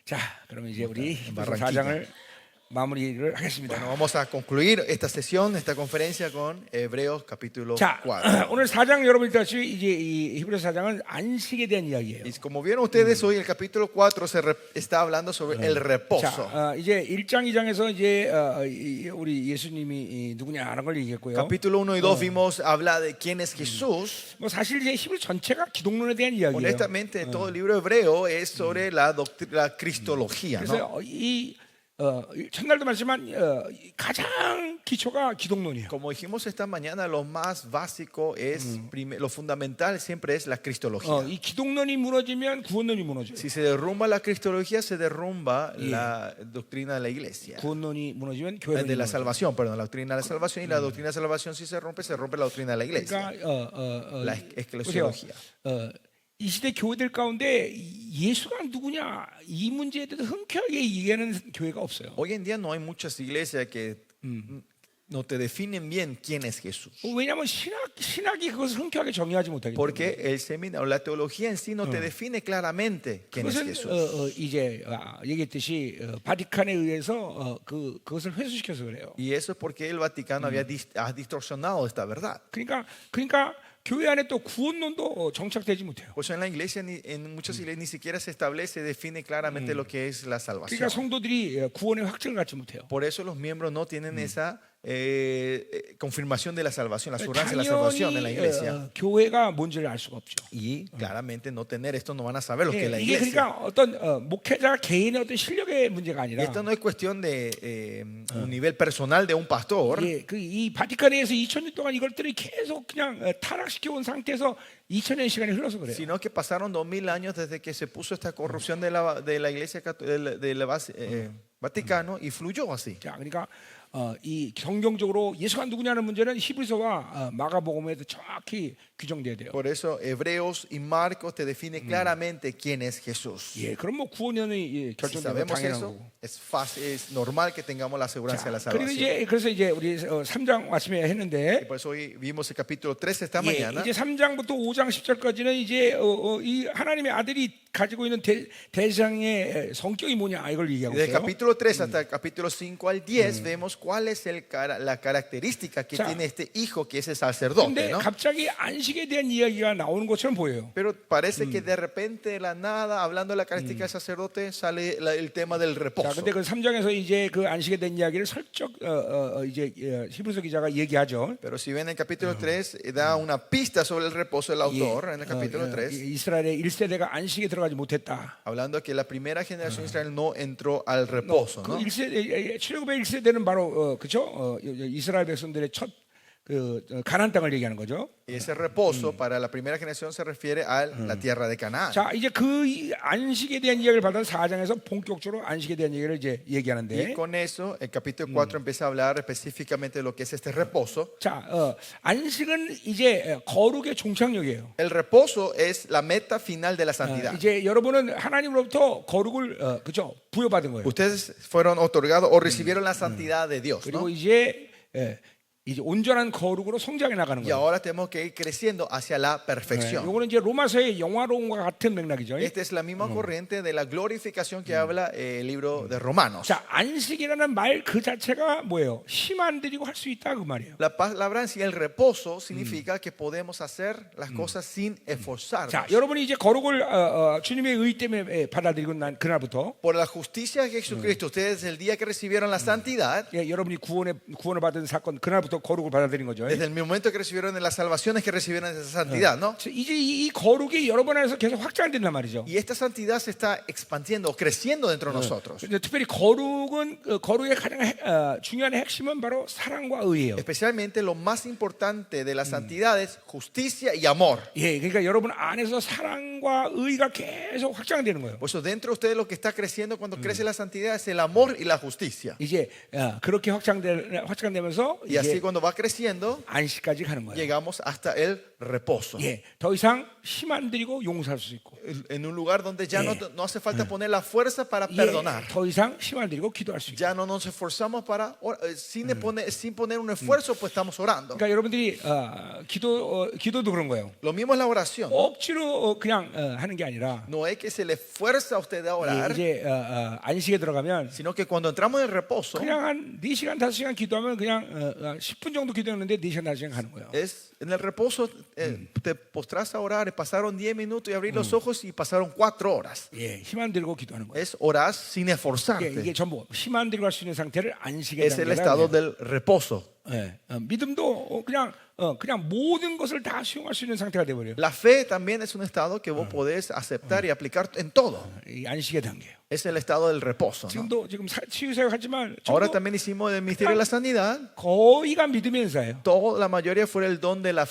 자, 그러면 이제 우리 en 히브리서 Barranquilla. 4장을 마무리를 하겠습니다. Bueno, vamos a concluir esta sesión, esta conferencia con Hebreos capítulo 자, 4. 오늘 4장 여러분 일단 이제 이 히브리서 4장은 안식에 대한 이야기예요. Y como vieron ustedes hoy, el capítulo 4 está hablando sobre el reposo. 자, 이제 1장, 2장에서 이제 우리 예수님이 누구냐 하는 걸 얘기했고요. Capítulo 1 y 2 vimos habla de quién es Jesús. 뭐 사실 이제 히브리 전체가 기독론에 대한 이야기예요. Honestamente, todo el libro hebreo es sobre la cristología, ¿no? 그래서 이 첫날도 말했지만 가장 기초가 기독론이에요. Como dijimos esta mañana, lo más básico es, lo fundamental siempre es la cristología. 이 기독론이 무너지면 구원론이 무너져요. Si se derrumba la cristología, se derrumba la doctrina de la iglesia. 구원론이 무너지면 De 교회론이 la 무너져요. salvación, perdón, la doctrina de la salvación. Y la doctrina de la salvación, si se rompe la doctrina de la iglesia. 그러니까 La 보세요. eclesiología. 이 시대 교회들 가운데 예수가 누구냐 이 문제에 대해서 흔쾌하게 얘기하는 교회가 없어요. Hoy en día no hay muchas iglesias que no te definen bien quién es Jesús. 왜냐하면 신학이 그것을 흔쾌하게 정의하지 못하기 때문에. Porque el seminario, la teología en sí no te define claramente quién es 그것은 Jesús. 이제 얘기했듯이 바티칸에 의해서 그것을 회수시켜서 그래요. Y eso es porque el Vaticano había distorsionado esta verdad. 그러니까 교회 안에 또 구원론도 정착되지 못해요. Por eso en la iglesia, en muchas iglesias ni siquiera se establece, define claramente lo que es la salvación. 그러니까 성도들이 구원의 확증을 갖지 못해요. Por eso los miembros no tienen esa confirmación de la salvación, la asurancia de la salvación en la iglesia. 교회가 뭔지를 알 수가 없죠. Y claramente no tener esto no van a saber lo que es la 이게 iglesia. 그러니까 어떤 목회자 개인의 어떤 실력의 문제가 Y 아니라 esto no es cuestión de un nivel personal de un pastor. 이 바티칸에서 2000년 동안 이것들이 계속 그냥 타락시켜 온 상태에서 2000년 시간이 흘러서 그래요. Sino que pasaron 2000 años desde que se puso esta corrupción de la iglesia Vaticano y fluyó así. 자, 그러니까 이 성경적으로 예수가 누구냐는 문제는 히브리서와 마가복음에도 정확히 규정돼야 돼요. Por eso Hebreos y Marcos te define claramente quién es Jesús. 예, 그럼 뭐 구원이 Si 결정되면 sabemos 당연한 eso, 거고. es fácil, es normal que tengamos la aseguranza de la 자, 그리고 salvación. 그래서 이제 우리 3장 아침에 Y 했는데 por eso hoy vimos el capítulo 3 esta 예, mañana. 이제 3장부터 5장 10절까지는 이제 이 하나님의 아들이 가지고 있는 대상의 성격이 뭐냐 이걸 얘기하고 Desde el 있어요. capítulo 3 hasta el capítulo 5 al 10 vemos cuál es la característica que 자, tiene este hijo que es el sacerdote, 근데 ¿no? 갑자기 안식에 대한 이야기가 나오는 것처럼 보여요. Pero parece que de repente de la nada, hablando de la característica del sacerdote, sale el tema del 자, reposo. 근데 그 3장에서 이제 그 안식에 대한 이야기를 슬쩍 이제 히브리서 기자가 얘기하죠. Pero si ven en el capítulo 3, da una pista sobre el reposo del autor en el capítulo 3, 이스라엘의 1세대가 안식에 들어가지 못했다. hablando que la primera generación de Israel no entró al reposo, 그 ¿no? 출애굽의 1세대는 바로 그죠? 이스라엘 백성들의 첫 가나안 땅을 얘기하는 거죠. Y ese reposo para la primera generación se refiere a la tierra de Canaán. 자, 이제 그 안식에 대한 이야기를 받은 4장에서 본격적으로 안식에 대한 얘기를 이제 Y 얘기하는데, con eso, el capítulo 4 empieza a hablar específicamente de lo que es este reposo. 자, 안식은 이제 거룩의 종착역이에요. El reposo es la meta final de la santidad. 이제 여러분은 하나님으로부터 거룩을 그죠? 부여받은 거예요. Ustedes fueron otorgados o recibieron la santidad de Dios, 그리고 ¿no? 이제 온전한 거룩으로 성장해 나가는 Y 거예요. ahora tenemos que ir creciendo hacia la perfección. 이거는 이제 로마서의 영화로움과 같은 맥락이죠. Esta es la misma corriente de la glorificación que habla el libro de Romanos. 자, 안식이라는 말 그 자체가 뭐예요? 힘 안 들이고 할 수 있다 그 말이에요. La palabra en sí, el reposo, significa que podemos hacer las cosas sin esforzarnos. 자, 여러분이 이제 거룩을 주님의 의 때문에 받아들이고 난 그날부터 Por la justicia de Jesucristo, ustedes el día que recibieron la santidad, 여러분이 구원을 받은 사건 그날부터 거룩을 받아들인 거죠. desde el momento que recibieron las salvaciones que recibieron esa santidad, ¿no? 이제 이 거룩이 여러분 안에서 계속 확장된단 말이죠. Y esta santidad se está expandiendo o creciendo dentro de nosotros. 근데 특별히 거룩의 가장 중요한 핵심은 바로 사랑과 의예요. Especialmente lo más importante de la santidad es justicia y amor. 예, 그러니까 여러분 안에서 사랑과 의가 계속 확장되는 거예요. Por eso dentro de ustedes lo que está creciendo cuando crece la santidad es el amor y la justicia. 이제 그렇게 확장되면서 Y así 이제 cuando va creciendo, 안식까지 가는 거예요. llegamos hasta el reposo. 예, 더 이상 힘 안 들이고 용서할 수 있고, En un lugar donde ya Yeah. no hace falta poner la fuerza para 예, perdonar. 더 이상 힘 안 들이고 기도할 수 있고. Ya no nos esforzamos para sin poner un esfuerzo, pues estamos orando. 그러니까 여러분들이 기도도 그런 거예요. Lo mismo es la oración. 억지로 그냥 하는 게 아니라 No es que se le esfuerza a usted a 예, orar, 이제 안식에 들어가면 sino que cuando entramos en el reposo, 그냥 한 4시간, 5시간 기도하면 그냥 10분 정도 기도했는데 4시간, 5시간 가는 거예요. en el reposo te postras a orar, pasaron 10 minutos y abrir los ojos y pasaron 4 horas. 예, 힘 안 들고 기도하는 거예요. Es orar sin 이게 esforzarte. 전부 힘 안 들고 할 수 있는 상태를 안식의 Es el 단계라 estado 그래요. del reposo. 예, 믿음도 그냥 모든 것을 다 수용할 수 있는 상태가 돼 버려요. La fe también es un estado que vos podés aceptar y aplicar en todo. 이 안식의 단계예요. Es el estado del reposo, ¿no? 지금도 지금 치유사역 하지만 Ahora 전부 también hicimos el misterio de la sanidad. 거의가 믿음의 은사예요. La mayoría fue el don de la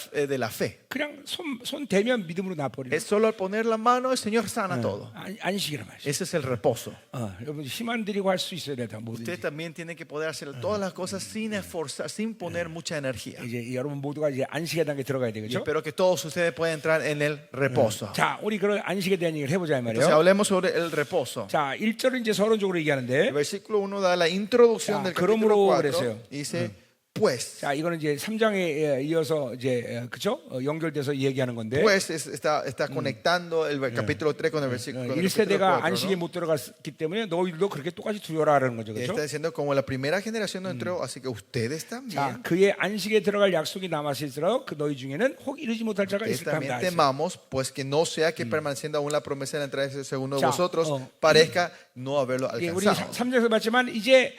fe. 그냥 손 대면 믿음으로 나버려요. Es solo al poner la mano el Señor sana todo. 안식이란 말이죠. Ese es el reposo. 여러분 힘 안 들이고 할 수 있어야 돼요. Usted también tiene que poder hacer todas las cosas sin esforzar, sin poner mucha energía. 이제 여러분 모두가 이제 안식의 단계 들어가야 Y 되겠죠? espero que todos ustedes puedan entrar en el reposo. 자, 우리 그런 안식에 대한 얘기를 해보자 이 Entonces 말이에요. hablemos sobre el reposo. 자, 1절은 이제 서론적으로 얘기하는데, El versículo 1 da la introducción 자, del capítulo 그러므로 4 그랬어요. y dice, pues. 자, 이거는 이제 3장에 이어서 이제 그죠? 연결돼서 얘기하는 건데, Pues está conectando el capítulo 3 con el versículo 4. 1세대가 안식에 못 들어갔기 때문에 너희들도 그렇게 똑같이 두려워라는 거죠, 그렇죠? Está diciendo como la primera generación no entró, así que ustedes 자, también. 그의 안식에 들어갈 약속이 남았을지라도 그 너희 중에는 혹 이르지 못할 자가 Ustedes 있을까 también 합니다. temamos, pues que no sea que permaneciendo aún la promesa de la entrada de ese segundo de Ya, vosotros parezca no haberlo 예, 우리 alcanzado. 3장에서 봤지만 이제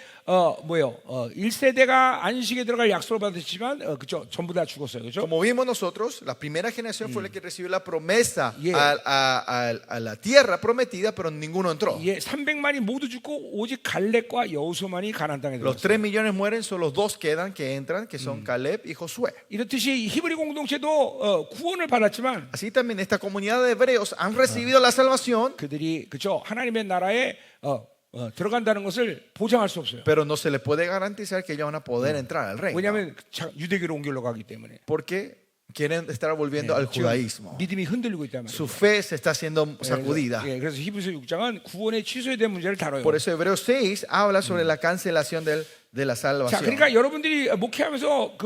1세대가 안식에 들어갈 약속을 받았지만 그죠? 전부 다 죽었어요. 그죠? Como vimos nosotros, la primera generación fue la que recibió la promesa Yeah. a la tierra prometida, pero ninguno entró. 예, 300만이 모두 죽고 오직 갈렙과 여호수만이 가나안 땅에 Los 들어갔어요. 3 millones mueren, solo 2 quedan que entran, que son Caleb y Josué. 이렇듯이 히브리 공동체도 구원을 받았지만 Así también esta comunidad de hebreos han recibido la salvación, 그들이 그죠? 하나님의 나라에 들어간다는 것을 보장할 수 없어요. pero no se les puede garantizar que ellos van a poder entrar al reino. 왜냐하면 유대교로 옮기려고 하기 때문에 Porque quieren estar volviendo al 지금 judaísmo. 믿음이 흔들리고 있단 말이에요. Su fe se está siendo sacudida. 예, 그래서 히브리서 6장은 구원의 취소에 대한 문제를 다뤄요. Por eso Hebreos 6 habla sobre la cancelación de la 자, salvación. 그러니까 여러분들이 목회하면서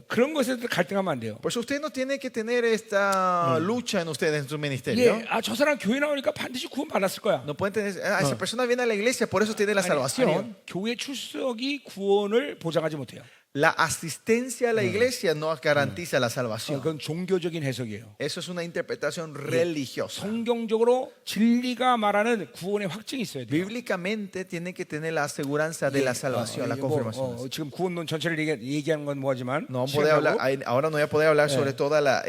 그런 것에 대해서 갈등하면 안 돼요. Por eso usted no tiene que tener esta lucha en ustedes en su ministerio. 예, 저 사람 교회 나오니까 반드시 구원 받았을 거야. No pueden tener, esa persona viene a la iglesia, por eso tiene la salvación. 아니에요. 교회 출석이 구원을 보장하지 못해요. La asistencia a la iglesia no garantiza la salvación. 그건 종교적인 해석이에요. Eso es una interpretación religiosa. 성경적으로 진리가 말하는 구원의 확증이 있어야 돼요. Bíblicamente tiene que tener la aseguranza de la salvación, la confirmación. 지금 구원론 전체를 얘기하는 건 뭐하지만 No vamos a poder hablar, ahora no voy a poder hablar sobre toda la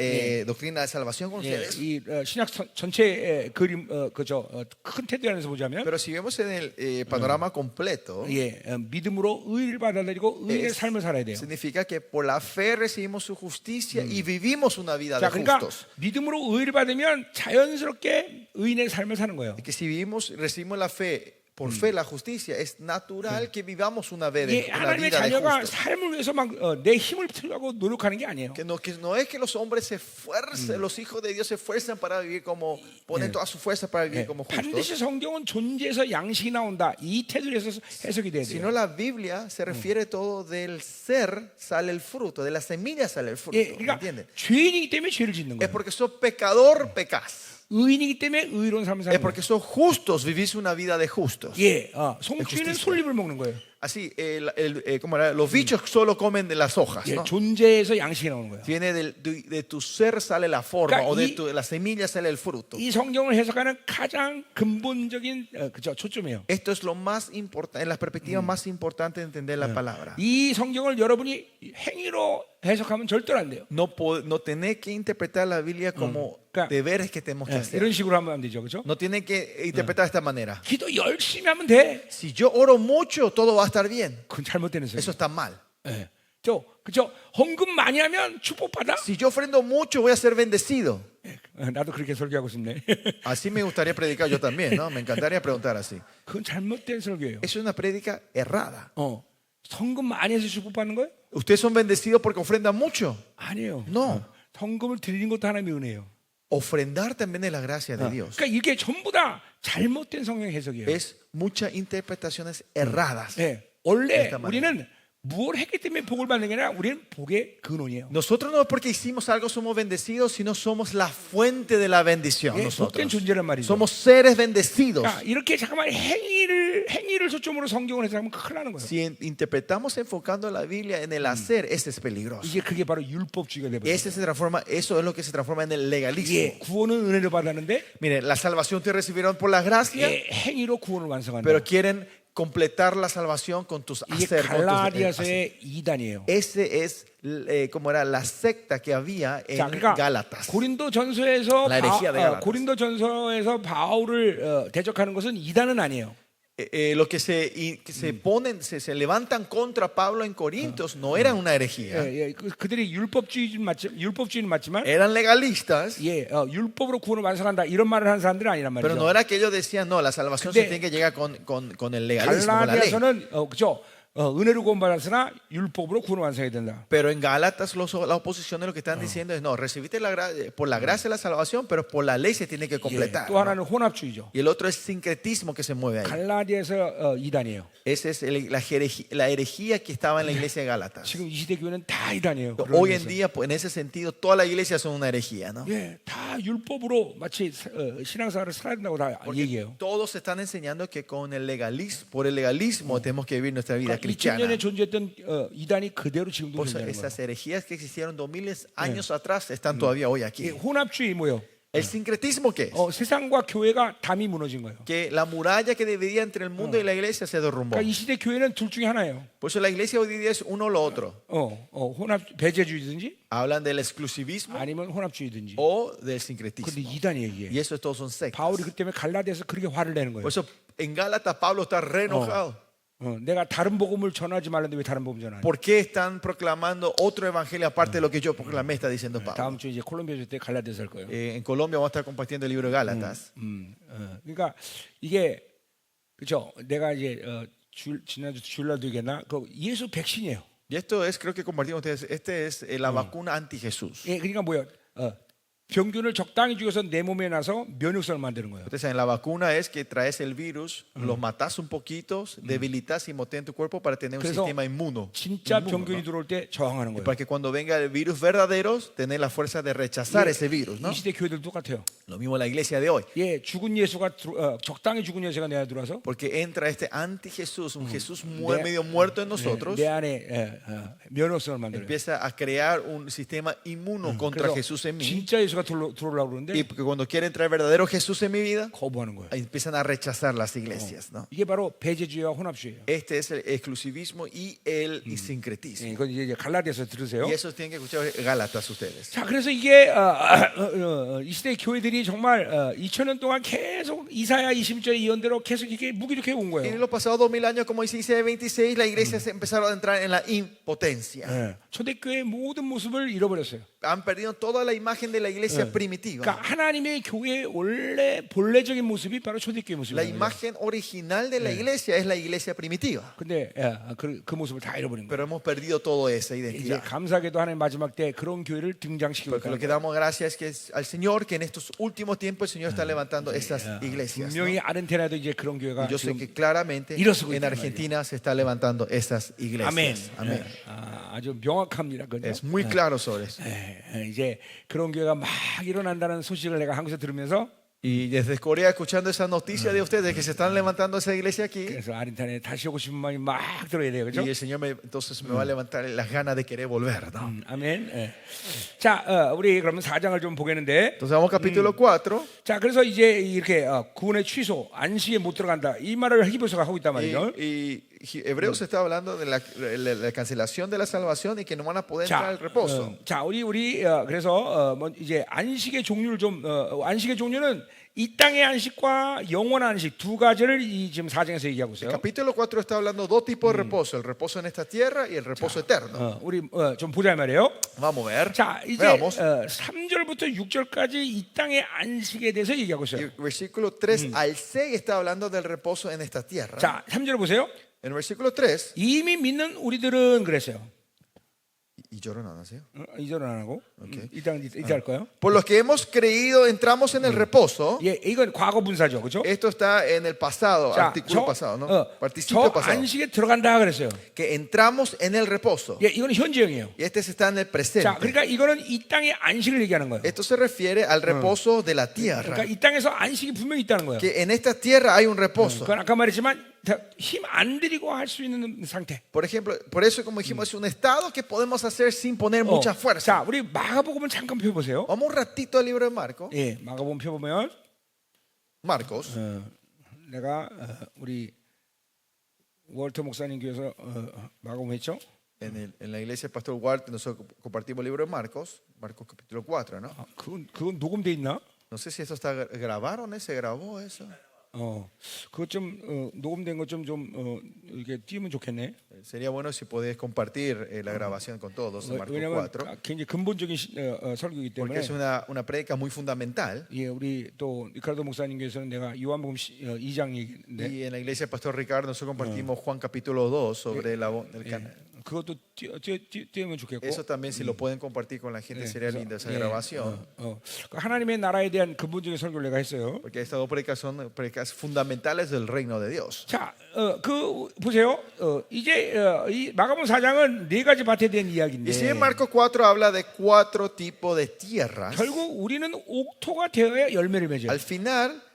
doctrina de salvación con ustedes. 이 신약 전체의 그림 큰 테두리 안에서 보자면 Pero si vemos en el panorama completo, 믿음으로 의를 받아들이고 의의 삶을 살아야 돼요. significa que por la fe recibimos su justicia y vivimos una vida 자, de 그러니까 justos. 믿음으로 의를 받으면 자연스럽게 의인의 삶을 사는 거예요. Y que si recibimos la fe, por fe la justicia, es natural que vivamos una vida 예, de 하나님의 자녀가 justos. 삶을 위해서 막 내 힘을 필요하고 노력하는 게 아니에요. Que no es que los hombres se esfuercen, los hijos de Dios se esfuerzan para vivir como, ponen toda su fuerza para vivir como justos. 반드시 성경은 존재에서 양식이 나온다. 이 테두리에서 해석이 돼야 돼요. Sino la Biblia se refiere todo del ser sale el fruto, de la semilla sale el fruto. 예, ¿Me 그러니까 entienden? 죄인이기 때문에 죄를 짓는 Es 거예요. porque sos pecador, pecas. 의인이기 때문에 의로운 삶을 Es 사는 거예요. porque sos justos, vivís una vida de justos. 예, 송취는 justicia. 솔잎을 먹는 거예요. Así, ¿cómo era? Los bichos solo comen de las hojas, 예, ¿no? 존재에서 양식이 나오는 거예요. Viene de tu ser sale la forma, 그러니까 o de la semilla sale el fruto. 이 성경을 해석하는 가장 근본적인 초점이에요. Esto es lo más importante, en la perspectiva más importante de entender la palabra. 이 성경을 여러분이 행위로 해석하면 절대로 안 돼요. No tenés que interpretar la Biblia como 그러니까, deberes que tenemos que hacer. 이런 식으로 하면 안 되죠, 그렇죠? No tiene que interpretar de esta manera. 기도 열심히 하면 돼. Si yo oro mucho, todo va a estar bien. 그건 잘못된 Eso 해석이에요. está mal. 예. 그죠? 헌금 많이 하면 축복받아? Si yo ofrendo mucho, voy a ser bendecido. 나도 그렇게 설교하고 싶네. Así me gustaría predicar yo también, ¿no? Me encantaría preguntar así. 그건 잘못된 설교예요. Es una prédica errada. 헌금 많이 해서 축복받는 거예요? ¿Ustedes son bendecidos porque ofrendan mucho? 아니에요. No. 헌금을 드리는 것도 하나님의 은혜예요. Ofrendar también es la gracia de Dios. 그러니까 이게 전부 다 잘못된 성경 해석이에요. Es muchas interpretaciones erradas. 네, 원래 esta manera. 우리는 무엇을 했기 때문에 복을 받는 게 아니라 우리는 복의 근원이에요. Nosotros no es porque hicimos algo somos bendecidos, sino somos la fuente de la bendición. 예, 복된 Nosotros 존재란 말이죠. somos seres bendecidos. 그러니까 이렇게 잠깐만 행위를 초점으로 성경을 해석하면 큰일 나는 거예요. Si interpretamos enfocando la Biblia en el hacer, ese es peligroso. 이게 그게 바로 율법주의가 되버려요. Eso es lo que se transforma en el legalismo. 예, 구원은 은혜로 받았는데 Miren, la salvación te recibieron por la gracia, 예, 행위로 구원을 완성한다. pero quieren completar la salvación con tus 이게 hacer. con tus- 갈라디아서의 이단이에요. Ese es como era la secta que había en 자, 그러니까 Gálatas. 고린도전서에서 La herejía de Gálatas. 고린도전서에서 바울을 대적하는 것은 이단은 아니에요. Los que se ponen, se levantan contra Pablo en Corintios no eran una herejía. 예, 예, 그들이 율법주의는 맞지만 Eran legalistas, 예, 율법으로 구원을 완성한다 이런 말을 하는 사람들은 아니란 pero 말이죠. no era que ellos decían, no, la salvación 근데 se tiene que llegar con el legalismo, con la ley. 갈라디아서는 그죠? 은혜로 구원받았으나 율법으로 구원을 완성해야 된다. Pero en Gálatas la oposición lo que están diciendo es, no, recibiste por la gracia la salvación, pero por la ley se tiene que 예, completar. 또 ¿no? 하나는 혼합주의죠. Y el otro es sincretismo que se mueve ahí. 갈라디아서 이단이에요. Esa es la herejía que estaba en la iglesia de Gálatas. 지금 이 시대 교회는 다 이단이에요. 그런 Hoy en 의미에서. día, pues, en ese sentido, todas las iglesias son una herejía, ¿no? 예, 다 율법으로 마치 신앙생활을 살아야 된다고 다 얘기해요. Todos están enseñando que con el legalismo, por el legalismo tenemos que vivir nuestra vida cristiana. 2000년에 존재했던 이단이 그대로 지금도 Por eso, 존재하는 거예요. esas herejías que existieron 2000 años atrás están todavía hoy 이 aquí. 혼합주의 뭐예요? ¿El sincretismo qué es? 세상과 교회가 담이 무너진 거예요. Que la muralla que dividía entre el mundo y la iglesia se derrumbó. 그러니까 이 시대 교회는 둘 중에 하나예요. Por eso la iglesia hoy día es uno o lo otro. 배제주의든지 Hablan del exclusivismo 아니면 혼합주의든지. o del 근데 sincretismo. 이단이에요 이게. Y esos todos son sectas. 바울이 그 때문에 갈라디아서 그렇게 화를 내는 거예요. Por eso en Gálatas Pablo está re enojado. 내가 다른 복음을 전하지 말는데 왜 다른 복음 전하냐? ¿Por qué están proclamando otro evangelio aparte de lo que yo proclamé? Está diciendo Pablo. 다음 주에 이제 콜롬비아 때 갈라디아서 할 거예요. En Colombia vamos a estar compartiendo el libro de Gálatas. 그러니까 이게 그렇죠. 내가 이제 지난주 주일날도 얘기했나? 그 예수 백신이에요. Y esto es, creo que compartimos ustedes, este es la vacuna anti-Jesús. 예, 그러니까 뭐야? 병균을 적당히 죽여서 내 몸에 나서 면역성을 만드는 거예요. Ustedes saben, la vacuna es que traes el virus, los matas un poquito, debilitas y moteas en tu cuerpo para tener un 그래서 sistema inmuno. 진짜 inmuno, 병균이 ¿no? 들어올 때 저항하는 Y 거예요. para que cuando venga el virus verdadero, tener la fuerza de rechazar ese virus, ¿no? 이 시대 교회들 똑같아요. Lo mismo la iglesia de hoy. 예, 죽은 예수가 적당히 죽은 예수가 내 안에 들어와서 Porque entra este anti-Jesús, un Jesús 내- medio muerto en nosotros, 내 안에 면역성을 만들어요. empieza a crear un sistema inmuno contra 그래서 Jesús en mí. 진짜 예수가 들어오려고 Y 그러는데 porque cuando quiere entrar el verdadero Jesús en mi vida, 거부하는 거예요. empiezan a rechazar las iglesias, ¿no? 이게 바로 배제주의와 혼합주의예요. Este es el exclusivismo y el sincretismo. 예, 이건 이제 갈라디아서 들으세요. Y eso tienen que escuchar Gálatas ustedes. 자, 그래서 이게 이 시대 교회들이 정말 2000년 동안 계속 이사야 20절의 예언대로 계속 이렇게 무기력해 온 Y en 거예요. los pasados 2000 años, como dice Isaías 26, la iglesia se empezaron a entrar en la impotencia. 예, 초대교회의 모든 모습을 잃어버렸어요. Han perdido toda la imagen de la iglesia primitiva. 그러니까 하나님의 교회의 원래 본래적인 모습이 바로 초대교회 La 모습이에요. imagen original de la iglesia es la iglesia primitiva. 근데 그 모습을 다 잃어버린 거예요. Pero hemos perdido toda esa 이제 identidad. 감사하게도 하나님 마지막 때 그런 교회를 등장시키고 Porque lo que 있다. damos gracias es que al Señor que en estos últimos tiempos el Señor está levantando esas iglesias. ¿no? 분명히 아르헨티나도 이제 그런 교회가 Y yo sé 지금 que claramente 일어서고 en 있단 Argentina se está levantando esas 아멘. iglesias. Amén. 아주 명확합니다. 그죠? Es muy claro sobre eso. 이제 그런 교회가 막 일어난다는 소식을 내가 한국에서 들으면서 Y desde Corea, escuchando esa noticia de ustedes que se están levantando esa iglesia aquí, 그래서 아르헨티나에 다시 오고 싶은 마음이 막 들어야 돼요. 그죠? y el Señor entonces me va a levantar las ganas de querer volver. ¿no? 아멘. 예. 자, 우리 그러면 4장을 좀 보겠는데, Entonces vamos al capítulo 4. 자, 그래서 이제 이렇게 구원의 취소, 안식에 못 들어간다 이 말을 히브리서가 하고 있단 말이죠. Y Hebreos está hablando de la cancelación de la salvación y que no van a poder entrar al reposo. 자, 우리 그래서 이제 안식의 종류를 좀 안식의 종류는 이 땅의 안식과 영원한 안식 두 가지를 이 지금 4장에서 얘기하고 있어요. Capítulo 4 está hablando dos tipos de reposo, el reposo en esta tierra y el reposo eterno. 우리 좀 보자 말이에요. Vamos a ver. 자, 이제 Veamos. 3절부터 6절까지 이 땅의 안식에 대해서 얘기하고 Y 있어요. el versículo 3 al 6 está hablando del reposo en esta tierra. 자, 3절 보세요. En el versículo 3, 이미 믿는 우리들은 그랬어요. Y lloran no nació. 이절은 안 하고 오케이. 이따 할 거예요. Por los que hemos creído, entramos en el reposo. 예, 이건 과거 분사죠, 그렇죠? Esto está en el pasado, 자, artículo pasado, ¿no? 저 Participio pasado. 안식에 들어간다 그랬어요. Que entramos en el reposo. 예, 이거는 현재형이에요. Y este está en el presente. 자, 그러니까 이거는 이 땅의 안식을 얘기하는 거예요. Esto se refiere al reposo de la tierra. 그러니까 이 땅에서 안식이 분명히 있다는 거예요. Que en esta tierra hay un reposo. 그건 아까 말했지만 힘 안 들이고 할 수 있는 상태. Por ejemplo, por eso como dijimos, es un estado que podemos hacer sin poner mucha fuerza. 자, 우리 마가복음을 잠깐 펴보세요. Vamos un ratito al libro de Marcos. 예, 마가복음 펴보면 Marcos. 내가 우리 월터 목사님 교회에서 마가복음 했죠. En la iglesia del Pastor Walt nosotros compartimos el libro de Marcos, Marcos capítulo 4, ¿no? 그건 녹음돼 있나? No sé si esto está grabaron, se grabó eso. 그것 좀 녹음된 것 좀 이렇게 띄우면 좋겠네. Sería bueno si podés compartir la grabación con todos en Marcos 왜냐하면 4, 굉장히 근본적인 설교이기 porque 때문에. es una prédica muy fundamental. 예, 우리 또 리카르도 목사님께서는 내가 요한복음 2장 얘기인데 Y en la iglesia del Pastor Ricardo nosotros compartimos Juan capítulo 2 sobre el 그것도 띄우면 좋겠고. Eso también si lo pueden compartir con la gente sería linda esa grabación. 하나님의 나라에 대한 근본적인 설교를 내가 했어요. Porque estas dos prédicas son prédicas fundamentales del reino de Dios. 자, 보세요. 이제 이 마가복음 4장은 네 가지 밭에 대한 이야기인데. Y si en Marcos 4 habla de 4 tipos de tierras, 결국 우리는 옥토가 되어야 열매를 맺어요. al final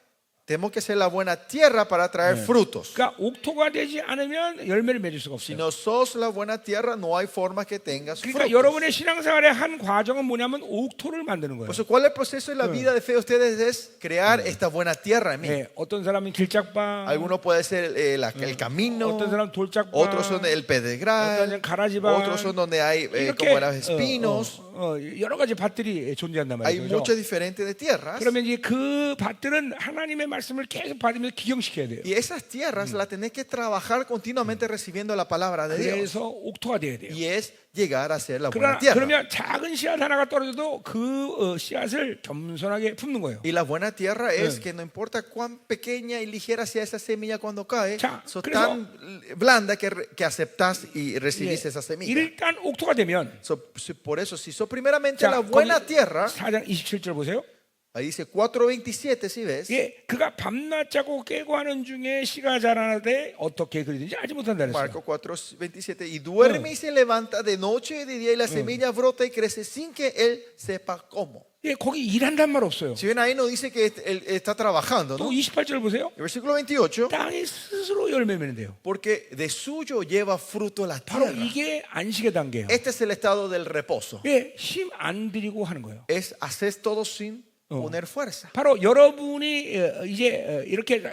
tenemos que ser la buena tierra para traer frutos. 그러니까 옥토가 되지 않으면 열매를 맺을 수가 Si 없어요. no sos la buena tierra, no hay forma que tengas 그러니까 frutos. 여러분의 신앙생활의 한 과정은 뭐냐면 옥토를 만드는 거예요. Por eso, ¿cuál es el proceso de la vida de fe de ustedes? Es crear esta buena tierra en mí. 예, 어떤 사람은 길짝방, Algunos puede ser el camino, 어떤 사람은 돌짝방, otros son el 어떤 pedregral, 사람은 가라지방, otros son donde hay 이렇게 como los espinos. 여러 가지 밭들이 존재한단 Hay 말이죠. muchos diferentes de tierras. 그러면 이제 그 밭들은 하나님의 말씀을 계속 받으면서 기경시켜야 돼요. Y esas tierras las tenés que trabajar continuamente recibiendo la palabra de Dios. 그래서 옥토가 돼야 돼요. Y es llegar a ser la buena tierra. 그러면 작은 씨앗 하나가 떨어져도 그 씨앗을 겸손하게 품는 거예요. Y la buena tierra es que no importa cuán pequeña y ligera sea esa semilla cuando cae, 자, sos 그래서- tan blanda que aceptás y recibís esa semilla. 일단 옥토가 되면 Por eso, si sos primeramente 자, la buena 거기 tierra, 4장 27절 보세요. ahí dice 4:27, si ves, 예, 그가 밤낮 자고 깨고 하는 중에 씨가 자라나되 어떻게 그리든지 알지 못한다 그랬어요. Marcos 4:27, y duerme y se levanta de noche y de día y la semilla brota y crece sin que él sepa cómo. 예, 거기 일한단 말 없어요. Si ven ahí no dice que él está trabajando, 또 ¿no? 28절 보세요. El versículo 28, 땅이 스스로 열매 맺는데요. porque de suyo lleva fruto la 바로 tierra. 이게 안식의 단계예요. Este es el estado del reposo. 예, 힘 안 들이고 하는 거예요. Es hacer todo sin poner fuerza. 바로 여러분이 이제 이렇게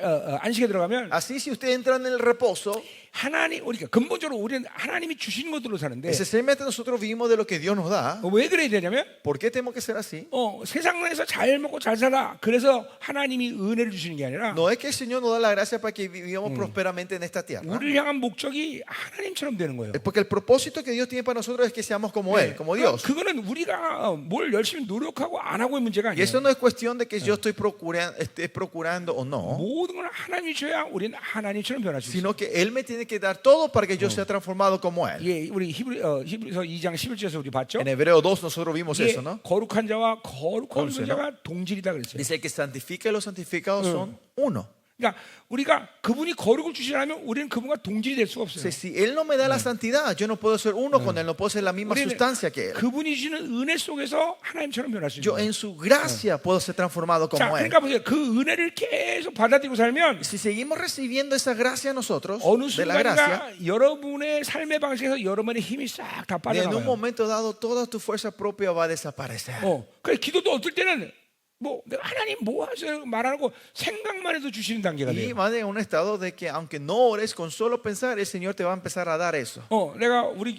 안식에 들어가면 Así si usted entra en el reposo, 하나님 우리가 근본적으로 우리는 하나님이 주신 것들로 사는데 esencialmente nosotros vivimos de lo que Dios nos da. 왜 그래야 되냐면 ¿Por qué tenemos que ser así? 세상에서 잘 먹고 잘 살아 그래서 하나님이 은혜를 주시는 게 아니라 No es que el Señor nos da la gracia para que vivamos prósperamente en esta tierra. 우리를 향한 목적이 하나님처럼 되는 거예요. Es porque el propósito que Dios tiene para nosotros es que seamos como Él, como Dios. 그거는 우리가 뭘 열심히 노력하고 안 하고의 문제가 Y 아니에요. eso no es cuestión de que yo esté procurando o no, 모든 걸 하나님이 줘야 우리는 하나님처럼 변할 수 있어요. sino que Él me tiene que dar todo para que yo sea transformado como Él. 예, 우리 히브리서 2장 11절에서 우리 봤죠? En Hebreo 2 nosotros vimos 예, eso, ¿no? 거룩한 자와 거룩한 11, 자가 동질이다 그랬어요. Dice que santifica y los santificados son uno. 그러니까 우리가 그분이 거룩을 주시려면 우리는 그분과 동질이 될 수가 없어요. Si Él no me da la santidad, yo no puedo ser uno con Él, no puedo ser la misma 우리는 sustancia que Él. 그분이 주시는 은혜 속에서 하나님처럼 변할 수 있는 Yo 거예요. en su gracia puedo ser transformado 자, como Él. 그러니까 보세요. 그 은혜를 계속 받아들이고 살면 Si seguimos recibiendo esa gracia nosotros, 어느 de la gracia, 순간인가 여러분의 삶의 방식에서 여러분의 힘이 싹 다 en un 빠져나가요. momento dado toda tu fuerza propia va a desaparecer. 그래 기도도 어떨 때는 뭐 내가 하나님 뭐 하세요 말하고 생각만 해도 주시는 단계가 Y 돼요. va a un estado de que aunque no ores, con solo pensar, el Señor te va a empezar a dar eso. 내가 우리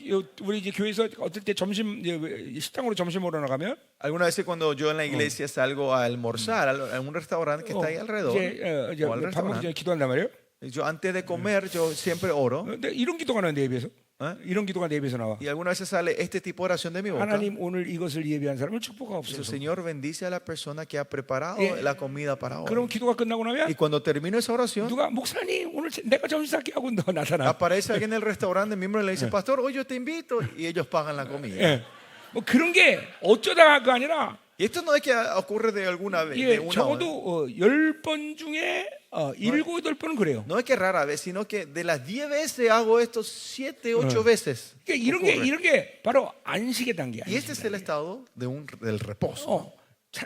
이제 교회에서 어떨 때 점심 식당으로 점심 먹으러 나가면 Algunas veces cuando yo en la iglesia salgo a almorzar a un restaurante que está ahí alrededor, 이제 o al 밥 먹기 전에 restaurante, 기도한단 말이에요. yo antes de comer yo siempre oro. 근데 이런 기도가 나는데 예배에서 이런 기도가 내 입에서 나와. Y algunas veces sale este tipo de oración de mi boca. 하나님 오늘 이것을 예비한 사람을 Dice, 축복하옵소서. Señor, bendice a la persona que ha preparado la comida para 그럼 hoy. 기도가 끝나고 Y 나면 cuando termino esa oración, 누가 목사님 오늘 내가 점심 살게 하고 너 나타나. aparece alguien en el restaurante, miembro, y le dice, pastor, hoy yo te invito. Y ellos pagan la comida. 예. 뭐 그런 게 어쩌다가 아니라 Y esto no es que ocurre de alguna vez, 예, de una vez. 적어도 10번 중에 7, 8번은 그래요. No es que rara vez, sino que de las 10 veces hago esto 7, 8 veces. 그러니까 ocurre. 이런 게 바로 안식의 단계야. Y este es el estado del reposo.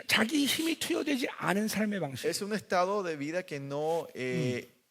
자기 힘이 투여되지 않은 삶의 방식. Es un estado de vida que no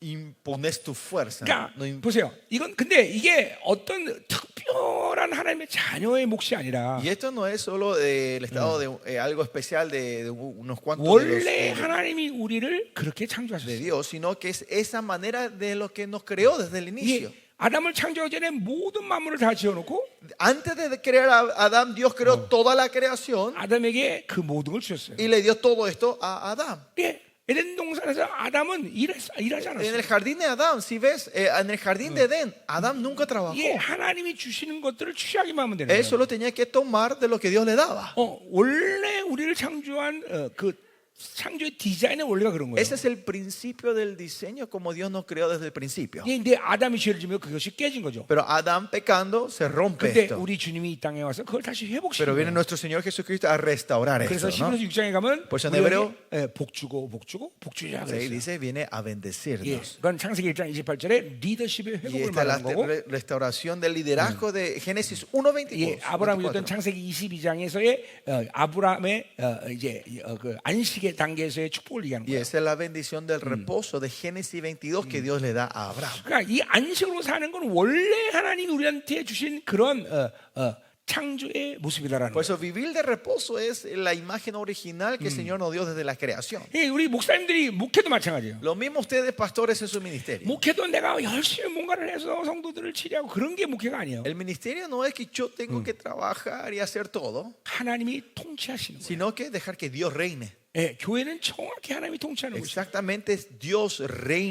impones tu fuerza. 그러니까 No 보세요. 이건 근데 이게 어떤 특별한 하나님의 자녀의 몫이 아니라 Y esto no es solo el estado de algo especial de unos cuantos 원래 de 하나님이 우리를 그렇게 창조하셨어요. Dios, sino que es esa manera de lo que nos creó desde el inicio. 이게 아담을 창조하기 전에 모든 만물을 다 지어놓고 Antes de crear a Adán, Dios creó toda la creación 아담에게 그 모든 걸 주셨어요. y le dio todo esto a Adán. 예, 에덴 동산에서 아담은 일하지 En el 않았어요. jardín de Adán, si ves, en el jardín de Edén, Adán nunca trabajó. 이게 하나님이 주시는 것들을 취하기만 하면 되는 Él 거예요. solo tenía que tomar de lo que Dios le daba. 원래 우리를 창조한 그 창조의 디자인의 원리가 그런 거예요. Ese es el principio del diseño como Dios nos creó desde el principio. 근데 아담이 죄를 지면 그것이 깨진 거죠. Pero Adán pecando se rompe 근데 esto. 우리 주님이 이 땅에 와서 그걸 다시 Pero 회복시키는 viene 거예요. nuestro Señor Jesucristo a restaurar 그래서 esto, ¿no? 히브리서 6장에 가면 벌써 우리에게, hebreo 복 주고 복주자 Sí, 그랬어요. dice, viene a 예, bendecirnos. 그건 창세기 1장 28절에 리더십의 Y 회복을 esta es la 말하는 거고, restauración del liderazgo de Génesis 1:24. 예, 아브라함이 줬던 창세기 22장에서의 아브라함의 이제 그 안식의 단계에서의 축복을 얘기하는 Y 거예요. esa es la bendición del reposo de Génesis 22 que Dios le da a Abraham. 그러니까 이 안식으로 사는 건 원래 하나님이 우리한테 주신 그런 창조의 모습이다라는 Por 거예요. eso vivir de reposo es la imagen original que el Señor nos dio desde la creación. 예, 우리 목사님들이 목회도 마찬가지예요. Lo mismo ustedes, pastores, en su ministerio. 목회도 내가 열심히 뭔가를 해서 성도들을 치료하고 그런 게 목회가 아니에요. El ministerio no es que yo tengo que trabajar y hacer todo, 하나님이 통치하시는 거예요. sino que dejar que Dios reine. 예, 교회는 정확히 하나님이 통치하는 것이죠. Exactamente, es Dios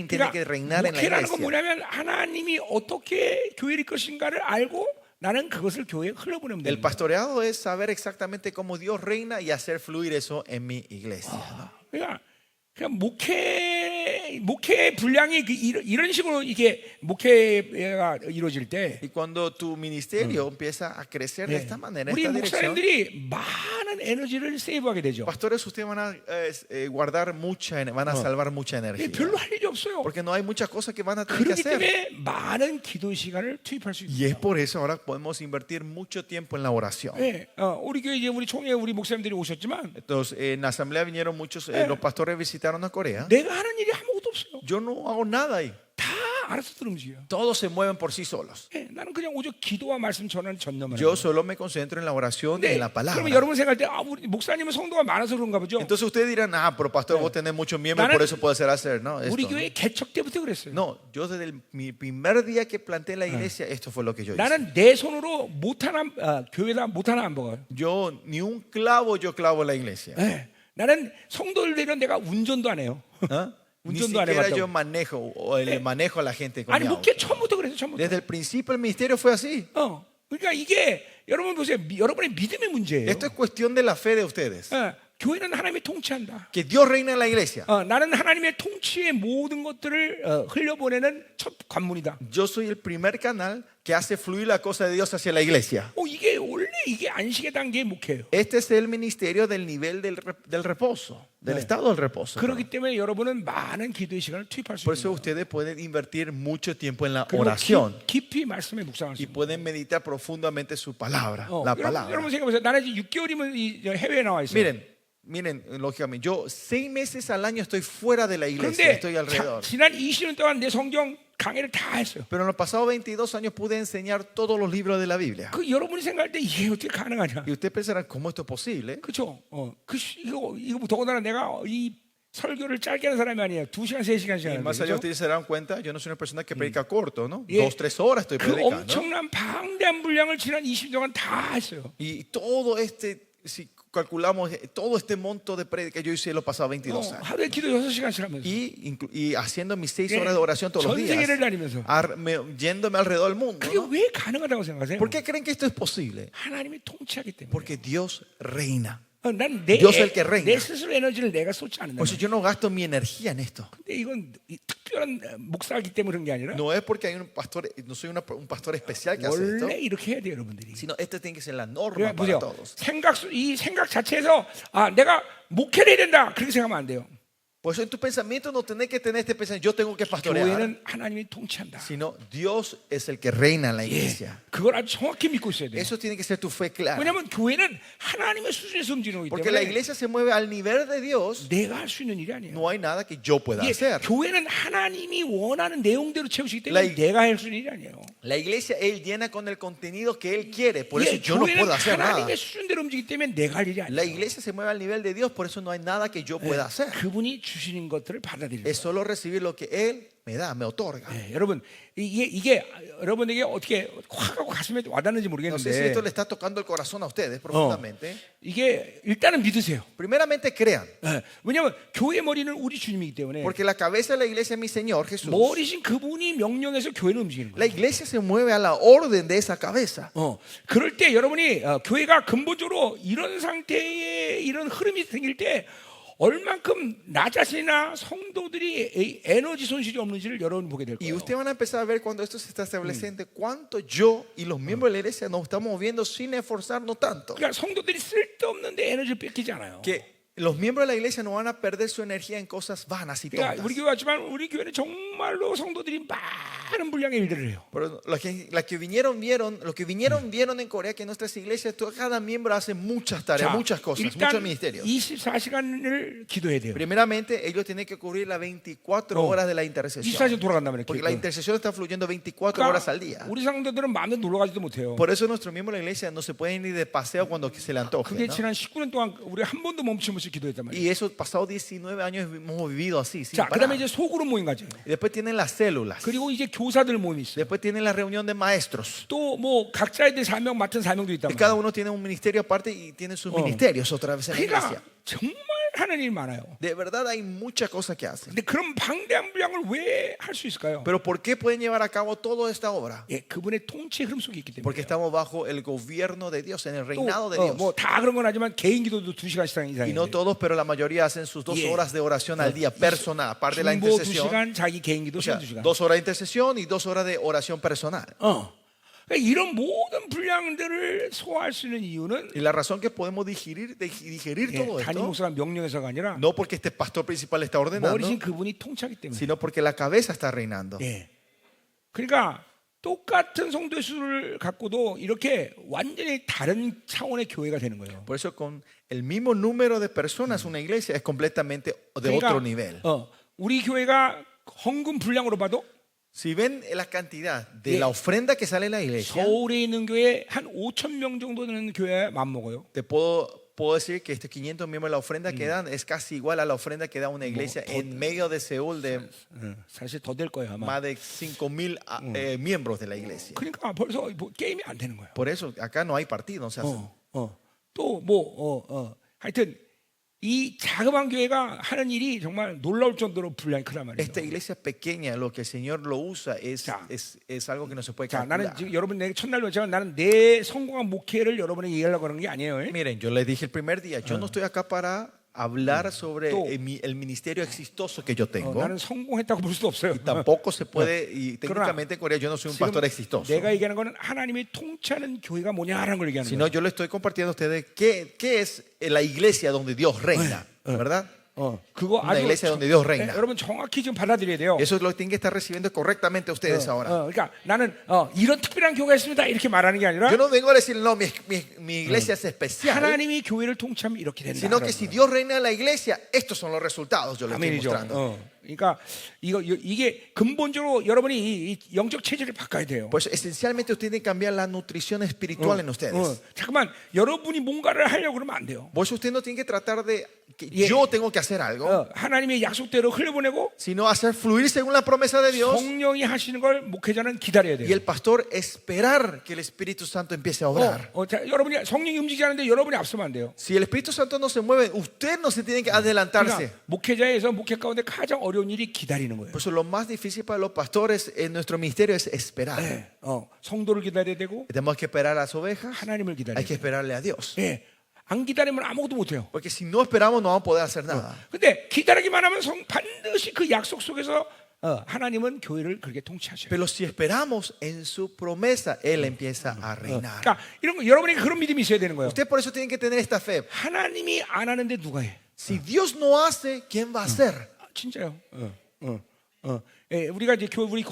tiene que reinar en la 목회라는 건 iglesia. 뭐냐면 하나님이 어떻게 교회를 이끌 것인가를 알고 나는 그것을 교회에 흘려보내면 El 됩니다. pastoreado es saber exactamente cómo Dios reina y hacer fluir eso en mi iglesia. ¿no? 그러니까 목회 분량이 이런 식으로 이게 목회가 이루어질 때 Y cuando tu ministerio empieza a crecer de esta manera, en 우리 esta dirección, 목사님들이 많은 에너지를 세이브하게 되죠. pastores, ustedes van a guardar van a salvar mucha energía. 별로 할 일이 없어요. Porque no hay muchas cosas que van a tener que 그렇기 hacer. 때문에 많은 기도 시간을 투입할 수 Y es 있어요. por eso ahora podemos invertir mucho tiempo en la oración. 네, 우리 교회 이제 우리 총회 우리 목사님들이 오셨지만 Entonces, en la asamblea vinieron muchos, los pastores visitaron a Corea. 내가 하는 일이 아무것도 없어요. Yo no hago nada ahí. 다 알아서 움직여요. Todos se mueven por sí solos. 네, 나는 그냥 오직 기도와 말씀 전하는 전념을 Yo 해요. solo me concentro en la oración y 네, en la palabra. 그러면 여러분 생각할 때 우리 목사님은 성도가 많아서 그런가 보죠. Entonces ustedes dirán, pero pastor, vos tenés muchos miembros, por eso puedes hacer, ¿no? 우리 Esto, ¿no? 교회 개척 때부터 그랬어요. No, yo desde mi primer día que planté la iglesia, esto fue lo que yo hice. 나는 내 손으로 못 하나 교회다 못 하나 안 먹어요. Yo ni un clavo yo clavo en la iglesia. 네, 나는 성도를 데려 내가 운전도 안 해요. ¿Ah? Ni 운전도 안 siquiera 해봤다고. yo manejo o le manejo a la gente con 아니 mi auto. 목회 처음부터 그랬어 처음부터. Desde el principio el ministerio fue así. 그러니까 이게 여러분 보세요. 여러분의 믿음의 문제예요. Esto es cuestión de la fe de ustedes. 교회는 하나님이 통치한다. Que Dios reina en la iglesia. 나는 하나님의 통치의 모든 것들을 흘려보내는 첫 관문이다. Yo soy el primer canal que hace fluir la cosa de Dios hacia la iglesia. 이게 원래 이게 안식의 단계의 목회예요. Este es el ministerio del nivel del reposo, del estado del reposo. 그렇기 때문에 여러분은 많은 기도의 시간을 투입할 수 Por eso 있는 거예요. ustedes pueden invertir mucho tiempo en la 그리고 oración 깊이 말씀에 묵상할 수 y 있는 pueden meditar profundamente su palabra, 거예요. la 여러분 palabra. 생각해보세요. 나는 이제 6개월이면 해외에 나와 있어요. Miren, lógicamente, yo 6 meses al año estoy fuera de la iglesia, 그런데 estoy alrededor. 지난 20년 동안 내 성경 강의를 다 했어요. Pero en los pasados 22 años pude enseñar todos los libros de la Biblia. 여러분이 생각할 때 이게 어떻게 가능하냐? Y ustedes pensarán, ¿cómo esto es posible? 그렇죠? 이거 더군다나 내가 이 설교를 짧게 하는 사람이 아니에요. 2시간, 3시간 Y 시간. más allá ustedes se darán cuenta, yo no soy una persona que predica corto, ¿no? Yeah. 2-3 horas estoy 그 predicando. 엄청난 방대한 분량을 지난 20년 동안 다 했어요. Y todo este si calculamos todo este monto de prédica que yo hice los pasados 22 años 하루에 기도 6시간씩 하면서 y haciendo mis 6 예, horas de oración todos los 전 días, 세계를 다니면서 yéndome alrededor del mundo, 그게 ¿no? 왜 가능하다고 생각하세요? ¿Por qué creen que esto es posible? 하나님이 통치하기 때문에. Porque Dios reina. 난내 Dios es el que reina. 내 스스로 에너지를 내가 쏟지 않는다. Por eso yo no gasto mi energía en esto. 근데 이건 특별한 목사이기 때문에 그런 게 아니라 No es porque hay un pastor, no soy un pastor especial que hace esto, 원래 이렇게 해야 돼요, 여러분들이. sino esto tiene que ser la norma 그러니까 para 보세요. todos. 이 생각 자체에서 내가 목회를 해야 된다 그렇게 생각하면 안 돼요. Por eso en tu pensamiento no tenés que tener este pensamiento, yo tengo que pastorear, 교회는 하나님이 통치한다. sino Dios es el que reina en la 예, iglesia. 그걸 아주 정확히 믿고 있어야 돼요. Eso tiene que ser tu fe clara. 왜냐하면 교회는 하나님의 수준에서 움직이는 거기 Porque la 때문에 iglesia se mueve al nivel de Dios, 내가 할 수 있는 일이 아니에요. no hay nada que yo pueda 예, hacer. 교회는 하나님이 원하는 내용대로 채우시기 때문에 La- 내가 할 수 있는 일이 아니에요. La iglesia, Él llena con el contenido que Él quiere, por eso 예, yo no 교회는 puedo hacer nada. 하나님의 수준대로 움직이기 때문에 내가 할 일이 La 아니에요. iglesia se mueve al nivel de Dios, por eso no hay nada que yo pueda hacer. 그분이 주시는 것들을 받아들이는 Es solo recibir lo que Él me da, me otorga. 거예요. 여러분 이게 여러분에게 어떻게 확 하고 가슴에 와닿는지 No sé si esto 모르겠는데 le está tocando el corazón a ustedes profundamente. 이게 일단은 믿으세요. Primeramente crean, 예, 왜냐하면 교회 머리는 우리 주님이기 때문에 porque la cabeza de la iglesia es mi Señor Jesús. 머리신 그분이 명령해서 교회는 움직이는 La 거예요. iglesia se mueve a la orden de esa cabeza. 그럴 때 여러분이 교회가 근본적으로 이런 상태의 이런 흐름이 생길 때 얼만큼 나 자신이나 성도들이 이 에너지 손실이 없는지를 여러분 보게 될 Y 거예요. ustedes van a empezar a ver cuando esto se está estableciendo cuánto yo y los miembros de la iglesia nos estamos moviendo sin esforzarnos tanto. 그러니까 성도들이 쓸데없는데 에너지를 뺏기지 않아요. Que los miembros de la iglesia no van a perder su energía en cosas vanas y 그러니까 tontas. 우리 교회 왔지만 우리 교회는 정말로 성도들이 많은 분량의 일들을 해요. Pero los que vinieron vieron en Corea que en nuestras iglesias cada miembro hace muchas tareas, 자, muchas cosas, muchos 일단 ministerios. 24시간을 기도해야 돼요. Primeramente, ellos tienen que cubrir las 24 horas de la 24시간 intercesión. 돌아간단 말이에요. Porque la intercesión está fluyendo 24 horas al día. 우리 성도들은 마음에 놀러 가지도 못해요. Por eso nuestros miembros de la iglesia no se pueden ir de paseo cuando se le antoje. 그게 ¿no? 지난 19년 동안 우리 한 번도 멈춤없이 기도했단 말이에요. Y eso pasados 19 años hemos vivido así, sin 자, 그다음에 parar. 이제 소그룹 모임 가죠. Y después tienen las células. 그리고 이제 교사들 모임이 있어요. Después tienen la reunión de maestros. 또 뭐 각자의 사명 맡은 사명도 있단 Y cada 말이에요. uno tiene un ministerio aparte y tiene sus ministerios otra vez en la 그러니까 iglesia. 정말 하는 일이 많아요. De verdad hay muchas cosas que hacen. 근데 그런 방대한 분량을 왜 할 수 있을까요? Pero ¿por qué pueden llevar a cabo toda esta obra? 예, 그분의 통치의 흐름 속에 있기 때문에. Porque estamos bajo el gobierno de Dios, en el reinado de Dios. 뭐다 그런 건 하지만 개인 기도도 2시간 Y 이상이에요. no todos, pero la mayoría hacen sus 2 Yeah. horas de oración al día personal, aparte de la 중보 intercesión. 2시간, 자기 개인 기도 O sea, 2시간. 2 horas de intercesión y 2 horas de oración personal. 그러니까 이런 모든 분량들을 소화할 수 있는 이유는 Y la razón que podemos digerir todo 예, 담임 esto, 목사가 명령해서가 아니라 no porque este pastor principal está ordenando, 머리신 그분이 통치하기 때문에. sino porque la cabeza está reinando. 예. 그러니까 똑같은 성도의 수를 갖고도 이렇게 완전히 다른 차원의 교회가 되는 거예요. Por eso con el mismo número de personas una iglesia es completamente de otro nivel. 우리 교회가 헌금 분량으로 봐도 Si ven la cantidad de la ofrenda que sale en la iglesia, 서울에 있는 교회 한 5천 명 정도 되는 교회에 맞먹어요. te puedo decir que estos 500 miembros de la ofrenda que dan es casi igual a la ofrenda que da una iglesia en medio de Seúl de 사실 더 될 거예요 아마. más de 5,000 miembros de la iglesia. 그러니까 벌써 뭐 게임이 안 되는 거예요. Por eso acá no hay partido, no se hace. 하여튼 이 자그마한 교회가 하는 일이 정말 놀라울 정도로 분량이 크단 말이에요. Esta iglesia pequeña, lo que el Señor lo usa es algo que no se puede 자, 나는 calcular. 지금 여러분 내가 첫날 외치면 나는 내 성공한 목회를 여러분에게 얘기하려고 하는 게 아니에요. Miren, yo les dije el primer día, yo no estoy acá para hablar sobre el ministerio exitoso que yo tengo. 나는 성공했다고 볼 수도 없어요. Tampoco se puede, y técnicamente en Corea yo no soy un pastor exitoso. 내가 얘기하는 거는 하나님이 통치하는 교회가 뭐냐라는 걸 얘기하는 Sino 거예요. yo le estoy compartiendo a ustedes qué es la iglesia donde Dios reina, ¿verdad? 그거 Una iglesia donde Dios reina. 여러분 정확히 지금 받아들여야 돼요. Eso es lo que tienen que estar recibiendo correctamente ustedes ahora. 그러니까 나는 이런 특별한 교회가 있습니다 이렇게 말하는 게 아니라 Yo no vengo a decir, no, mi iglesia es especial, 하나님이 교회를 통치하면 이렇게 된다. sino que si Dios reina en la iglesia, estos son los resultados, yo les estoy 아멘이죠. mostrando. 그러니까 이게 근본적으로 여러분이 이 영적 체질을 바꿔야 돼요. Pues esencialmente usted tiene que cambiar la nutrición espiritual en ustedes. 잠깐만, 여러분이 뭔가를 하려고 그러면 안 돼요. Pues usted no tiene que tratar de que Yeah. yo tengo que hacer algo, 하나님의 약속대로 흘려보내고 sino hacer fluir según la promesa de Dios. 성령이 하시는 걸 목회자는 기다려야 Y 돼요. el pastor esperar que el Espíritu Santo empiece a obrar. 자, 여러분이 성령이 움직이지 않는데 여러분이 앞서면 안 돼요. Si el Espíritu Santo no se mueve, usted no se tiene que adelantarse. 그러니까 목회자에서 목회 가운데 가장 어려운 일이 기다리는 거예요. Por eso lo más difícil para los pastores en nuestro ministerio es esperar. 성도를 기다려야 되고 Tenemos que esperar a las ovejas, 하나님을 기다려야 hay que 돼요. esperarle a Dios. 안 기다리면 아무것도 못 해요. Porque si no esperamos no vamos a poder hacer nada. 근데 기다리기만 하면 반드시 그 약속 속에서 하나님은 교회를 그렇게 통치하셔요. Pero si esperamos en su promesa, Él empieza a reinar. 그러니까 이런 거 여러분이 그런 믿음이 있어야 되는 거예요. Usted por eso tiene que tener esta fe. 하나님이 안 하는데 누가 해? Si Dios no hace, ¿quién va a hacer? 진짜요. 우리가 이제 우리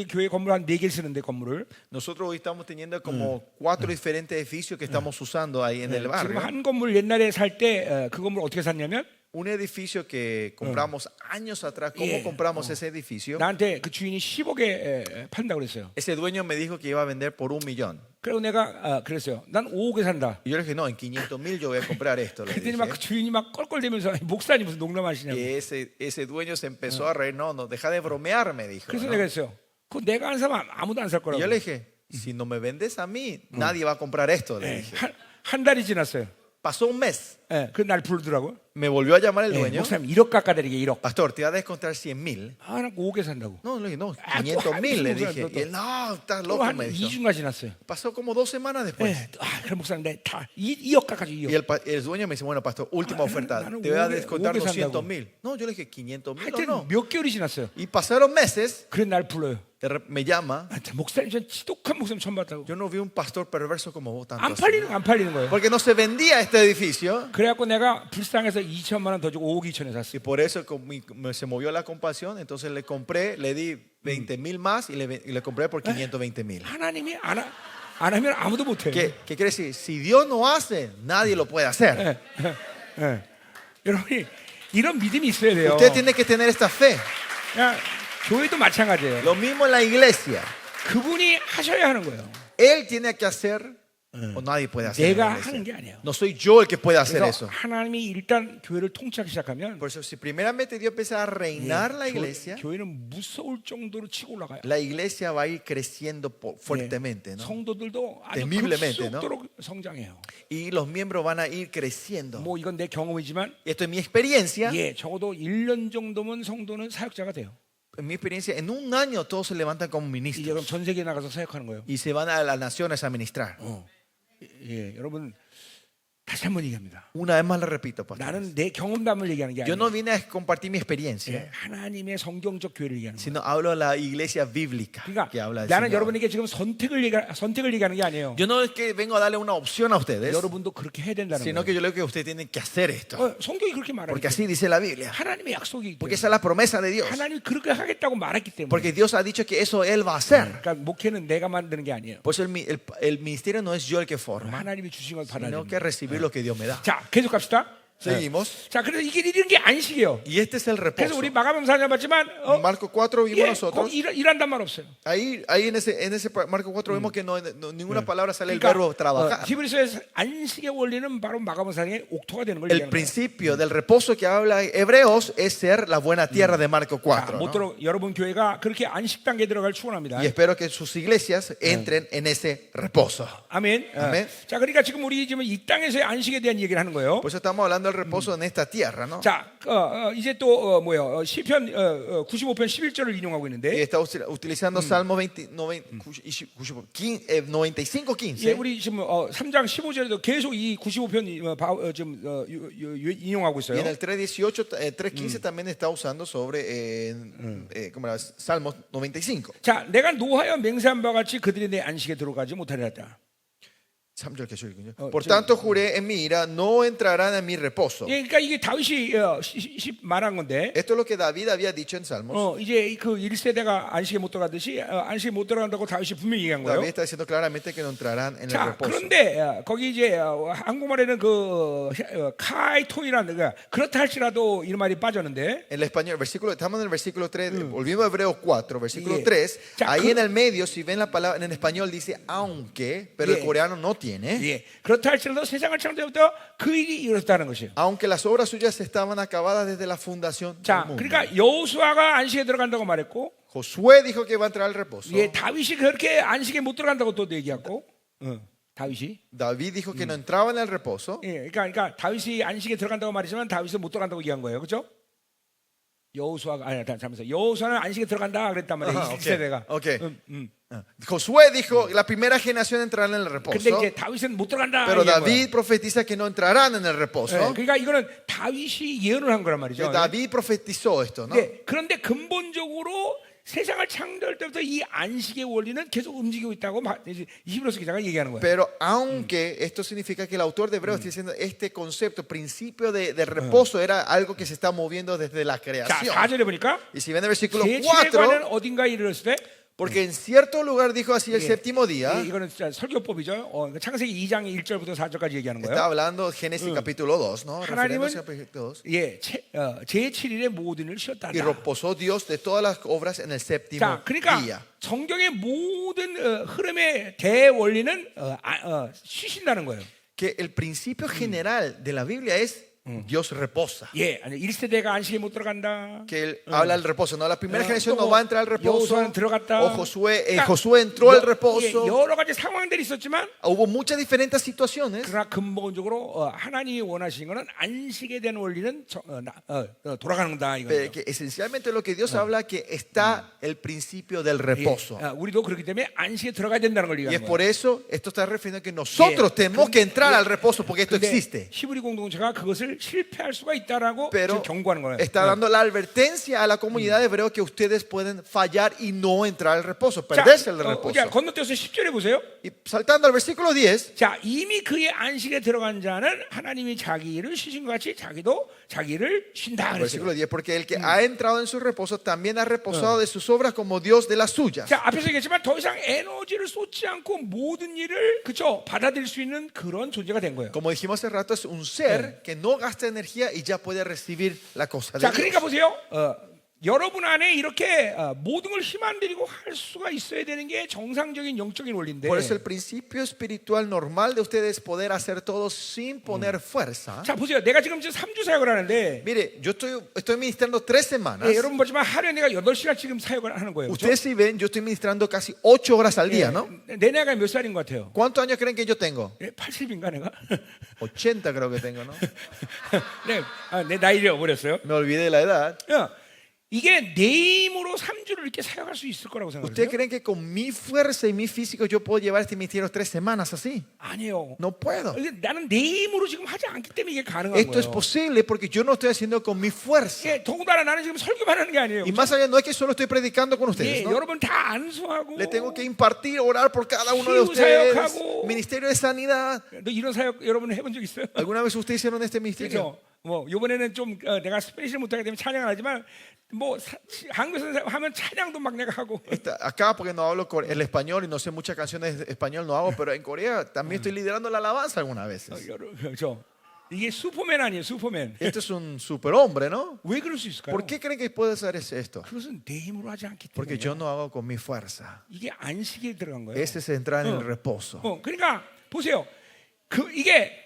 교회 건물 한 4개 쓰는데 건물을 Nosotros hoy estamos teniendo como 4 diferentes edificios que estamos usando ahí en el 지금 barrio. 한 건물 옛날에 살 때 그 건물 어떻게 샀냐면 Un edificio que compramos años atrás. ¿Cómo compramos ese edificio? 나한테 그 주인이 10억에 판다고 그랬어요. Ese dueño me dijo que iba a vender por 1.000.000. 그리고 내가 그랬어요. 난 5억에 산다. Y yo le dije, no, en 500.000 yo voy a comprar esto. Le 그랬더니 dije. 막 그 주인이 막 껄껄대면서 목사님 무슨 농담하시냐고. Y ese dueño se empezó a reír. No, deja de bromear, me dijo. 그래서 ¿no? 내가 했어요. 그거 내가 안 사면 아무도 안 살 Y 거라고. yo le dije, si no me vendes a mí, nadie va a comprar esto. Le dije. 한 달이 지났어요. Pasó un mes. 그 날 부르더라고요. Me volvió a llamar el dueño. 목사님 1억 깎아드리게 1억. Pastor, te va a descontar 100.000. 아, 나 5억에 산다고. No, le dije, no, Ah, 500.000, le tú, dije. tú, tú. Y él, no, estás 또 loco, 한 me dijo. 2주가 지났어요. Pasó como 2 semanas después. 그럼 목사님 내다 2억 깎아줘 2억. Y el dueño me dice, bueno, pastor, última oferta. 나는 Te voy a 5억에 descontar 산다고. 200.000. No, yo le dije, 500.000 o 하여튼 no. 몇 개월이 지났어요. Y pasaron meses, 그래 날 불러요. me llama. 목사님 전 지독한 목사님 처음 봤다고. Yo no vi un pastor perverso como vos tanto. 안 así. 팔리는 거예요. Porque no se vendía este edificio. 그래갖고 내가 불쌍해서 2천만 원 더 주고 5억 2천에 Y 샀어요. por eso se movió la compasión. Entonces le compré, le di 20.000 más y le compré por 520.000. 하나님이 안 하면 아무도 못 해요. ¿Qué quiere decir? Si Dios no hace, nadie lo puede hacer. 여러분이 이런 믿음이 있어야 돼요. Usted tiene que tener esta fe. 그냥 교회도 마찬가지예요. Lo mismo en la iglesia. 그분이 하셔야 하는 거예요. Él tiene que hacer o nadie puede hacer. en la 내가 iglesia. 하는 게 아니에요. No soy yo el que puede hacer 그래서 eso. 하나님이 일단 교회를 통치하기 시작하면 Por eso, si primeramente Dios empieza a reinar la iglesia, 교회는 무서울 정도로 치고 올라가요. la iglesia va a ir creciendo fuertemente, ¿no? 성도들도 아주 Temiblemente, ¿no? 급속도로 성장해요. Y los miembros van a ir creciendo. 뭐 이건 내 경험이지만 Y esto es mi experiencia. 적어도 1년 정도면 성도는 사역자가 돼요. En mi experiencia, en un año todos se levantan como 이제 그럼 ministros 전 세계에 나가서 사역하는 거예요. y se van a las naciones a ministrar. 여러분 다시 한번 얘기합니다. Una vez más le repito, pastor. 나는 내 경험담을 얘기하는 게 Yo 아니에요. no vine a compartir mi experiencia, 하나님의 성경적 교회를 얘기하는 거예요. sino hablo de la iglesia bíblica 그러니까 que habla del 나는 Señor. 여러분에게 지금 선택을 얘기하는 게 아니에요. Yo no es que vengo a darle una opción a ustedes, 여러분도 그렇게 해야 된다는 sino 거예요. que yo creo que ustedes tienen que hacer esto. 성경이 그렇게 Porque 말하니까 así dice la Biblia. 하나님의 약속이기 Porque 때문에 esa es la promesa de Dios. 하나님이 그렇게 하겠다고 말했기 때문에 Porque Dios ha dicho que eso Él va a hacer. 그러니까 목회는 내가 만드는 게 아니에요. Por eso el ministerio no es yo el que forma, 하나님이 주신 걸 받아야 sino 됩니다. que recibir lo que Dios me da. 자, 계속 갑시다. Seguimos. 자, 그래서 이런 게 안식이에요. Y este es el 그래서 reposo. 우리 마가복음 4장 봤지만 Marco 4 vimos nosotros. 거기 일한단 말 없어요. Ahí en ese Marco 4 vemos que ninguna palabra sale el 그러니까 verbo trabajar. 히브리서에서 안식의 원리는 바로 마가복음 4장의 옥토가 되는 걸 El 얘기하는 거예요. principio del reposo que habla Hebreos es ser la buena tierra de Marco 4. ¿no? 모쪼록 여러분 교회가 그렇게 안식 단계에 들어갈 축원합니다. Y espero que sus iglesias entren en ese reposo. 아멘. 아멘. 자, 그러니까 지금 우리 지금 이 땅에서의 안식에 대한 얘기를 하는 거예요. Por eso estamos hablando del reposo en esta tierra, ¿no? 자, 이제 또 시편 95편 11절을 인용하고 Y 있는데, está utilizando Salmo 95, 예, 15. 우리 지금 3장 15절에도 계속 이 95편 지금 인용하고 Y 있어요. en el 3.18, 3.15 también está usando sobre ¿cómo era? Salmos 95. 자, 내가 노하여 맹세한 바 같이 그들이 내 안식에 들어가지 못하리라. 3절 계속 읽군요. 어, Por 저기, tanto juré en mi ira, no entrarán en mi reposo. 예, 그러니까 이게 다윗이 말한 건데, Esto es lo que David había dicho en Salmos. 이제 그 1세대가 안식에 못 들어가듯이 안식에 못 들어간다고 다윗이 분명히 얘기한 거예요. David está diciendo claramente que no entrarán en el 자, reposo. 그런데 거기 이제 한국말에는 그 카이톤이라는 거 그렇다 할지라도 이런 말이 빠졌는데, En el español, estamos en el versículo 3, volvimos a Hebreos 4, versículo Yeah. 3. Ya, Ahí 그- en el medio, si ven la palabra en español, dice aunque, pero el Yeah. coreano no tiene. 예, 그렇다 할지라도 세상을 창조부터 그 일이 이뤘다는 것이에요. Aunque las obras suyas estaban acabadas desde la fundación del 자, mundo. 그러니까 여호수아가 안식에 들어간다고 말했고, Josué dijo que va a entrar al reposo. 예, 다윗이 그렇게 안식에 못 들어간다고 또 얘기했고, 다윗이. David dijo que no entraba en el reposo. 예, 그러니까 다윗이 안식에 들어간다고 말했지만 다윗은 못 들어간다고 얘기한 거예요, 그렇죠? 여호수아가 아니, 잠깐만요. 여호수아는 안식에 들어간다 그랬단 말이에요. Ajá, 이 세대가. ok. Josué dijo la primera generación entrará en el 근데 reposo. 이제 다윗은 못 들어간다. Pero 얘기한 거예요. David profetiza que no entrarán en el reposo. 예, 그러니까 이거는 다윗이 예언을 한 거란 말이죠. David profetizó esto, ¿no? 네, 그런데 근본적으로 세상을 창조할 때부터 이 안식의 원리는 계속 움직이고 있다고 히브리서 기자가 얘기하는 거예요. Pero aunque esto significa que el autor de Hebreos está diciendo este concepto, principio de reposo, era algo que se está moviendo desde la 자, creación. 4절에 보니까 Y si ven el versículo 제7일과는 4, 어딘가에 이르렀을 때, porque en cierto lugar dijo así el séptimo día, 이거는 진짜 설교법이죠. 창세기 2장 1절부터 4절까지 얘기하는 está 거예요. hablando Génesis capítulo 2, ¿no? Refiriéndose al capítulo 2. 예, 제7일에 모든 일을 쉬었다. Y reposó Dios de todas las obras en el séptimo 자, 그러니까 día. 성경의 모든 흐름의 대원리는 쉬신다는 거예요. Que el principio general de la Biblia es Dios reposa. 예, 아니 1세대가 안식에 못 들어간다. Que él habla del reposo. No, la primera generación 또 no va a entrar al reposo. 여호수아는 들어갔다. O Josué, 그러니까 Josué entró al 예, reposo. 여러 가지 상황들이 있었지만 Hubo muchas diferentes situaciones. 그러나 근본적으로 하나님이 원하시는 것은 안식에 대한 원리는 돌아가는다 Pero 이거예요. que esencialmente lo que Dios habla que está el principio del reposo. 예, 우리도 그렇기 때문에 안식에 들어가야 된다는 걸 Y es 얘기하는 por 거예요. eso esto está refiriendo a que nosotros tenemos que entrar al reposo porque esto 근데 existe. 히브리 공동체가 그것을 실패할 수가 있다라고 Pero 지금 경고하는 거예요. está dando la advertencia a la comunidad de hebreos que ustedes pueden fallar y no entrar al reposo, perderse el reposo. 자, 건너뛰어서 10절에 보세요. Y saltando al versículo 10, 자, 이미 그의 안식에 들어간 자는 하나님이 자기 일을 쉬신 것 같이 자기도 자기 일을 쉰다 그랬어요. versículo 10, porque el que ha entrado en su reposo también ha reposado de sus obras como Dios de las suyas. 자, 앞에서 얘기했지만 더 이상 에너지를 쏟지 않고 모든 일을 그쵸 받아들일 수 있는 그런 존재가 된 거예요. Como dijimos hace rato, es un ser que no gasta energía y ya puede recibir la cosa de 자, 그러니까 Dios. 보세요. 여러분 안에 이렇게 모든 걸 힘 안 들이고 할 수가 있어야 되는 게 정상적인 영적인 원리인데. Por eso el principio espiritual normal de ustedes es poder hacer todo sin poner fuerza. 자, 보세요. 내가 지금 3주 사역을 하는데 Mire, yo estoy ministrando 3 semanas. 예, 여러분 보지만 하루에 내가 8시간 지금 사역을 하는 거예요. 그렇죠? Ustedes si ven, yo estoy ministrando casi 8 horas al día, ¿no? 내 나이가 몇 살인 것 같아요? ¿Cuántos años creen que yo tengo? 80인가 내가? 80 creo que tengo, ¿no? 네, 내 나이를 잃어버렸어요. Me olvidé de la edad. 이게 내 힘으로 3주를 이렇게 사역할 수 있을 거라고 ¿Ustedes 생각해요? creen que con mi fuerza y mi físico yo puedo llevar este ministerio 3 semanas así? 아니에요. No puedo. 나는 내 힘으로 지금 하지 않기 때문에 이게 가능한 Esto es 거예요. posible porque yo no estoy haciendo con mi fuerza. 예, 더군다나 나는 지금 설교만 하는 게 아니에요. Y más allá, no es que solo estoy predicando con ustedes, 예, ¿no? 여러분 다 안수하고 Le tengo que impartir, orar por cada uno de 치유 ustedes. 사역하고. Ministerio de Sanidad. 너 이런 사역 여러분 해본 적 있어요? ¿Alguna vez ustedes hicieron este ministerio? 그렇죠. 뭐 이번에는 좀 내가 스페니시를 못하게 되면 찬양을 하지만 뭐 한국에서 하면 찬양도 막 내가 하고. Acá, porque no hablo el español y no sé muchas canciones de español, no hago, pero en Corea también estoy liderando la alabanza algunas veces. 그렇죠. 이게 슈퍼맨 아니에요, 슈퍼맨. Este es un superhombre, ¿no? 왜 그럴 수 있을까요? ¿Por qué creen que puede hacer esto? 그것은 내 힘으로 하지 않기 Porque 때문에. yo no hago con mi fuerza. 이게 안식에 들어간 거예요. Ese es entrar en el reposo. 그러니까 보세요. 이게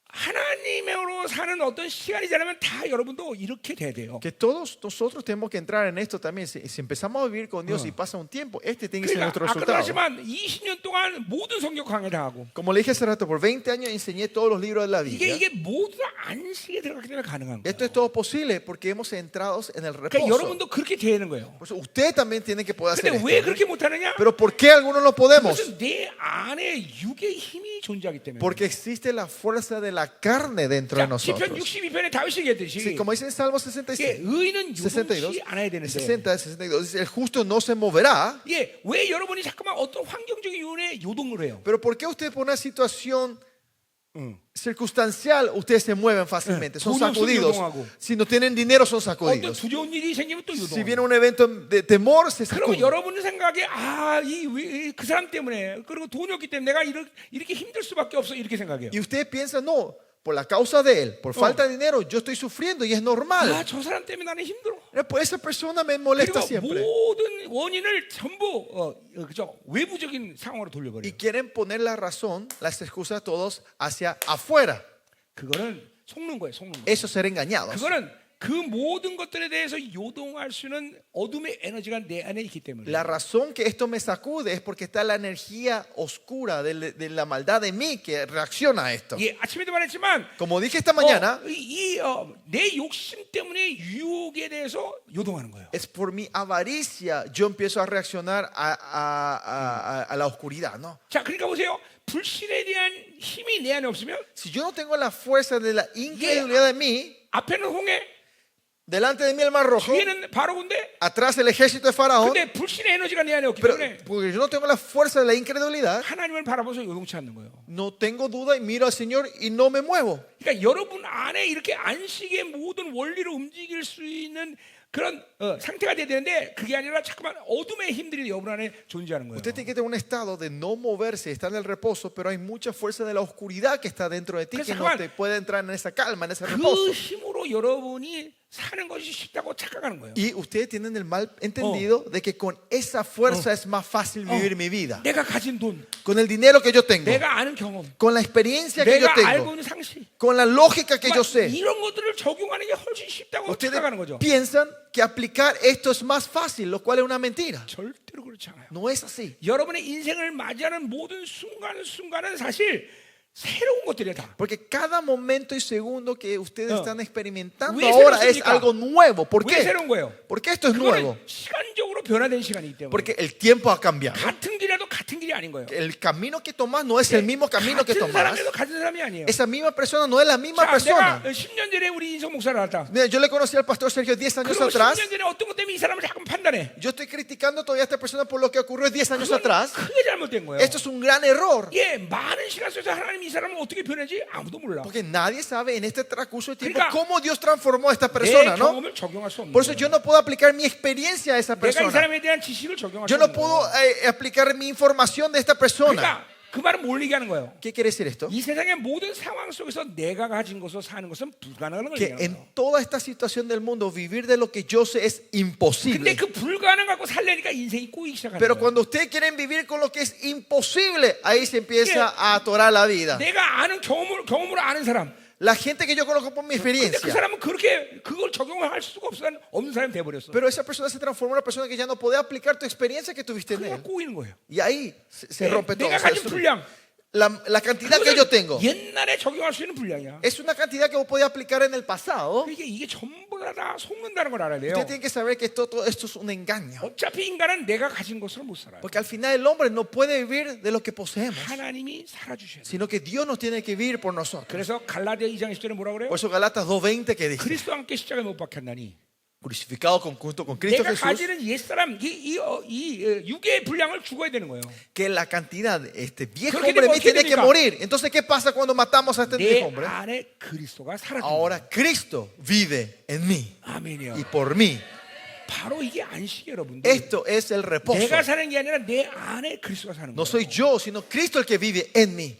하나님으로 사는 어떤 시간이 지나면 다 여러분도 이렇게 돼야 돼요. Que todos nosotros tenemos que entrar en esto también. Si empezamos a vivir con Dios y pasa un tiempo, este tiene que ser 그러니까 nuestro 아까도 resultado. 하지만 20년 동안 모든 성경 강의 다 하고 Como le dije hace rato, por 20 años enseñé todos los libros de la Biblia. 이게 모두 다 안식에 들어가기 때문에 가능한 거예요. Esto es todo posible porque hemos entrado en el 그러니까 reposo. 여러분도 그렇게 되는 거예요. Por eso usted también tiene que poder hacer 근데 esto. 왜 그렇게 못하느냐? Pero ¿por qué algunos no podemos? 그것은 내 안에 육의 힘이 존재하기 때문에. Porque existe la fuerza de la la carne dentro de 자, 시편 nosotros. 62편에 다윗이 얘기했듯이 Sí, como dice en Salmo 예, 66, 의인은 62, 요동치 않아야 되는데 60, 62, dice, el justo no se moverá. 예, 왜 여러분이 자꾸만 어떤 환경적인 요인에 요동을 해요? Pero ¿por qué usted por una situación circunstancial ustedes se mueven fácilmente? Son 돈이 없으면 sacudidos. 요동하고. Si no tienen dinero son 어떤 sacudidos. 두려운 일이 생기면 또 Si viene 요동. un evento de temor se 그러면 sacuden. 여러분 생각에 그 사람 때문에 그리고 돈이 없기 때문에 내가 이렇게 힘들 수밖에 없어 이렇게 생각해요. Y usted piensa, no, por la causa de él, por falta de dinero, yo estoy sufriendo y es normal. 저 사람 때문에 나는 힘들어. Pues esa persona me molesta 그리고 siempre. 모든 원인을 전부 그죠 외부적인 상황으로 돌려버려요. Y quieren poner la razón, las excusas todos hacia afuera. 그거는 속는 거예요, 속는 거. Eso es ser engañados. 그거는 그 모든 것들에 대해서 요동할 수 있는 어둠의 에너지가 내 안에 있기 때문에. La razón que esto me sacude es porque está la energía oscura de la maldad de mí que reacciona a esto. 예, 아침에도 말했지만 Como dije esta mañana, 내 욕심 때문에 유혹에 대해서 요동하는 거예요. es por mi avaricia yo empiezo a reaccionar a la oscuridad, ¿no? 자, 그러니까 보세요. 불신에 대한 힘이 내 안에 없으면 Si yo no tengo la fuerza de la incredulidad de mí, 앞에는 홍해, delante de mí el mar rojo, 뒤에는 바로군데. atrás el ejército de Faraón, 근데 불신의 에너지가 내 안에 없기 pero 때문에 porque yo no tengo la fuerza de la incredulidad, 하나님을 바라보면서 요동치 않는 거예요. no tengo duda y miro al Señor y no me muevo. 그러니까 여러분 안에 이렇게 안식의 모든 원리를 움직일 수 있는 그런 상태가 돼야 되는데 그게 아니라 자꾸만 어둠의 힘들이 여러분 안에 존재하는 거예요. Usted tiene que tener un estado de no moverse, estar en el reposo, pero hay mucha fuerza de la oscuridad que está dentro de ti que no te puede entrar en esa calma, en ese 그 reposo. 힘으로 여러분이 사는 것이 쉽다고 착각하는 거예요. Y ustedes tienen el mal entendido de que con esa fuerza es más fácil vivir mi vida. 내가 가진 돈, Con el dinero que yo tengo, 내가 아는 경험, con la experiencia que yo 내가 알고 tengo, 있는 상식, con la lógica que yo sé. 이런 것들을 적용하는 게 훨씬 쉽다고 Ustedes 착각하는 거죠. piensan que aplicar esto es más fácil, lo cual es una mentira. 절대로 그렇지 않아요. No es así. 여러분의 인생을 맞이하는 모든 순간은 사실 새로운 것들이야 다. Porque cada momento y segundo que ustedes están experimentando 왜 ahora es 새롭습니까? algo nuevo. ¿Por 왜 qué? 새로운 거예요? Porque esto es nuevo. 그거는 시간적으로 변화된 시간이기 때문에. Porque el tiempo ha cambiado. 같은 길이라도 같은 길이 아닌 거예요. El camino que tomas no es el mismo camino que 같은 tomas. 사람이라도 같은 사람이 아니에요. Esa misma persona no es la misma 자, persona. 내가 10년 전에 우리 인성 목사를 알았다. Mira, yo le conocí al pastor Sergio 10 años 그리고 atrás. 10년 전에 어떤 것 때문에 이 사람을 자꾸 판단해. Yo estoy criticando todavía a esta persona por lo que ocurrió 10 años 그건 atrás. 크게 잘못된 거예요. Esto es un gran error. 예, 많은 시간 속에서 하나님 이 사람을 어떻게 변했지 아무도 몰라. Porque nadie sabe en este transcurso de tiempo 그러니까 cómo Dios transformó a esta 내 persona, ¿no? 경험을 적용할 수 없는 Por eso 거예요. yo no puedo aplicar mi experiencia a esa 내가 이 persona. 사람에 대한 지식을 적용할 수 Yo no 없는 puedo 거예요. aplicar mi información de esta persona. 그러니까 그 말은 뭘 얘기하는 거예요? ¿Qué quiere decir esto? 이 세상의 모든 상황 속에서 내가 가진 것으로 사는 것은 불가능한 걸 Que 얘기하는 거예요. en toda esta situación del mundo vivir de lo que yo sé es 근데 imposible. 그 불가능 갖고 살려니까 인생이 꼬이기 시작하는 Pero 거예요. cuando ustedes quieren vivir con lo que es imposible, ahí se empieza a atorar la vida. 내가 아는 경험으로 아는 사람. La gente que yo conozco por mi 근데 그 experiencia. 사람은 그렇게 그걸 적용을 할 수가 없는 사람이 돼버렸어. Pero esa persona se transforma en una persona que ya no puede aplicar tu experiencia que tuviste en 그러니까 él. 꼬이는 거예요. Y ahí se rompe todo. 내가 se 가진 destruye. 분량. La cantidad que yo tengo 옛날에 적용할 수 있는 분량이야. es una cantidad que vos podés aplicar en el pasado. 이게 전부 다 속는다는 걸 알아야 돼요. Usted tiene que saber que todo esto es un engaño. 어차피 인간은 내가 가진 것으로 못 살아요. Porque al final el hombre no puede vivir de lo que poseemos, 하나님이 살아주셔야 돼요. sino que Dios nos tiene que vivir por nosotros. 그래서 갈라디아 2장 10절에 뭐라 그래요? Por eso Galatas 2:20 que dice, 그리스도 함께 십자가에 못 박혔나니 crucificado junto con Cristo 내가 Jesús, 가지는 옛사람 이 육의 분량을 죽어야 되는 거예요. que la cantidad de este viejo 그렇게 hombre 되면 en mí tiene 어떻게 que 됩니까? morir. Entonces, ¿qué pasa cuando matamos a este 내 viejo hombre? 안에 그리스도가 살아준다. Ahora Cristo vive en mí 아멘이요. y por mí. 바로 이게 안식이에요, 여러분들. Esto es el reposo. 내가 사는 게 아니라 내 안에 그리스도가 사는 No 거예요. soy yo, sino Cristo el que vive en mí.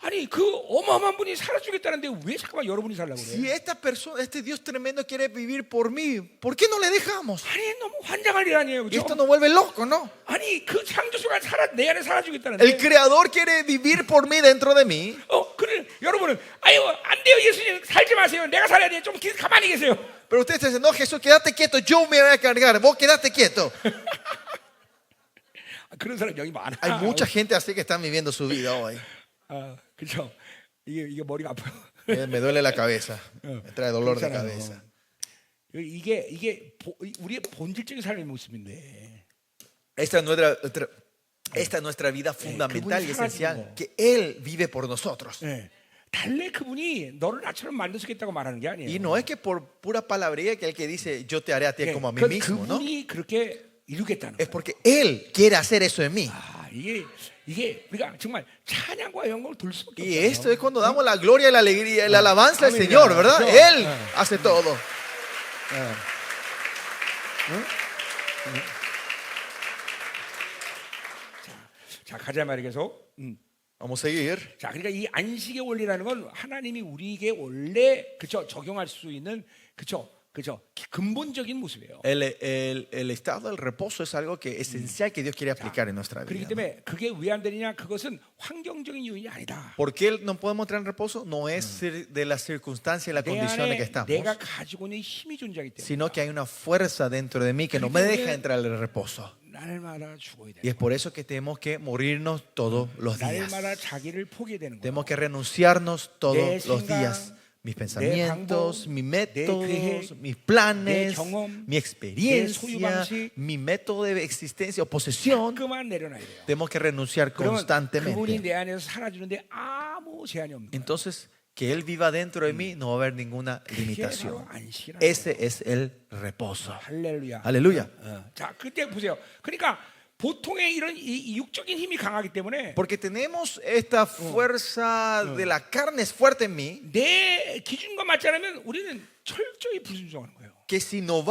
아니 그 어마어마한 분이 살아주겠다는데 왜 잠깐만 여러분이 살라고 Si 그래? esta persona, este Dios tremendo quiere vivir por mí, ¿por qué no le dejamos? 아니 너무 환장할 일 아니에요, Y esto 그렇죠? nos vuelve loco, ¿no? 아니 그 창조주가 내 안에 El 살아주겠다는데. Creador quiere vivir por mí dentro de mí. 그래 여러분은 아유 안 돼요, 예수님 살지 마세요. 내가 살아야 돼. 좀 가만히 계세요. Pero ustedes dicen, no, Jesús, quédate quieto, yo me voy a cargar, vos quédate quieto. 그런 사람 여기 많아. Hay mucha gente así que están viviendo su vida hoy. 그렇죠. 이게 머리가 아파요. Me duele la cabeza, me trae dolor de cabeza. 이게 우리의 본질적인 삶의 모습인데. Esta es nuestra vida fundamental y esencial, que Él vive por nosotros. 네. 달래 그분이 너를 나처럼 만들겠다고 말하는 게 아니에요. Y no es que por pura palabrería que el que dice yo te haré a ti 예, como a mí 그, mismo, ¿no? 그분이 그렇게 이루겠다는 Es 거예요. porque Él quiere hacer eso en mí. 아, 이게 우리가 정말 찬양과 영광을 돌 수밖에 Y esto 없어요. es cuando damos la gloria y la alegría y la alabanza al Amén. Señor, ¿verdad? Yo- Él hace todo. 자, 가자 말이 계속. Vamos a seguir. 자, 그러니까 이 안식의 원리라는 건 하나님이 우리에게 원래 그쵸 적용할 수 있는 그쵸 근본적인 모습이에요. El estado del reposo es algo que esencial que Dios quiere aplicar en nuestra 그렇기 vida, ¿no? 때문에 그게 왜 안 되느냐? 그것은 환경적인 요인이 아니다. ¿Por qué no podemos entrar en reposo? No es de las circunstancias y las 내 condiciones que 안에 estamos, 내가 가지고 있는 힘이 존재하기 때문에 sino que hay una fuerza dentro de mí que no me deja entrar al reposo. 날마다 죽어야 돼. Y es por eso que tenemos que morirnos todos los días. 날마다 자기를 포기해야 되는 거예요. Tenemos que renunciarnos 내 todos los 생각, días. Mis pensamientos, 방법, mis 내 métodos, 계획, mis planes, 내 경험, mi experiencia, 내 소유 방식, mi método de existencia o posesión. 그만 내려놔야 돼요. Tenemos que renunciar 그러면 그분이 constantemente. 내 안에서 살아주는데 아무 제한이 없는 거예요. Entonces, que Él viva dentro de mí no va a haber ninguna 그게 바로 limitación. 안식이라는 거예요. Ese es el reposo. 할렐루야. Aleluya. 자, 그때 보세요. 그러니까 보통의 이런 이 육적인 힘이 강하기 때문에 Porque tenemos esta fuerza de la carne es fuerte en mí, 내 기준과 맞지 않으면 우리는 철저히 불순종하는 거예요. que si no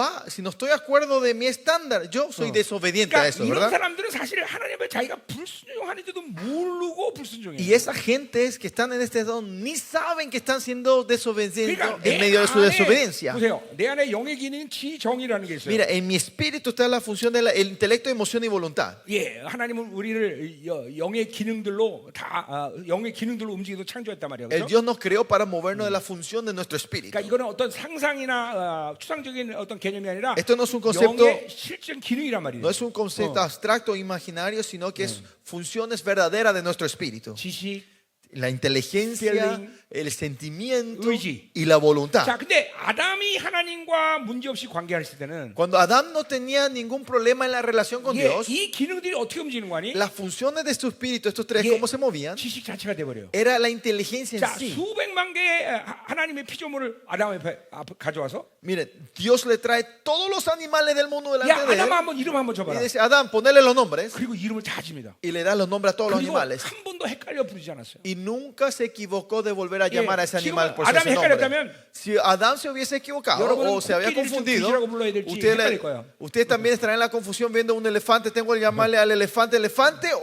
estoy de acuerdo de mi estándar, yo soy desobediente a 그러니까 eso, 이런 ¿verdad? 사람들은 사실 하나님의 자기가 불순종하는지도 모르고 불순종해요. Y esas gentes que están en este estado ni saben que están siendo desobedientes 그러니까 en medio de su desobediencia. 보세요. 내 안에 영의 기능은 지정이라는 게 있어요. Mira, en mi espíritu está la función del intelecto, emoción y voluntad. 예, 하나님은 우리를 영의 기능들로 다 영의 기능들로 움직이도 창조했단 말이에요. El 그렇죠? Dios nos creó para movernos de la función de nuestro espíritu. 그러니까 이거는 어떤 상상이나 추상적인 어떤 개념이 아니라 Esto no es un concepto, 영의 실질적인 기능이란 말이에요. no es un concepto abstracto o imaginario, sino que es funciones verdaderas de nuestro espíritu. 지식. La inteligencia, feeling, el sentimiento 의지. y la voluntad. 자, 근데 아담이 하나님과 문제없이 관계했을 때는 Cuando Adán no tenía ningún problema en la relación con 예, Dios, 이 기능들이 어떻게 움직이는 거 아니? las funciones de su espíritu, estos tres, 예, cómo se movían, 지식 자체가 돼버려요. era la inteligencia en 자, sí. 수백만 개의 하나님의 피조물을 아담 앞에 가져와서 Miren, Dios le trae todos los animales del mundo 야, delante de él 아담아 한번 이름 한번 y 줘봐라. dice, Adán, ponele los nombres 그리고 이름을 다 집니다. y le da los nombres a todos los 그리고 animales. 한 번도 헷갈려 부르지 않았어요. Y nunca se equivocó de volver a llamar a ese 지금 animal por 아담이 ese nombre. 헷갈렸다면 Si Adán se hubiese equivocado 여러분은 o se había 코끼리를 confundido, 귀신이라고 불러야 될지 헷갈릴 거예요. ustedes también estarán en la confusión viendo un elefante. Tengo que llamarle al elefante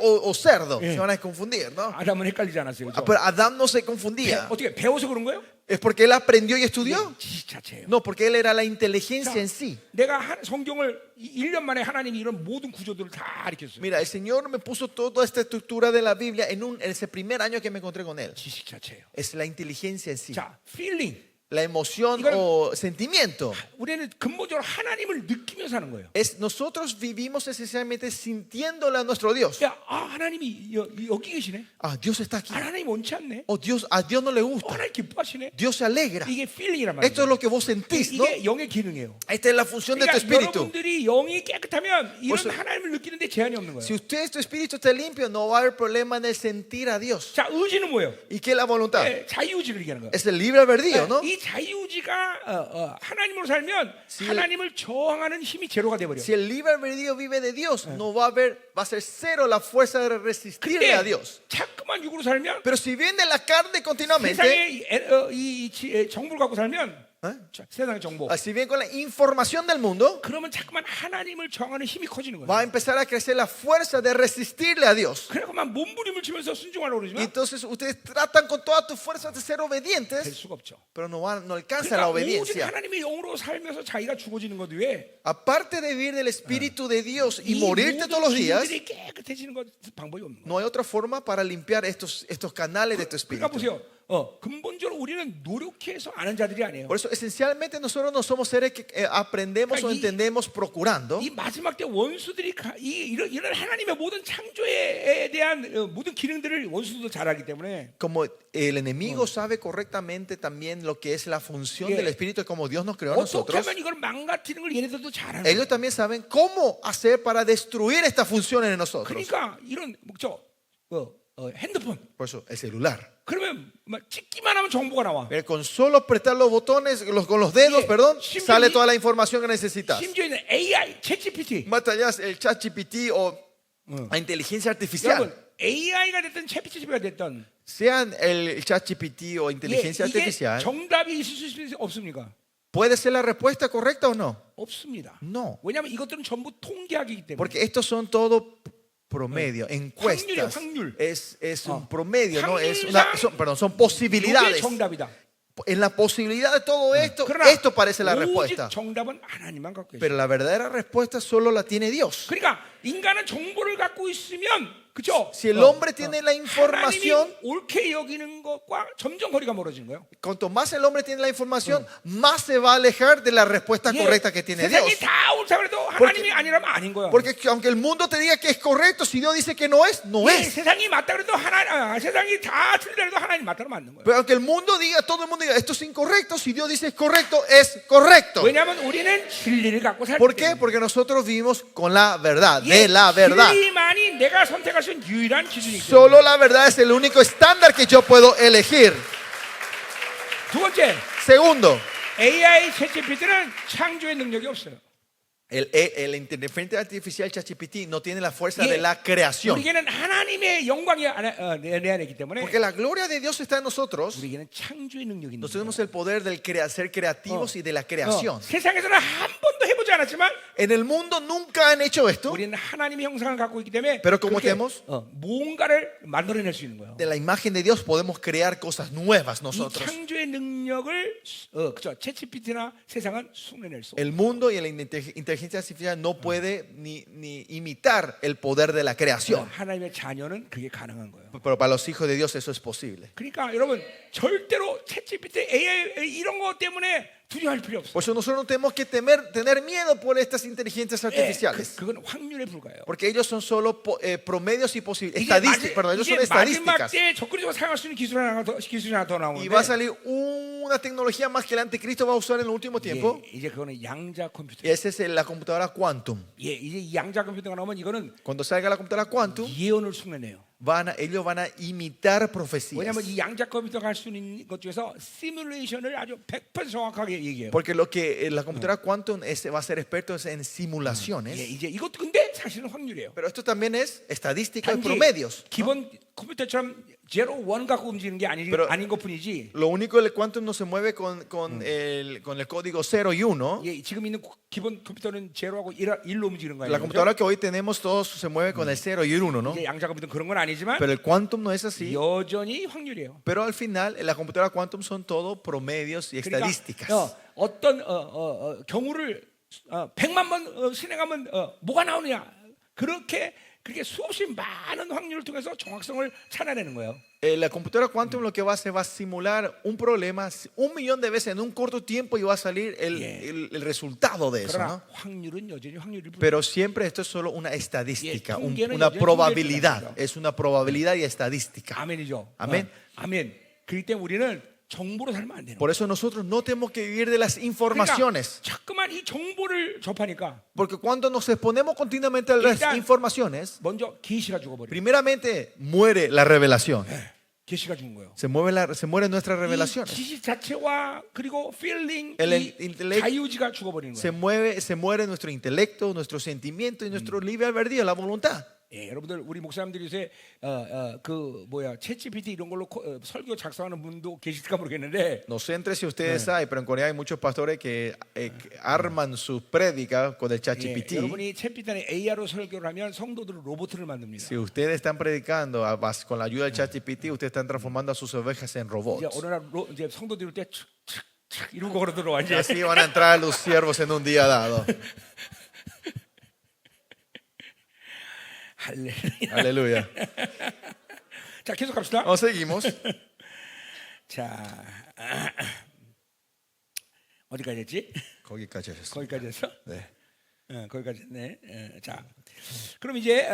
o cerdo. Se van a confundir, ¿no? 아담은 헷갈리지 않았어요. 그렇죠? Pero Adán no se confundía. 어떻게 배워서 그런 거예요? ¿Es porque él aprendió y estudió? 지식 자체예요. No, porque él era la inteligencia en sí. 내가 성경을 1년 만에 하나님이 이런 모든 구조들을 다 가르쳤어요. Mira, el Señor me puso toda esta estructura de la Biblia en ese primer año que me encontré con Él. 지식 자체예요. Es la inteligencia en sí. 자, feeling. La emoción 이거는- o sentimiento. 우리는 근본적으로 하나님을 느끼며 사는 거예요. Nosotros vivimos esencialmente sintiéndole a nuestro Dios. 야, 하나님이 여기 계시네. Ah, Dios está aquí. 하나님 원치 않네. Oh, a Dios no le gusta. 하나님 기뻐하시네. Dios se alegra. 이게 feeling이란 Esto es 말이에요. lo que vos sentís, ¿no? 이게 영의 기능이에요. Esta es la función de tu 그러니까 espíritu. 여러분들이 영이 깨끗하면 이런 벌써- 하나님을 느끼는데 제한이 없는 Si 거예요. usted, tu espíritu está limpio, no va a haber problema en el sentir a Dios. 자, 의지는 뭐예요? ¿Y qué es la voluntad? 자유의지를 얘기하는 거예요. Es el libre albedrío, ¿no? 이 자유의지가 하나님으로 살면 Si 하나님을 저항하는 힘이 제로가 돼버려. Si el libre albedrío vive de Dios, no va a ser cero la fuerza de resistirle a 근데 Dios. 자꾸만 육으로 살면 Pero si viene la carne continuamente, 세상의 이 정보를 갖고 살면 세상의 정보. si bien con la información del mundo, 그러면 자꾸만 하나님을 저항하는 힘이 커지는 va a 거예요. empezar a crecer la fuerza de resistirle a Dios. 그래서만 몸부림을 치면서 순종하려고 Y 그러지만 entonces ustedes tratan con toda tu fuerza de ser 될 obedientes, 수가 없죠. pero no alcanzan la 그러니까 오직 obediencia. 하나님의 영으로 살면서 자기가 죽어지는 것 외에 Aparte de vivir del Espíritu de Dios y 이 morirte todos los 모든 días, 기능들이 깨끗해지는 것 방법이 없는 거예요. no hay otra forma para limpiar estos canales de tu 그러니까 espíritu. 보세요. 근본적으로 우리는 노력해서 아는 자들이 아니에요. Por eso, esencialmente, nosotros no somos seres que aprendemos o entendemos procurando. 이 마지막 때 원수들이 이런 하나님의 모든 창조에 대한 모든 기능들을 원수도 잘 알기 때문에 Como el enemigo sabe correctamente también lo que es la función Yeah. del Espíritu, como Dios nos creó a 어떻게 nosotros, 하면 이걸 망가뜨리는 걸 얘네들도 잘 알아요. ellos también saben cómo hacer para destruir estas funciones en nosotros. 그러니까 이런 핸드폰. Por eso, el celular. 그러면 막 찍기만 하면 정보가 나와. Mira, con solo apretar los botones, con los dedos, Sí, perdón, sí, sale sí. toda la información que necesitas. 심지어는 AI, 챗GPT. Más allá, el ChatGPT o la inteligencia artificial. 여러분, AI가 됐든 챗GPT가 됐든 Sean el ChatGPT o inteligencia 이게 artificial, 정답이 있을 수 없습니까? ¿puede ser la respuesta correcta o no? 없습니다. No. 왜냐하면 이것들은 전부 통계학이기 때문에. Porque estos son todo promedio, encuestas. 확률. Es un promedio, ¿no? 확률상 Perdón, son 이게 posibilidades. 정답이다. En la posibilidad de todo esto, 그러나 esto parece la 오직 respuesta. 정답은 하나님만 갖고 계세요. Pero la verdadera respuesta solo la tiene Dios. 그러니까 인간은 정보를 갖고 있으면 그죠? Si el hombre tiene la información, 하나님이 옳게 여기는 것과 점점 거리가 멀어진 거예요. cuanto más el hombre tiene la información, más se va a alejar de la respuesta correcta que tiene Dios. 세상이 다 옳다 그래도 하나님이 아니라면 아닌 거야. Porque aunque el mundo te diga que es correcto, si Dios dice que no es, no 예, es. 세상이 맞다 그래도 세상이 다 틀리더라도 하나님 맞다로 맞는 거예요. Pero aunque el mundo diga, todo el mundo diga, esto es incorrecto, si Dios dice es correcto. 왜냐하면 우리는 진리를 갖고 살기 ¿Por qué? 때문에. Porque nosotros vivimos con la verdad, de la verdad. 진리만이 내가 선택할 수 있는 유일한 기준이기 때문에. Solo la verdad es el único estándar que yo puedo elegir. 두 번째, Segundo, AI 챗GPT는 창조의 능력이 없어요. el inteligencia artificial ChatGPT no tiene la fuerza de la creación. 우리에게는 하나님의 영광이 내 안에 있기 때문에 Porque la gloria de Dios está en nosotros. 우리에게는 창조의 능력이 있는 Nosotros 거예요. tenemos el poder del ser creativos y de la creación. 세상에서는 한 번도 해보지 않았지만 En el mundo nunca han hecho esto. 우리는 하나님의 형상을 갖고 있기 때문에 Pero como 그렇게, tenemos- 뭔가를 만들어낼 수 있는 거예요. De la imagen de Dios podemos crear cosas nuevas 이 nosotros. 창조의 능력을 그죠? 챗GPT나 세상은 흉내낼 수 없어요. El mundo y la inteligencia artificial no puede ni imitar el poder de la creación. 하나님의 자녀는 그게 가능한 거예요. Pero para los hijos de Dios eso es posible. 그러니까 여러분 절대로 챗GPT, AI 이런 거 때문에 두려워할 필요 없어요. Por eso nosotros no tenemos que tener miedo por estas inteligencias 예, artificiales. 그건 확률에 불과해요. Porque ellos son solo promedios y posibilidades. 이제 Perdón, ellos son 마지막 estadísticas. 때 적극적으로 사용할 수 있는 기술이 하나 더 Y va a 나오는데 salir una tecnología más que el anticristo va a usar en el último tiempo. 이제 그거는 양자 컴퓨터. Y esa es la computadora quantum. 예, 이제 이 양자 컴퓨터가 나오면 이거는 Cuando salga la computadora quantum, 예언을 흉내내요. ellos van a imitar profecías. 왜냐하면 이 양자 컴퓨터가 할 수 있는 것 중에서 시뮬레이션을 아주 100% 정확하게 얘기해요. Porque lo que la computadora quantum va a ser experto en 예, simulaciones. 이제 이것도 근데 사실은 확률이에요. Pero esto también es estadística y 단지 promedios. 기본 컴퓨터처럼 제로 원 갖고 움직이는 게 Pero- 아닌 것뿐이지. Lo único del quantum no se mueve con el código 0 y 1. 예, 지금 있는 기본 컴퓨터는 제로하고 1로 움직이는 거예요. La computadora que hoy tenemos todos se mueve con el 0 y el 1, ¿no? 이제 양자 컴퓨터는 그런 건 아니지만 Pero el quantum no es así. 여전히 확률이에요. Pero al final, la computadora quantum son todo promedios y 그러니까 estadísticas. 어떤 경우를 100만 번 실행하면 뭐가 나오느냐 그렇게 수없이 많은 확률을 통해서 정확성을 찾아내는 거예요. La computadora quantum lo que va a hacer va a simular un problema 1.000.000 de veces en un corto tiempo y va a salir el resultado de eso, 그러나 ¿no? 확률은 여전히 확률일 뿐. Pero siempre esto es solo una estadística, Yeah, 통계는 una 여전히 probabilidad. 통계입니다. Es una probabilidad y estadística. 아멘이죠. 아멘. 아멘. 그렇기 때문에 우리는 정보로 살면 안 되는 거예요. Por eso nosotros no tenemos que vivir de las informaciones. 자꾸만 이 정보를 접하니까 Porque cuando nos exponemos continuamente a las 일단- informaciones, 먼저 계시가 죽어버려요. primeramente muere la revelación. 계시가 죽은 거예요. Se mueren nuestras 이 revelaciones. 지식 자체와 그리고 feeling, El 이 intellect- 자유지가 죽어버리는 Se 거예요. muere nuestro intelecto, nuestro sentimiento y nuestro libre albedrío, la voluntad. 예, 여러분들 우리 목사님들이 요새 챗GPT 이런 걸로 설교 작성하는 분도 계실까 모르겠는데 No sé entre si ustedes hay, pero en Corea hay muchos pastores que arman sus prédicas con el 예, ChatGPT. 여러분이 챗GPT나 AI로 설교를 하면 성도들은 로봇을 만듭니다. Si ustedes están predicando con la ayuda del ChatGPT, ustedes están transformando a sus ovejas en 이제 robots. 어느 날 이제 성도들이 올 때 착착착 이러고 걸어 들어와 Y 이제. así van a entrar los siervos en un día dado. 할렐루야. Aleluya. 자, 계속 갑시다. Seguimos. 자, 어디까지 했지? 거기까지 하셨습니다. 거기까지 했어? 네. 거기까지 했네. 자, 그럼 이제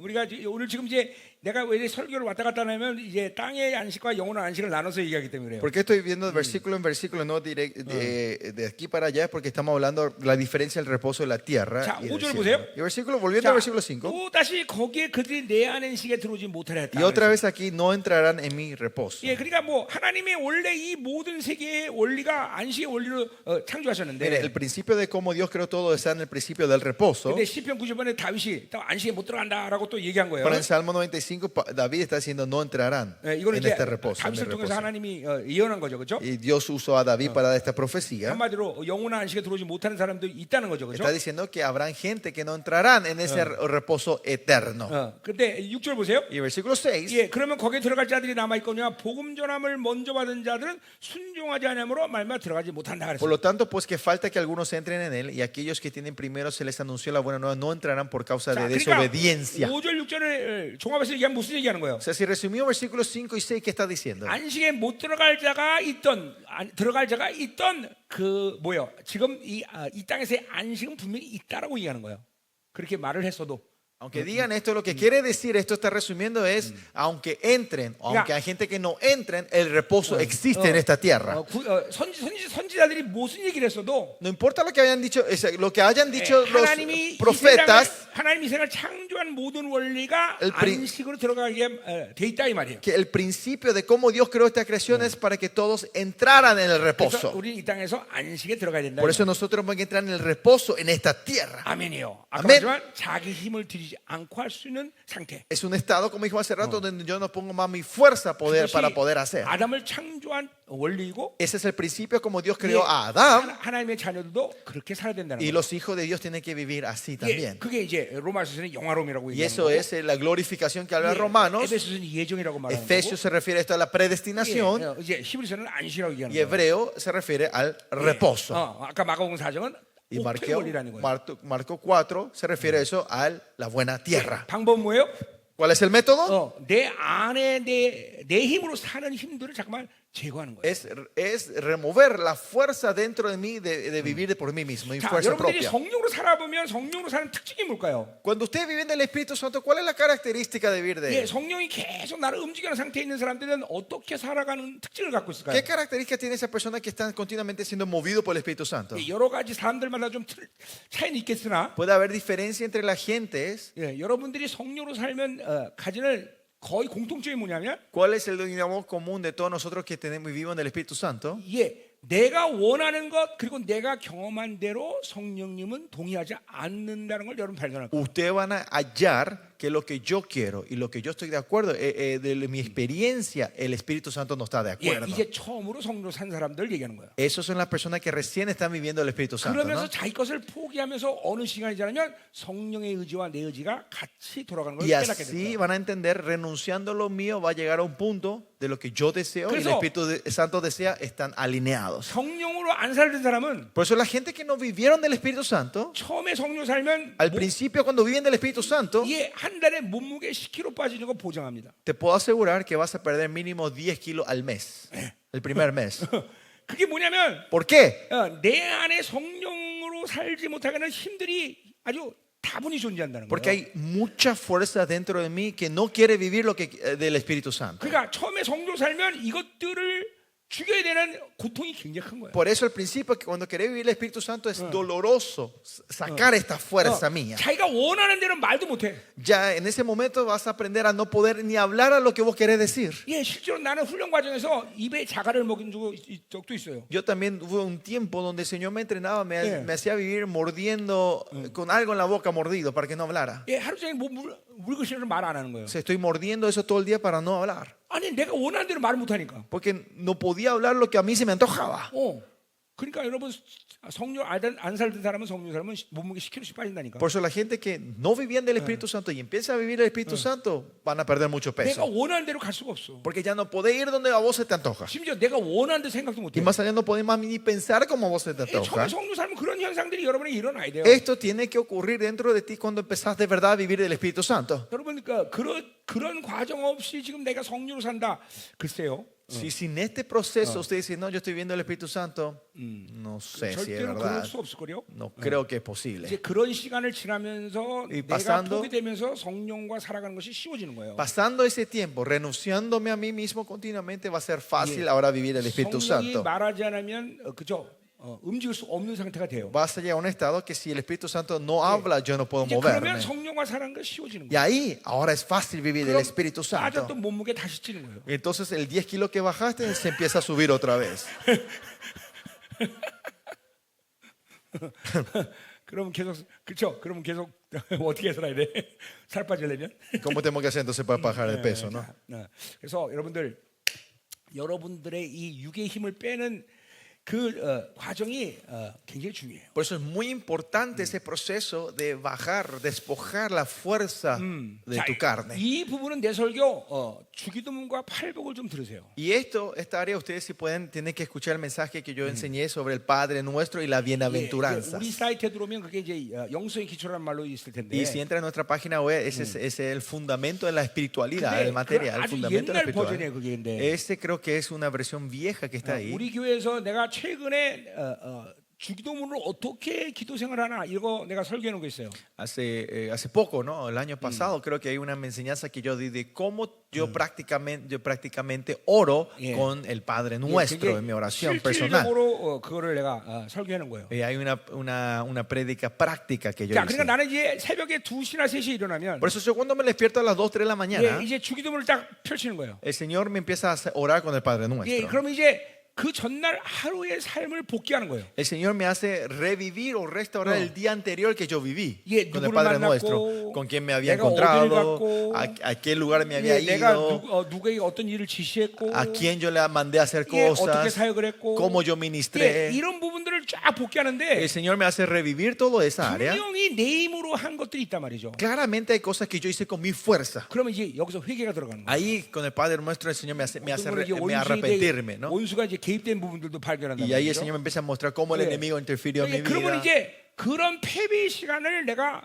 우리가 오늘 지금 이제 내가 왜 설교를 왔다 갔다 하냐면 이제 땅의 안식과 영혼의 안식을 나눠서 얘기하기 때문에 그래요. ¿Por qué estoy viendo versículo en versículo, no de aquí para allá? Es porque estamos hablando de la diferencia del reposo de la tierra. 자, Y del 5절 cielo. 보세요. Y versículo, volviendo al versículo 5. 또 다시 거기에 그들이 내 안식에 들어오지 못하려 했다. Y otra vez aquí, no entrarán en mi reposo. 예, 그러니까 뭐 하나님의 원래 이 모든 세계의 원리가 안식의 원리로 Mire, 창조하셨는데 el principio de cómo Dios creó todo está en el principio del reposo. 근데 시편 90번에 다윗이 또 안식에 못 들어간다라고 또 얘기한 거예요. Pero en Salmo 95, David está diciendo no entrarán 예, 이거는 en 이제 este reposo. En el 다윗을 통해서 reposo. 하나님이 예언한 거죠, 그렇죠? Y Dios usó a David para dar esta profecía. 한마디로 영혼의 안식에 들어오지 못하는 사람들이 있다는 거죠, 그렇죠? Está diciendo que habrán gente que no entrarán en ese reposo eterno. 근데 6절 보세요. Y versículo 6. 예, 그러면 거기에 들어갈 자들이 남아 있거냐 복음 전함을 먼저 받은 자들은 순종하지 않으므로 말마 들어가지 못한다 Por 그랬어요. lo tanto, pues que falta que algunos entren en él y aquellos que tienen primero se les anunció la buena nueva no entrarán por causa de 그러니까 desobediencia. 5절 6절을 종합해서 얘기하면 무슨 얘기하는 거예요? O sea, si resumimos versículos 5 y 6, ¿qué está diciendo? 안식에 못 들어갈 자가 있던 들어갈 자가 있던 그 뭐요? 지금 이 땅에서의 안식은 분명히 있다라고 얘기하는 거예요. 그렇게 말을 했어도 Aunque digan esto, lo que quiere decir esto está resumiendo es, aunque entren, o aunque hay gente que no entren, el reposo existe en esta tierra. 선지자들이 무슨 얘기를 했어도 No importa lo que hayan dicho, lo que hayan dicho los 하나님이 profetas, 하나님이 세상을 창조한 모든 원리가 El pri- 안식으로 들어가게 돼 있다 이 말이에요. que el principio de cómo Dios creó esta creación es para que todos entraran en el 그래서 reposo. 우리 이 땅에서 안식에 들어가야 된다. Por eso nosotros tenemos que entrar en el reposo en esta tierra. 아멘이요. 아까 아멘. 말했지만 자기 힘을 들이지 않고 할 수 있는 상태. Es un estado, como dijo hace rato, donde yo no pongo más mi fuerza para poder hacer. 아담을 창조한 원리이고 Ese es el principio como Dios creó a Adán, 하나님의 자녀들도 그렇게 살아야 된다는 y 거예요. los hijos de Dios tienen que vivir así también. 그게 이제 로마서에서는 영화로움이라고 Y 얘기하는 eso 거고 es la glorificación que habla Romanos. 에베소서는 예정이라고 말하는 Efesios se refiere a esto a la predestinación. 거고 이제 히브리서는 안식이라고 얘기하는 Y 거예요. Hebreo se refiere al reposo. 아까 마가복음 4장은 Y 옥토의 원리라는 거예요. Marco 4 se refiere a eso, a la buena tierra. 방법은 뭐예요? ¿Cuál es el método? 내 안에 내 힘으로 사는 힘들을 잠깐만 제거하는 거예요. Es remover la fuerza dentro de mí de vivir por mí mismo, mi 자, fuerza 여러분들이 propia. 성령으로 살아보면 성령으로 사는 특징이 뭘까요? Cuando ustedes viven del Espíritu Santo, ¿cuál es la característica de vivir de 예, él? 성령이 계속 나를 움직이는 상태에 있는 사람들은 어떻게 살아가는 특징을 갖고 있을까요? ¿Qué características tiene esa persona que está continuamente siendo movido por el Espíritu Santo? 예, 여러 가지 사람들마다 좀 차이는 있겠으나 Puede haber diferencia entre las gentes. 예, 여러분들이 성령으로 살면 가지는 거의 공통점이 뭐냐면 ¿Cuál es el denominador común de todos nosotros que tenemos y vivimos del Espíritu Santo? 내가 원하는 것 그리고 내가 경험한 대로 성령님은 동의하지 않는다는 걸 여러분 발견할 거예요. Ustedes van a hallar que lo que yo quiero y lo que yo estoy de acuerdo, de mi experiencia, el Espíritu Santo no está de acuerdo. 이제 처음으로 성령으로 산 사람들 얘기하는 거예요. Esos son las personas que recién están viviendo el Espíritu Santo, 그러면서 ¿no? 자기 것을 포기하면서 어느 시간이 지나면 성령의 의지와 내 의지가 같이 돌아가는 걸 Y 깨닫게 así 됩니다. van a entender, renunciando a lo mío, va a llegar a un punto de lo que yo deseo y el 그래서- Espíritu Santo desea, están alineados. 성령으로 안 살던 사람은 Por eso la gente que no vivieron del Espíritu Santo, 처음에 성령 살면 al principio cuando viven del Espíritu Santo, 한 달에 몸무게 10kg 빠지는 거 보장합니다. te puedo asegurar que vas a perder mínimo 10 kilos al mes, el primer mes. 그게 뭐냐면 ¿Por qué? 내 안에 성령으로 살지 못하게 하는 힘들이 아주 다분히 존재한다는 Porque 거예요. hay mucha fuerza dentro de mí que no quiere vivir lo que del Espíritu Santo. 그러니까 처음에 성령 살면 이것들을 죽여야 되는 고통이 굉장히 큰 거예요. Por eso al principio que cuando querés vivir el Espíritu Santo es doloroso sacar esta fuerza mía. 자기가 원하는 대로 말도 못해. Ya en ese momento vas a aprender a no poder ni hablar a lo que vos querés decir. 실제로 나는 훈련 과정에서 입에 자갈을 먹인 적도 있어요. Yo también hubo un tiempo donde el Señor me entrenaba, me hacía vivir mordiendo con algo en la boca mordido para que no hablara. 하루 종일 물그시를 말 안 하는 거예요. O sea, estoy mordiendo eso todo el día para no hablar. 아니 내가 원하는 대로 말을 못 하니까. Porque no podía hablar lo que a mí se me antojaba. 그러니까 여러분 성령 안 살던 사람은 성령 살면 몸무게 10kg씩 빠진다니까. Por eso la gente que no vivían del Espíritu Santo y empieza a vivir el Espíritu Santo van a perder mucho 내가 peso. 원하는 대로 갈 수가 없어. Porque ya no podés ir donde a vos se te antoja. 심지어 내가 원하는 대로 생각도 못 Y 해. más allá no podés más ni pensar como a vos se te 처음에 antoja. 성령 살면 그런 현상들이 여러분에게 일어나야 돼요. Esto tiene que ocurrir dentro de ti cuando empezás de verdad a vivir del Espíritu Santo. 여러분 그러니까 그런 과정 없이 지금 내가 성령으로 산다. 글쎄요. Si sin este proceso usted dice, no, yo estoy viendo el Espíritu Santo, no sé si es 절대로 그럴 verdad. 수 없을 거요. No creo que es posible. 이제 그런 시간을 지나면서 Y 내가 pasando- 포기되면서 성령과 살아가는 것이 쉬워지는 거예요. Pasando ese tiempo, renunciándome a mí mismo continuamente, va a ser fácil ahora vivir el Espíritu 성령이 Santo. 말하지 않으면 그죠? 움직일 수 없는 상태가 돼요. Vas a llegar a un estado que si el Espíritu Santo no habla, yo no puedo 이제 그러면 moverme. 성령과 사는 게 쉬워지는 Y 거예요. ahí, ahora es fácil vivir el 그럼 Espíritu Santo. 빠졌던 몸무게 다시 찌는 거예요. Entonces el 10 kilos que bajaste se empieza a subir otra vez. 그러면 계속 그렇죠? 그러면 계속 어떻게 살아야 돼? 살 빠지려면? ¿Cómo tenemos que hacer entonces para bajar de peso? ¿No? 그래서 여러분들의 이 육의 힘을 빼는 그 과정이 굉장히 중요해요. Por eso es muy importante ese proceso de bajar, despojar la fuerza de 자, tu carne. 이 부분은 내 설교 주기도문과 팔복을 좀 들으세요. Y esta área ustedes si pueden, tienen que escuchar el mensaje que yo enseñé sobre el Padre Nuestro y la bienaventuranza. 우리 사이트에 들어오면 그게 이제 영성의 기초라는 말로 있을 텐데. Y si entra en nuestra página web, ese es el fundamento de la espiritualidad, 근데 el material, 그 el 아주 fundamento de la 옛날 버전이에요, espiritualidad. 그게. 근데 Ese creo que es una versión vieja que está ahí. 우리 교회에서 내가 최근에 주기도문으로 어떻게 기도 생활하나 이거 내가 설교해 놓은 거 있어요. Hace poco, ¿no? El año pasado creo que hay una enseñanza que yo di de cómo yo prácticamente oro Yeah. con el Padre Nuestro en mi oración personal. 실질적으로 그거를 내가 설교해 놓은 거예요. Y hay una prédica práctica que yo 자, hice. 그러니까 나는 이제 새벽에 2시나 3시에 일어나면 Por eso yo cuando me despierto a las 2, 3 de la mañana, 이제 주기도문을 딱 펼치는 거예요. el Señor me empieza a orar con el Padre Nuestro. 그러면 이제 그 전날 하루의 삶을 복귀하는 거예요. El Señor me hace revivir o restaurar el día anterior que yo viví 예, con el 누구를 Padre 만났고, Nuestro, con quién me había 내가 어디를 encontrado, 갔고, a qué lugar me había 내가 ido, 누구에게 어떤 일을 지시했고, a quién yo le mandé a hacer 어떻게 cosas, 사역을 했고, cómo yo ministré. 이런 부분들을 쫙 복귀하는데 El Señor me hace revivir toda esa área. 분명히 내 힘으로 한 것들이 있단 말이죠. Claramente hay cosas que yo hice con mi fuerza. 그러면 이제 여기서 회개가 들어가는 거예요. Ahí con el Padre Nuestro el Señor me hace 어떤 거는 이제 arrepentirme, ¿no? 원수가 이제 개입된 부분들도 발견한다. Y ahí el Señor me empieza a mostrar cómo el 예. enemigo interfirió en mi 그러면 vida. 이제 그런 패배 시간을 내가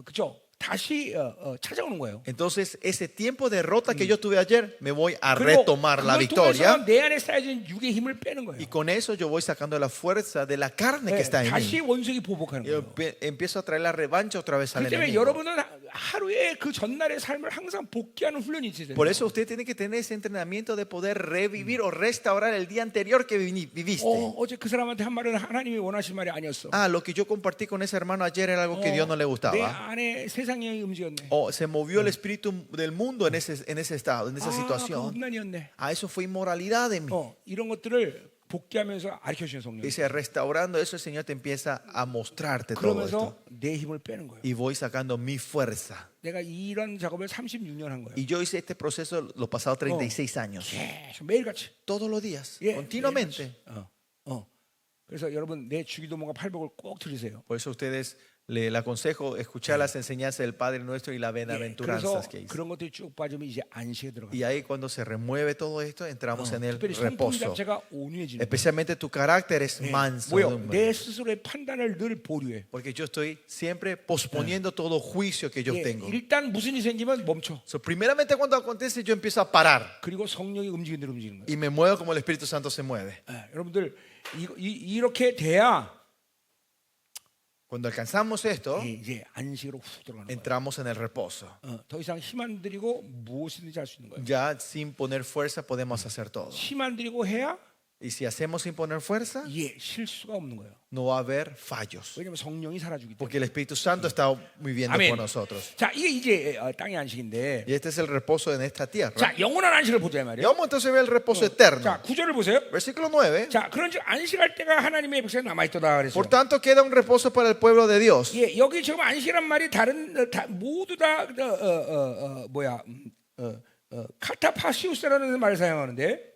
그죠? 다시 찾아오는 거예요. Entonces, ese tiempo de derrota que yo tuve ayer, me voy a 그리고 retomar la 그걸 통해서 victoria. 내 안에 쌓여진 육의 힘을 빼는 거예요. Y con eso yo voy sacando la fuerza de la carne que está en 다시 mí. 원수에게 보복하는 Yo 거예요. empiezo a traer la revancha otra vez al 그렇기 때문에 enemigo. 여러분은 하루에 그 전날의 삶을 항상 복귀하는 훈련이 있어야 Por 돼요. eso usted tiene que tener ese entrenamiento de poder revivir o restaurar el día anterior que viviste. 어제 그 사람한테 한 말은 하나님이 원하신 말이 아니었어. Ah, lo que yo compartí con ese hermano ayer era algo que Dios no le 내 gustaba. 안에 세상이 움직였네. O se movió el espíritu del mundo en ese estado, en esa 그 situación. 음란이었네. Ah, eso fue inmoralidad en mí. 이런 것들을 복귀하면서 가르쳐주는 성령. Dice, restaurando eso, el Señor te empieza a mostrarte todo 그러면서 esto. 내 힘을 빼는 거예요. Y voy sacando mi fuerza. 내가 이런 작업을 36년 한 거예요. Y yo hice este proceso los pasados 36 años. 계속 매일같이. Todos los días, 예, continuamente. 매일같이. 그래서 여러분 내 주기도문과 팔복을 꼭 들으세요. Por eso ustedes le aconsejo escuchar las enseñanzas del Padre Nuestro y las 그래서 bienaventuranzas que hice. 그런 것들이 쭉 빠지면 이제 안식에 들어가. Y ahí cuando se remueve todo esto, entramos en el 특별히 성품 reposo. 자체가 온유해지는 거예요. Especialmente tu carácter es manso. 뭐요? 내 스스로의 판단을 늘 보류해. Porque yo estoy siempre posponiendo todo juicio que yo 예, tengo. 일단 무슨 일이 생기면 멈춰. So, primeramente cuando acontece yo empiezo a parar 그리고 성령이 움직이는 대로 움직이는 거예요. y me muevo como el Espíritu Santo se mueve. 여러분들 이렇게 돼야 Cuando alcanzamos esto, 이제 안식으로 훅 들어가는 거예요. entramos en el reposo. 더 이상 힘 안 들이고 무엇이든지 할 수 있는 거예요. Ya sin poner fuerza podemos hacer todo. 힘 안 들이고 해야 Y si hacemos sin poner fuerza, 실수가 없는 거예요. no va a haber fallos. 왜냐하면 성령이 살아주기 때문에. Porque el Espíritu Santo está viviendo 아멘. con nosotros. 자, 이게 이제 땅의 안식인데, Y este es el reposo en esta tierra. 자, 영원한 안식을 보자 Y 말이에요. vamos entonces a ver el reposo eterno. 자, 9절을 보세요. Versículo 9. 자, 그런즉 안식할 때가 하나님의 백성에 남아 있도다 그랬어요. Por tanto, queda un reposo para el pueblo de Dios. 예, 여기 지금 안식이란 말이 모두 다 카타파시우스라는 말을 사용하는데,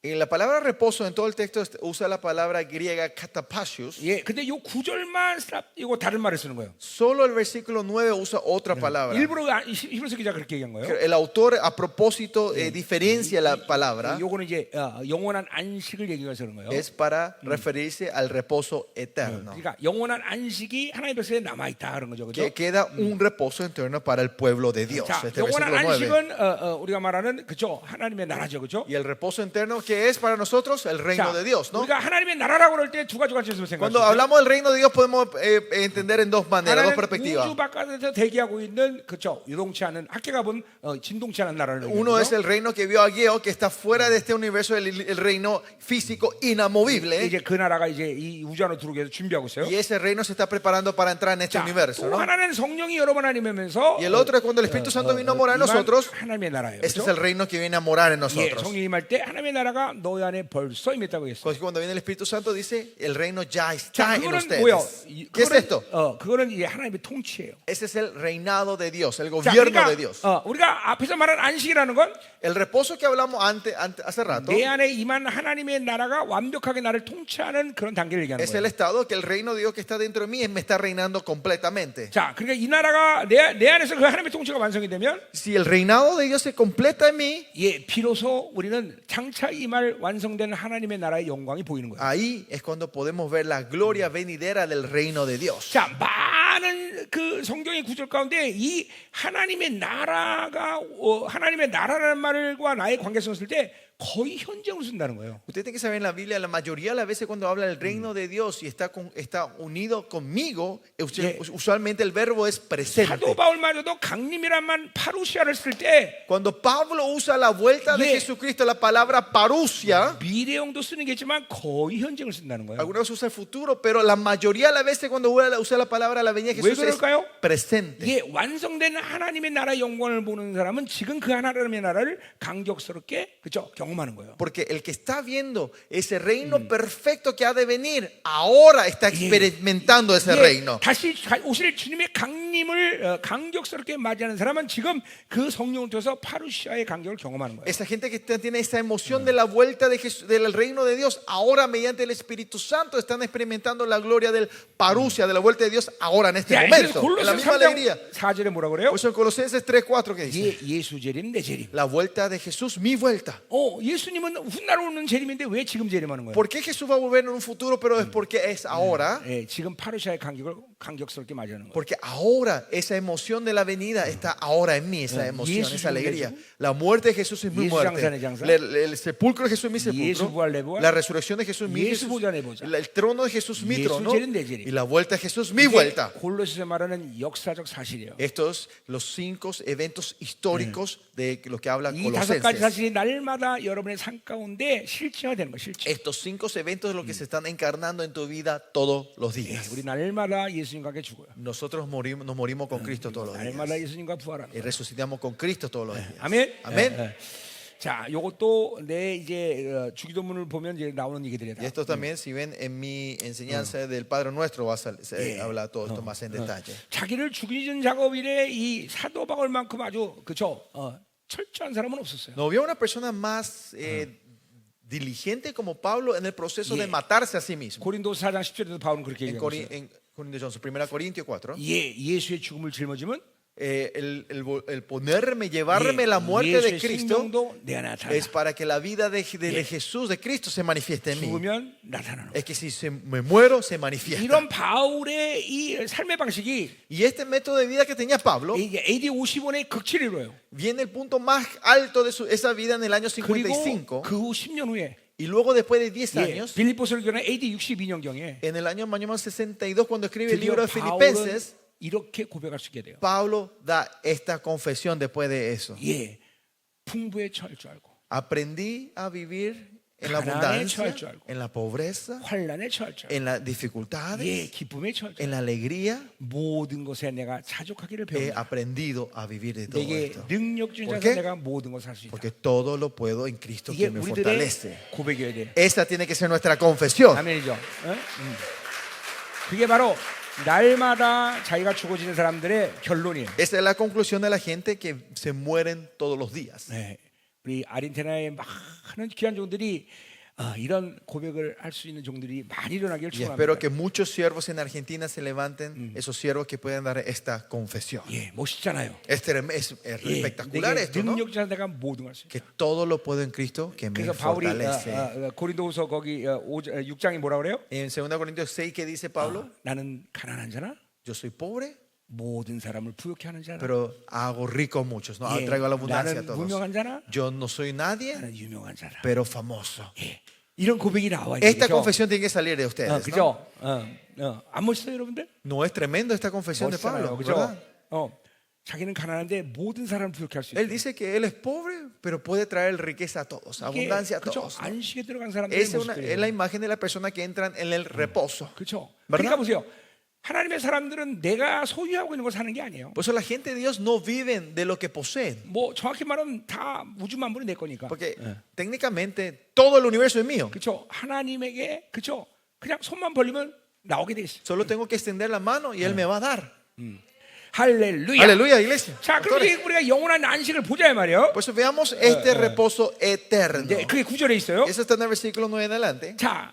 En la palabra reposo en todo el texto usa la palabra griega katapasios. 예, 근데 요 구절만 이거 다른 말을 쓰는 거예요. Solo el versículo 9 usa otra palabra. 일부러 히브리서 기자 그렇게 얘기한 거예요. El autor a propósito diferencia la palabra. 요거는 이제 영원한 안식을 얘기해서 그런 거예요. Es para referirse al reposo eterno. 그러니까 영원한 안식이 하나님의 백성에 남아 있다 그런 거죠, 그렇죠? Que queda un reposo eterno para el pueblo de Dios. 자, Este 영원한 versículo 9. 안식은 우리가 말하는 그죠 하나님의 나라죠, 그죠? Y el reposo eterno que es para nosotros el reino de Dios, ¿no? 우리가 하나님의 나라라고 그럴 때 두 가지 관점에서 생각할 Cuando 수 있어요. hablamos del reino de Dios podemos entender en dos maneras, dos 하나는 perspectivas. 우주 바깥에서 대기하고 있는 그죠 유동치 않은 학계가 본 진동치 않은 나라를 Uno es el reino que vio Ageo, que está fuera de este universo, el reino físico inamovible. 이제 그 나라가 이제 이 우주 안으로 들어오기 위해서 준비하고 있어요. Y ese reino se está preparando para entrar en este 자, universo, 또 ¿no? 하나는 성령이 여러 번 아니면서 Y el otro es cuando el Espíritu Santo vino a morar en nosotros. 하나님의 나라예요. Ese es 그렇죠? el reino que viene a morar en 예, nosotros. 성령이 임할 때 하나님의 나라가 너희 안에 벌써 임했다고 했어요. Pues cuando viene el Espíritu Santo dice, el reino ya 자, está en 그거는 뭐예요? ustedes. ¿Qué es esto? 그거는 이제 하나님의 통치예요. Ese es el reinado de Dios, el 자, gobierno de Dios. 우리가 앞에서 말한 안식이라는 건 내 El reposo que hablamos hace rato 안에 임한 하나님의 나라가 완벽하게 나를 통치하는 그런 단계를 얘기하는 es el 거예요. estado que el reino de Dios que está dentro de mí me está reinando completamente. 자, 그러니까 이 나라가 내 안에서 그 하나님의 통치가 완성이 되면 Si el reinado de Dios se completa en mí, 예, 비로소 우리는 장차 임할 완성된 하나님의 나라의 영광이 보이는 거예요. ahí es cuando podemos ver la gloria venidera del reino de Dios. 자, 많은 그 성경의 구절 가운데 이 하나님의 나라가 하나님의 나라라는 말과 나의 관계성을 쓸 때 거의 현재형을 쓴다는 거예요. Usted tiene que saber en la Biblia, la mayoría de las veces cuando habla del reino de Dios y está unido conmigo, usualmente el verbo es presente. 사도 바울마저도 강림이란 말 파루시아를 쓸 때 Cuando Pablo usa la vuelta de Jesucristo, la palabra parusia, 미래형도 쓰는 게 있지만 거의 현재형을 쓴다는 거예요. algunas veces usa el futuro, pero la mayoría de las veces cuando usa la palabra la venida de 왜 Jesús es 그럴까요? presente. 예, 완성된 하나님의 나라의 영광을 보는 사람은 지금 그 하나님의 나라를 감격스럽게 그죠 경험하는 거예요. Porque el que está viendo ese reino perfecto que ha de venir, ahora está experimentando ese reino. 다시 오실 주님의 강림을 감격스럽게 맞이하는 사람은 지금 그 성령을 통해서 파루시아의 감격을 경험하는 거예요. Esa gente que tiene esa emoción de la vuelta de Jesús, del reino de Dios, ahora mediante el Espíritu Santo están experimentando la gloria del parusia, de la vuelta de Dios, ahora en este 자, momento. En la 골로새 misma alegría. 4절에 뭐라 그래요? Por eso en Colosenses 3:4 que dice, 예수 재림 내 재림. la vuelta de Jesús, mi vuelta. 예수님은 훗날 오는 재림인데 왜 지금 재림하는 거예요? ¿Por qué Jesús va a volver en un futuro, pero es porque es ahora? 예, 지금 파루시아의 감격을 감격스럽게 맞이하는 거예요. Porque ahora esa emoción de la venida está ahora en mí, esa emoción, Jesús esa alegría. Jesús. La muerte de Jesús es mi Jesús muerte. 장사 내 장사. El sepulcro de Jesús es mi Jesús sepulcro. 부활 내 부활. La resurrección de Jesús es mi Jesús Jesús. 보좌 내 보좌. El trono de Jesús es mi Jesús trono. 재림 내 재림. Y la vuelta de Jesús es mi 이게 vuelta. 골로새서 말하는 역사적 사실이에요. Estos los 5 eventos históricos de los que habla 이 5가지 Colosenses. 사실이 날마다 여러분의 삶 가운데 실체화되는 거예요. 실체. Estos 5 eventos de los que se están encarnando en tu vida todos los días. 우리 날마다 예수님과 함께 죽어요. Nosotros nos morimos con Cristo todos los 날마다 días. 예수님과 부활합니다. Y resucitamos con Cristo todos los días. 아멘. 아멘. 자, 요것도 내 이제 주기도문을 보면 이제 나오는 얘기들이다. Y esto también, si ven en mi enseñanza del Padre Nuestro, se habla todo esto más en detalle. 자기를 죽이는 작업 일에 이 사도 바울만큼 아주 그죠 철저한 사람은 없었어요. No había una persona más diligente como Pablo en el proceso de matarse a sí mismo. 고린도 4장 10절에도 바울은 그렇게 En 얘기하고 있어요. Corintios 1 Corintios 4. 예수의 죽음을 짊어지면 El ponerme, llevarme la muerte de 예수의 Cristo 생명도 내 안에 나타나. es para que la vida de Jesús, de Cristo, se manifieste en mí. 죽으면 나타나는. Es que si me muero, se manifiesta. 이런 바울의 이 삶의 방식이 Y este método de vida que tenía Pablo 이게 AD 50원의 극치를 이뤄요. viene el punto más alto de esa vida en el año 그리고 55. 그 후 10년 후에 Y luego, después de 10 años, 빌립보서를 기록한 AD 62년경에 en el año más o menos 62, cuando escribe el 드디어 libro de 바울은 Filipenses, 이렇게 고백할 수 있게 돼요. Pablo da esta confesión después de eso. 예, 풍부에 처할 줄 알고, Aprendí a vivir en la 가난에 abundancia, 처할 줄 알고, en la pobreza, 환란에 처할 줄 알고, en las 예, dificultades, 기쁨에 처할 줄 en 알고, la alegría. 모든 것에 내가 자족하기를 He 배운다. aprendido a vivir de todo 내게 esto. 능력 주신 ¿Por 자서 qué? 내가 모든 것을 할 수 있다. Porque todo lo puedo en Cristo 이게 que me 우리들의 fortalece. 고백이어야 돼. Esa tiene que ser nuestra confesión. 아멘이죠. 그게 바로 날마다 자기가 죽어지는 사람들의 결론이에요. Esa es la conclusión de la gente que se mueren todos los días. 네. 우리 아르헨티나의 많은 귀한 종들이 이런 고백을 할 수 있는 종들이 많이 일어나기를 Y espero 축원합니다. que muchos siervos en Argentina se levanten, esos siervos que pueden dar esta confesión. 예, 멋있잖아요. Es 예, espectacular 내게 esto, ¿no? 능력자 내가 모든 걸 수. Que todo lo puedo en Cristo que me 그래서 바울이 fortalece. 고린도후서 거기 6장이 뭐라 그래요? En 2 Corintios 6, ¿qué dice Pablo? 나는 가난한 자나 Yo soy pobre, 모든 사람을 부욕케 하는 자나. pero hago rico a muchos, ¿no? 예, Traigo la abundancia a 나는 todos. 무명한 자나 Yo no soy nadie, 나는 유명한 자라. pero famoso. 예, 이런 고백이 나와요. Esta 그죠? confesión tiene que salir de ustedes, ¿no? 그죠? 안 멋있어요, 여러분들? ¿No es tremendo esta confesión de 멋있잖아요, Pablo? 그죠? ¿Verdad? 자기는 가난한데 모든 사람을 부욕케 할 수 Él 있어요. dice que él es pobre, pero puede traer riqueza a todos, abundancia a 그죠? todos, ¿no? 안식에 들어간 사람들의 Esa es 모습들이에요. la imagen de la persona que entran en el reposo. 그렇죠. ¿verdad? 그러니까 보세요. 하나님의 사람들은 내가 소유하고 있는 걸 사는 게 아니에요. Por eso la gente de Dios no viven de lo que poseen. 뭐 정확히 말하면 다 우주 만물이 내 거니까. Porque técnicamente todo el universo es mío. 그렇죠. 하나님에게 그렇죠. 그냥 손만 벌리면 나오게 돼 있어. Solo tengo que extender la mano y Él me va a dar. 할렐루야. Aleluya, iglesia. 자, 그럼 Pastores. 이제 우리가 영원한 안식을 보자 이 말이에요. Por eso veamos este reposo eterno. 네, 그게 9절에 있어요. Eso está en el versículo 9 en adelante. 자,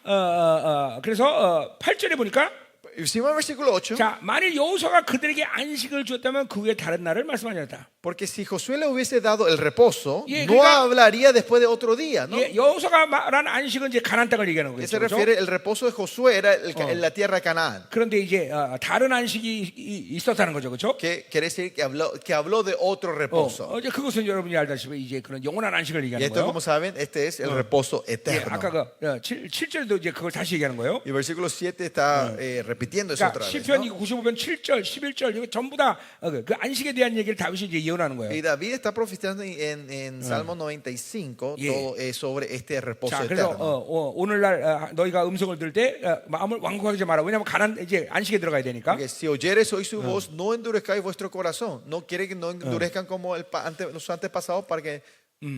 그래서 8절에 보니까 Y si vamos al versículo 8. 자, 만일 여호수아가 그들에게 안식을 주었다면 그 후에 다른 날을 말씀하셨다. Porque si Josué le hubiese dado el reposo, 예, no 그러니까- hablaría después de otro día, ¿no? 예, 여호수아가 말한 안식은 이제 가나안 땅을 얘기하는 ¿Qué 거죠. se 그렇죠? refiere? El reposo de Josué era en la tierra de Canaán. 그런데 이제 다른 안식이 있었다는 거죠, 그렇죠? Que quiere decir que habló de otro reposo. 이제 그것은 여러분이 알다시피 이제 그런 영원한 안식을 Y 얘기하는 esto, 거예요. como saben, este es el reposo 예, eterno. 아까 그 7절도 이제 그걸 다시 얘기하는 거예요. Y el versículo 7 está repitiendo eso 그러니까 otra vez. 시편 ¿no? 95편 7절, 11절 이거 전부 다 그 안식에 대한 얘기를 다윗이 이제 예언하는 거예요. Y David está profetizando en Salmo 95 Yeah. todo sobre este reposo 자, 그래서 eterno. 오늘날 너희가 음성을 들을 때 마음을 완고하지 마라. 왜냐하면 가난 이제 안식에 들어가야 되니까. Porque si oyeres hoy su voz, no endurezcáis vuestro corazón. No quiere que no endurezcan como los antepasados para que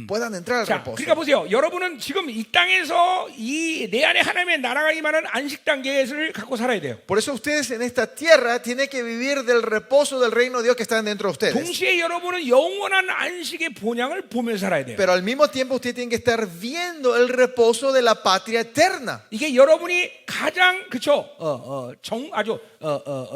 puedan entrar al 자, reposo. 그러니까 보세요. 여러분은 지금 이 땅에서 이 내 안에 하나님의 나라가 임하는 안식 단계를 갖고 살아야 돼요. Por eso ustedes en esta tierra tienen que vivir del reposo del reino de Dios que está dentro de ustedes. 동시에 여러분은 영원한 안식의 본향을 보면서 살아야 돼요. Pero al mismo tiempo ustedes tienen que estar viendo el reposo de la patria eterna. 이게 여러분이 가장 그쵸 아주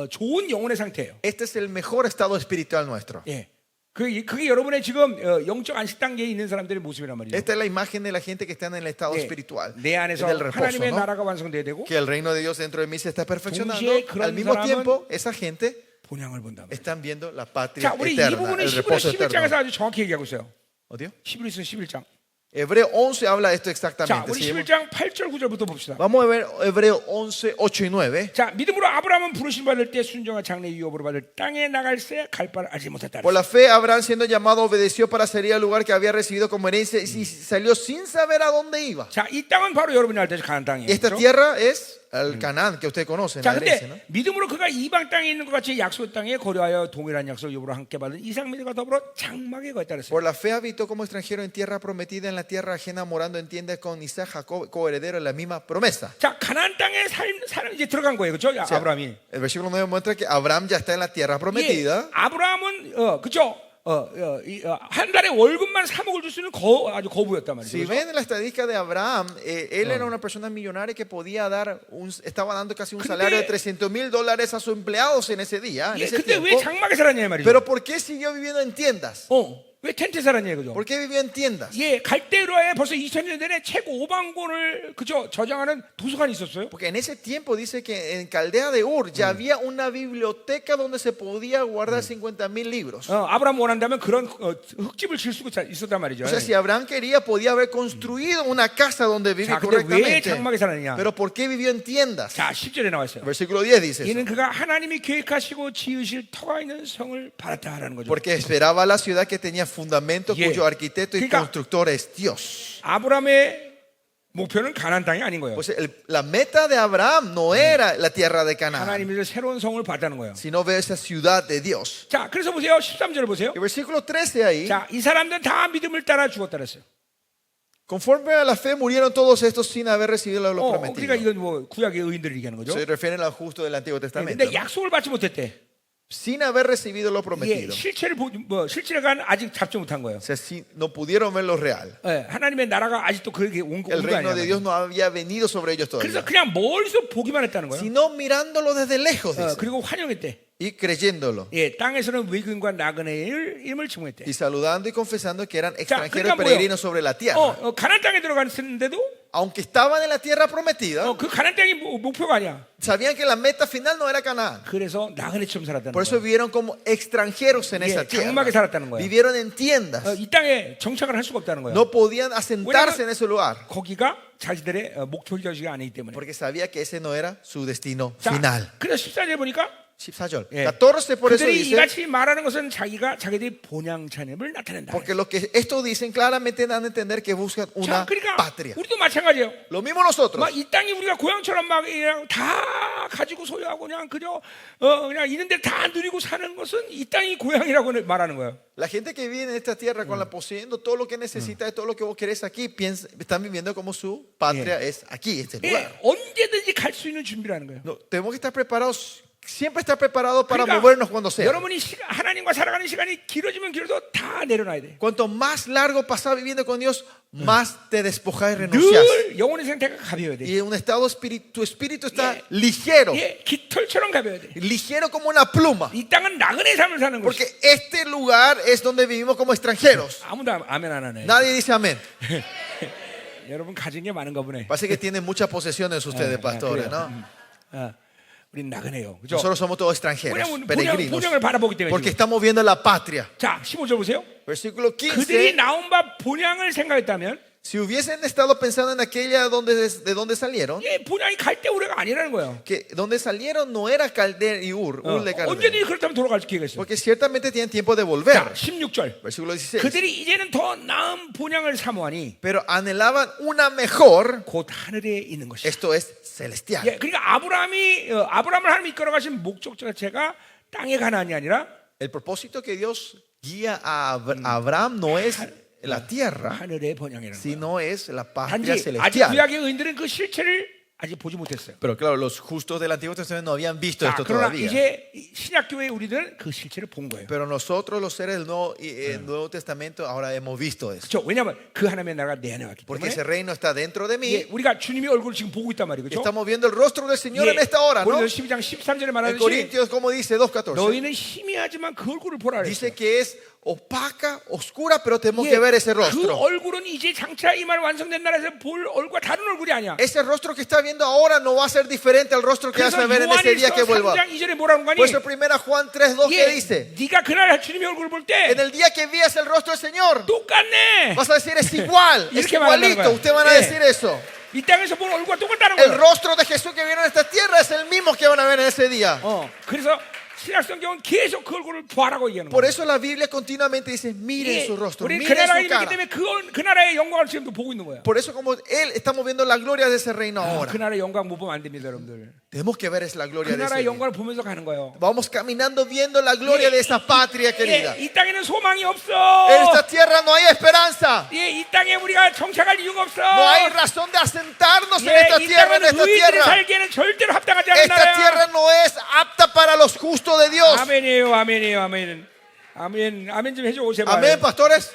좋은 영혼의 상태예요. Este es el mejor estado espiritual nuestro. 예, 그게 여러분의 지금 영적 안식 단계에 있는 사람들의 모습이란 말이에요. Esta es la imagen de la gente que está en el estado 예, espiritual. 내 안에서 del reposo, 하나님의 ¿no? 나라가 완성돼야 되고 Que el reino de Dios dentro de mí se está perfeccionando. 동시에 그런 Al mismo 사람은 tiempo, esa gente 본향을 본다. están viendo la patria 자, 우리 이 eterna, 부분은 el 11장 reposo eterno. 11장에서 아주 정확히 얘기하고 있어요. ¿Odio? 히브리서 11장. Hebreo 11 habla de esto 자, exactamente. 우리 ¿sí? 11장 8절 9절부터 봅시다. Vamos a ver Hebreo 11, 8 y 9. 자, 믿음으로 아브라함은 부르심 받을 때 순종과 장래 유업으로 받을 땅에 나갈새 갈 바를 알지 못했다. Por la fe, Abraham, siendo llamado, obedeció para salir al lugar que había recibido como herencia y salió sin saber a dónde iba. 자, 이 땅은 바로 여러분이 알다시피 가나안 땅이에요. Esta 그렇죠? tierra es el Canaán que ustedes conocen, 자, la herencia, ¿no? 근데 믿음으로 그가 이방 땅에 있는 것 같이 약속 땅에 거류하여 동일한 약속 유업으로 함께 받은 이삭 믿음과 더불어 장막에 거했다 그랬어요. Por la fe habitó como extranjero en tierra prometida, en la tierra ajena, morando en tiendas con Isaac, Jacob, coheredero de la misma promesa. 자, 가나안 땅에 사람 이제 들어간 거예요, 그렇죠? O sea, 아브라함이. el versículo 9 muestra que Abraham ya está en la tierra 예, prometida. 아브라함은 그렇죠? 한 달에 월급만 3억을 줄 수 있는 아주 거부였단 말이죠. Si 그렇죠? ven la estadística de Abraham, él era una persona millonaria que podía dar, estaba dando casi un salario de $300,000 a sus empleados en ese día, en 예, ese 근데 왜 tiempo. 장막에 살았냐 이 말이죠. Pero ¿por qué siguió viviendo en tiendas? 왜 텐트 살았냐 그죠? ¿Por qué vivió en tiendas? 예, 갈대로에 벌써 2000년 전에 책 5만권을 그죠 저장하는 도서관이 있었어요. Porque en ese tiempo dice que en Caldea de Ur ya había una biblioteca donde se podía guardar 50,000 libros. 아브라함 원한다면 그런 흙집을 질 수가 있었단 말이죠. O sea, si Abraham quería, podía haber construido una casa donde vivir 자, 근데 왜 correctamente. 장막에 살았느냐? Pero ¿por qué vivió en tiendas? 자, 10절에 나와 있어요. Versículo 10 dice eso. 이는 그가 하나님이 계획하시고 지으실 터가 있는 성을 바랐다라는 거죠. Porque esperaba la ciudad que tenía fundamento, Yeah. cuyo arquitecto y 그러니까 constructor es Dios. 아브라함의 목표는 가나안 땅이 아닌 거예요. Pues la meta de Abraham no era la tierra de Canaán, 하나님의 새로운 성을 봤다는 거예요. sino ver esa ciudad de Dios. 자, 그래서 보세요. 13절 보세요. El versículo 13 ahí. 자, 이 사람들은 다 믿음을 따라 죽었다 그랬어요. Conforme a la fe murieron todos estos sin haber recibido lo 그러니까 prometido. 이건 뭐 구약의 의인들을 얘기하는 거죠. Se refieren al justo del Antiguo 근데 Testamento. 약속을 받지 못했대. sin haber recibido lo 예, prometido. 실체가 아직 잡지 못한 거예요. O sea, no pudieron ver lo real. 예, 하나님의 나라가 아직도 그렇게 온 El 거 reino de 아니야. Dios no había venido sobre ellos 그래서 todavía, 그냥 멀리서 보기만 했다는 거예요. sino mirándolo desde lejos, dice, 그리고 환영했대. y creyéndolo, 예, 땅에서는 외국인과 나그네의 이름을 증언했대. y saludando y confesando que eran extranjeros 그러니까 y peregrinos sobre la tierra. 가나안 땅에 들어갔는데도 Aunque estaban en la tierra prometida, 그 가나안 땅이 목표가 아니야. sabían que la meta final no era Canaán. 그래서 나그네처럼 살았다는 Por eso 거야. vivieron como extranjeros en 예, esa 장막에 tierra. 살았다는 거야. Vivieron en tiendas. 이 땅에 정착을 할 수가 없다는 거야. No podían asentarse en ese lugar 거기가 자기들의 목표지가 아니기 때문에. porque sabía que ese no era su destino 자, final. 그래서 14절 보니까 14. 예, 14 por eso 그들이 dice, 이같이 말하는 것은 자기들이 본향 찬임을 나타낸다. porque lo que esto dicen claramente dan a entender que buscan 자, una 그러니까 patria. 우리도 마찬가지예요. Lo mismo nosotros. 막 이 땅이 우리가 고향처럼 막 그냥 다 가지고 소유하고 그냥 그냥 있는 데 다 누리고 사는 것은 이 땅이 고향이라고 말하는 거예요. La gente que vive en esta tierra con la poseyendo todo lo que necesita y todo lo que vos querés aquí, están viviendo como su patria es aquí, este 예, lugar. 언제든지 갈 수 있는 준비라는 거예요. No, tenemos que estar preparados, siempre estar preparados para 그러니까 movernos cuando sea. 여러분이 하나님과 살아가는 시간이 길어지면 길어도 다 내려놔야 돼. Cuanto más largo pasás viviendo con Dios, más te despojas y renuncias. 늘 영혼의 상태가 가벼워야 돼. Y en un estado tu espíritu está 예. ligero, 예, 깃털처럼 가벼워야 돼. ligero como una pluma. 이 땅은 나그네 삶을 사는 것이. Porque este lugar es donde vivimos como extranjeros. 아무도 아멘 안 하네. Nadie dice amén. 여러분 가진 게 많은가 보네. Parece que tienen muchas posesiones ustedes, pastores, ¿no? 우린 나그네요. 그죠? Nosotros somos todos extranjeros, 왜냐면 peregrinos. 본향을 바라보기 때문에. Porque 지금. estamos viendo la patria. 자, 15절 보세요. Versículo 그들이 15. 나온 바 본향을 생각했다면 Si hubiesen estado pensando en aquella de donde salieron, 예, 본향이 갈대 우레가 아니라는 거예요. que donde salieron no era Calder y Ur de Calder. 언제든지 그렇다면 돌아갈 기회가 있어요. Porque ciertamente tienen tiempo de 자, volver. 16절. Versículo 16. 그들이 이제는 더 나은 본향을 사모하니 Pero anhelaban una mejor, 곧 하늘에 있는 것이야. esto es celestial. 예, 그러니까 아브라함을 하나님 이끌어 가신 목적 자체가 땅의 가나안이 아니라 El propósito que Dios guía a Abraham no es la tierra, 하늘의 번향이라는 거예요. sino es la 단지 patria 아직 celestial. 구약의 의인들은 그 실체를 아직 보지 못했어요. Pero claro, los justos del Antiguo Testamento no habían visto 자, esto 그러나 todavía. 이제 신약교회 우리들은 그 실체를 본 거예요. Pero nosotros, los seres del Nuevo Testamento, ahora hemos visto eso. 그렇죠? 왜냐하면 그 하나님의 나라가 내 안에 왔기 Porque 때문에 ese reino está dentro de 예, mí. 우리가 주님의 얼굴을 지금 보고 있단 말이죠. Estamos viendo el rostro del Señor en esta hora, ¿no? 고린도서 12장 13절에 En 말하듯이 Corintios, como dice 2:14, 너희는 희미하지만 그 얼굴을 보라 dice 그랬어요. que es opaca, oscura, pero tenemos 예, que ver ese 그 rostro. 얼굴은 이제 장차 이 말 완성된 나라에서 볼 얼굴과 다른 얼굴이 아니야. Ese rostro que está viendo ahora no va a ser diferente al rostro que vas 그래서 a ver en ese día que 요한일서 vuelva. 3장 2절에 뭐라고 하니? Por eso 1 Juan 3:2 que dice, 네가 그날 주님의 얼굴을 볼 때 en el día que veas el rostro del Señor, 똑같네. vas a decir es igual, es 이렇게 말한다는 igualito. 거야. Ustedes van a 예. decir eso. 이 땅에서 본 얼굴과 똑같다는 El 거야. rostro de Jesús que vieron en esta tierra es el mismo que van a ver en ese día. 그래서 신약 성경은 계속 그 얼굴을 보라고 얘기하는 Por 거야. eso la Biblia continuamente dice, miren 예, su rostro, 우리 그 miren 나라에 su 있기 cara. 때문에 그 나라의 영광을 지금도 보고 있는 거야. Por eso como Él estamos viendo la gloria de ese reino ahora. 그 나라의 영광 못 보면 안 됩니다, 여러분들. Tenemos que ver es la 그 gloria de ese 나라의 día. 영광을 보면서 가는 거예요. Vamos caminando viendo la gloria de esa patria querida. 이 땅에는 소망이 없어. En esta tierra no hay esperanza. 예, 이 땅에 우리가 정착할 이유가 없어. No hay razón de asentarnos en 예, esta 이 tierra, en 땅은 esta 의인들이 tierra. 살기에는 절대로 합당하지 않은 Esta 나라야. tierra no es apta para los justos de Dios. 아멘이에요, 아멘이에요, 아멘. 아멘, 아멘 좀 해줘 제발. Amén, pastores.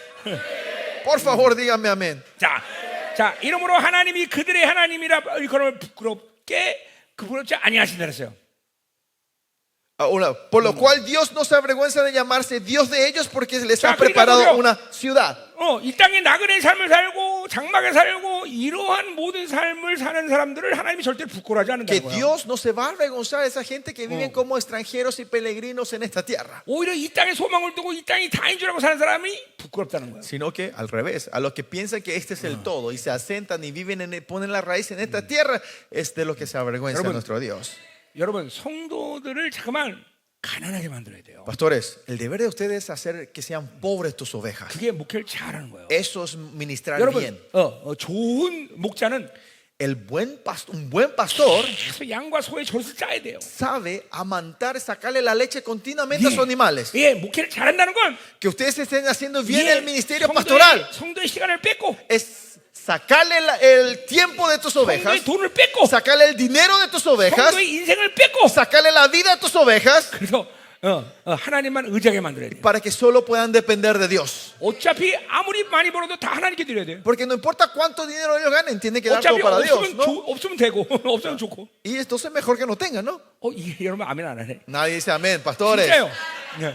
Por favor, díganme amén. 자, 이러므로 하나님이 그들의 하나님이라 일컬음을 부끄럽지 아니하신다 그랬어요. Ahora, por lo cual Dios no se avergüenza de llamarse Dios de ellos porque les 자, ha preparado 그러니까 una ciudad. 이 땅에 나그네 삶을 살고 장막에 살고 이러한 모든 삶을 사는 사람들을 하나님이 절대로 부끄러워하지 Que 않는다는 거예요. Dios no se va a avergonzar de esa gente que viven como extranjeros y peregrinos en esta tierra. 오히려 이 땅에 소망을 두고 이 땅이 다인 줄 알고 사는 사람이 부끄럽다는 거예요. Sino que al revés, a los que piensan que este es el todo y se asentan y viven ponen la raíz en esta tierra, es de lo que se avergüenza 여러분, nuestro Dios. 여러분 성도들을 잠깐만 가난하게 만들어야 돼요. Pastores, el deber de ustedes es hacer que sean pobres tus ovejas. 그게 목회를 잘하는 거예요. Eso es ministrar 여러분, bien. 좋은 목자는 Un buen pastor 계속 양과 소의 젖을 짜야 돼요. sabe amantar, sacarle la leche continuamente a sus animales. 예, 목회를 잘한다는 건 Que ustedes estén haciendo bien 예, el ministerio pastoral 성도의 시간을 뺏고 es sacarle el tiempo de tus 성도의 ovejas, 돈을 뺏고 sacarle el dinero de tus ovejas, 성도의 인생을 뺏고 sacarle la vida a tus ovejas. 그래서 하나님만 의지하게 만들어야 돼요. para que solo puedan depender de Dios. 어차피 아무리 많이 벌어도 다 하나님께 드려야 돼요. Porque no importa cuánto dinero ellos ganen, tienen que dar todo 어차피 para Dios, ¿no? 없으면 되고 없으면 좋고. Y entonces mejor que no tengan, ¿no? 여러분 아멘 안 하네. Nadie dice amén, pastores. 진짜요. 네.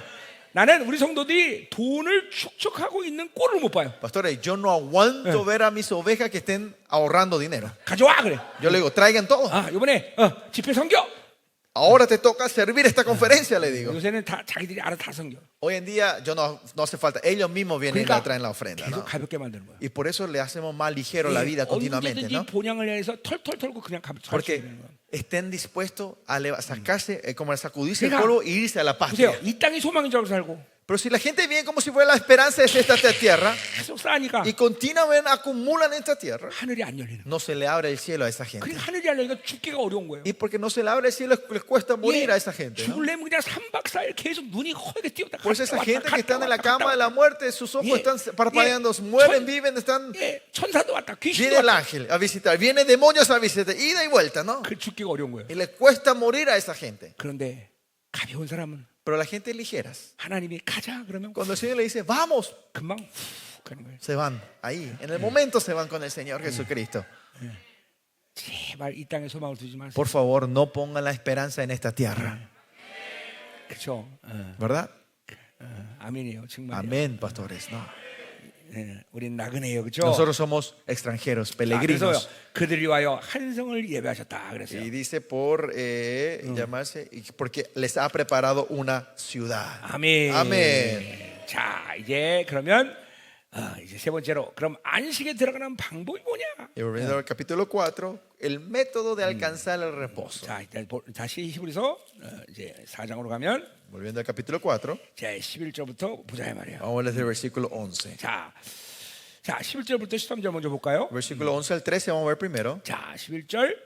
나는 우리 성도들이 돈을 축적하고 있는 꼴을 못 봐요. Pastores, yo no aguanto ver a mis ovejas que estén ahorrando dinero. 가져와 그래. Yo le digo, traigan todo. 이번에 집회 섬겨. Ahora te toca servir esta conferencia, le digo. 요새는 다 자기들이 알아서 다 섬겨. Hoy en día yo no hace falta, ellos mismos vienen y 그러니까 traen la ofrenda, 계속 ¿no? 가볍게 만드는 거야. Y por eso le hacemos más ligero la vida continuamente, 언제든지 ¿no? 본향을 향해서 털털 털고 그냥 가볍게 Porque 되는 거야. estén dispuestos a sacarse, como a sacudirse el 그러니까 polvo e irse a la 보세요. patria. 이 땅이 소망인 줄 알고 살고 Pero si la gente viene como si fuera la esperanza de esta tierra 계속 쌓으니까 y continuamente acumulan esta tierra, 하늘이 안 열리는 거야. no se le abre el cielo a esa gente. 그러니까 하늘이 열리니까 죽기가 어려운 거예요. Y porque no se le abre el cielo, les cuesta morir a esa gente, ¿no? 죽을래면 그냥 3박 4일 계속 눈이 허하게 띄었다. Por eso esa gente que están en la cama de la muerte, sus ojos están parpadeando, mueren, viven, están... 천사도 왔다. 귀신도 Viene el 왔다. ángel a visitar, viene demonios a visitar, ida y vuelta, ¿no? 그 죽기가 어려운 거예요. Y le cuesta morir a esa gente. 그런데 가벼운 사람은 Pero la gente ligeras, 하나님이 가자 그러면 cuando el Señor le dice, vamos, 금방 훅 가는 거예요. se van ahí. En el momento se van con el Señor Jesucristo. 제발 이 땅에 소망을 두지 마세요. Por favor, no pongan la esperanza en esta tierra. 그렇죠. ¿Verdad? 아멘이에요. 정말. Amén, pastores. No. 우린 나그네요. 그렇죠? Nosotros somos extranjeros, 그래서 peregrinos. 그들이 위하여 한 성을 예배하셨다 그랬어요. Y dice por llamarse, porque les ha preparado una ciudad. 아멘. Amén. 자, 이제 그러면 이제 세 번째로 그럼 안식에 들어가는 방법이 뭐냐? Y volviendo al capítulo 4, el método de alcanzar el reposo. 자, 일단 다시 히브리서 이제 4장으로 가면 Volviendo al capítulo 4, 자, 11절부터 보자 이 말이에요. vamos a leer el versículo 11. 자, 11절부터 13절 먼저 볼까요? Versículo 11 al 13 vamos a ver primero. 자, 11절.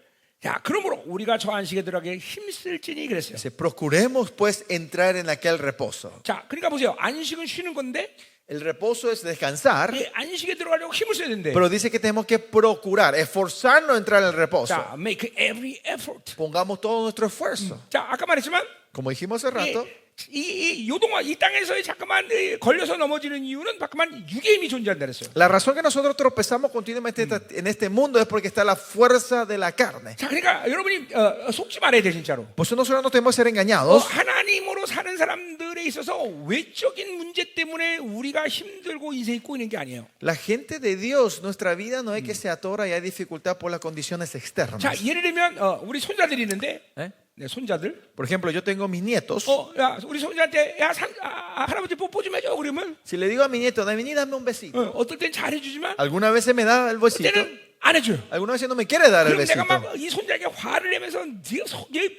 자, 그러므로 우리가 저 안식에 들어가게 힘쓸지니 그랬어요. Dice, procuremos pues entrar en aquel reposo. 자, 그러니까 보세요. 안식은 쉬는 건데 El reposo es descansar, 이 안식에 들어가려고 힘을 써야 된대. pero dice que tenemos que procurar, esforzarnos a entrar en el reposo. 자, make every effort. Pongamos todo nuestro esfuerzo. 자, 아까 말했지만 Como dijimos hace rato, 이 요동화 이 땅에서 잠깐만 걸려서 넘어지는 이유는 잠깐만 육의 힘이 존재한다 그랬어요. la razón que nosotros tropezamos continuamente en este mundo es porque está la fuerza de la carne. 자, 그러니까 여러분이 속지 말아야 돼 진짜로. Por eso nosotros no tenemos que ser engañados. 하나님으로 사는 사람들에 있어서 외적인 문제 때문에 우리가 힘들고 인생이 꼬이는 게 아니에요. La gente de Dios, nuestra vida no es que se atora y hay dificultad por las condiciones externas. 자, 예를 들면 우리 손자들이 있는데, ¿Eh? 네, 손자들. Por ejemplo, yo tengo mis nietos. 야, 우리 손자한테 야, 할아버지 뽀뽀 좀 해줘 그러면 Si le digo a mi nieto, vení, dame un besito. 어떨 땐 잘해주지만 Algunas veces me da el besito, 그때는 안 해줘요. algunas veces no me quiere dar el 그럼 내가 besito. 막 이 손자에게 화를 내면서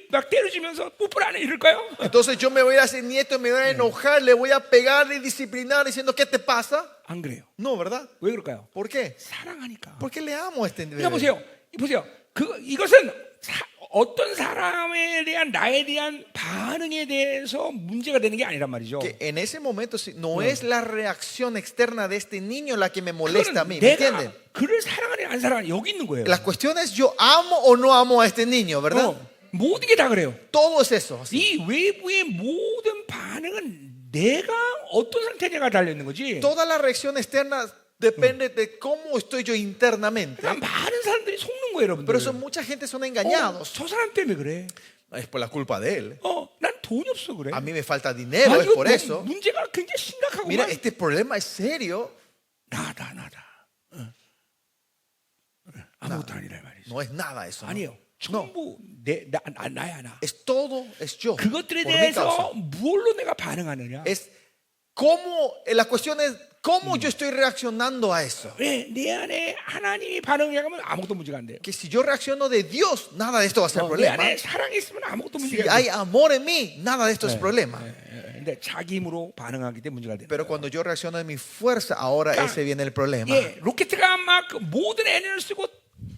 막 때려주면서 뽀뽀를 안 해 이럴까요? Entonces yo me voy a ese nieto, me voy a enojar, le voy a pegar y disciplinar diciendo, ¿qué te pasa? 안 그래요. No, ¿verdad? 왜 그럴까요? ¿Por qué? 사랑하니까. Porque le amo a este 그러니까 bebé. 보세요. 이것은 어떤 사람에 대한 나에 대한 반응에 대해서 문제가 되는 게 아니란 말이죠. Que en ese momento no es la reacción externa de este niño la que me molesta a mí, 그거는 ¿me 내가 entienden? 그를 사랑하냐 안 사랑하냐 여기 있는 거예요. La cuestión es yo amo o no amo a este niño, ¿verdad? 모든 게 다 그래요. Todo es eso. así. 이 외부의 모든 반응은 내가 어떤 상태냐가 달려 있는 거지. Toda la reacción externa depende de cómo estoy yo internamente. 그러니까 많은 사람들이 속는 거예요, 여러분들. Por eso mucha gente son engañados. 저 사람 때문에 그래. Es por la culpa de él. 난 돈이 없어 그래. A mí me falta dinero, es 이거 por eso. 문제가 굉장히 Mira, 심각하구만. este problema es serio. 나다. 아무것도 아니라 말이죠. No es nada eso. ¿no? 아니에요. No, 전부 나야 나. es todo, es yo. 그것들에 Por mi causa. 대해서 무엇로 내가 반응하느냐. Es cómo, la cuestión es cómo yo estoy reaccionando a eso. 왜 내 안에 하나님이 반응하면 아무것도 문제가 안 돼요. Que si yo reacciono de Dios, nada de esto va a ser 내 problema. 안에 사랑이 있으면 아무것도 Si 문제가 안 hay 돼요. amor en mí, nada de esto es problema. 근데 자기 힘으로 반응하기 때문에 문제가 돼요. Pero cuando yo reacciono de mi fuerza, ahora ese viene el problema. 로켓가 막 모든 에너지를 쓰고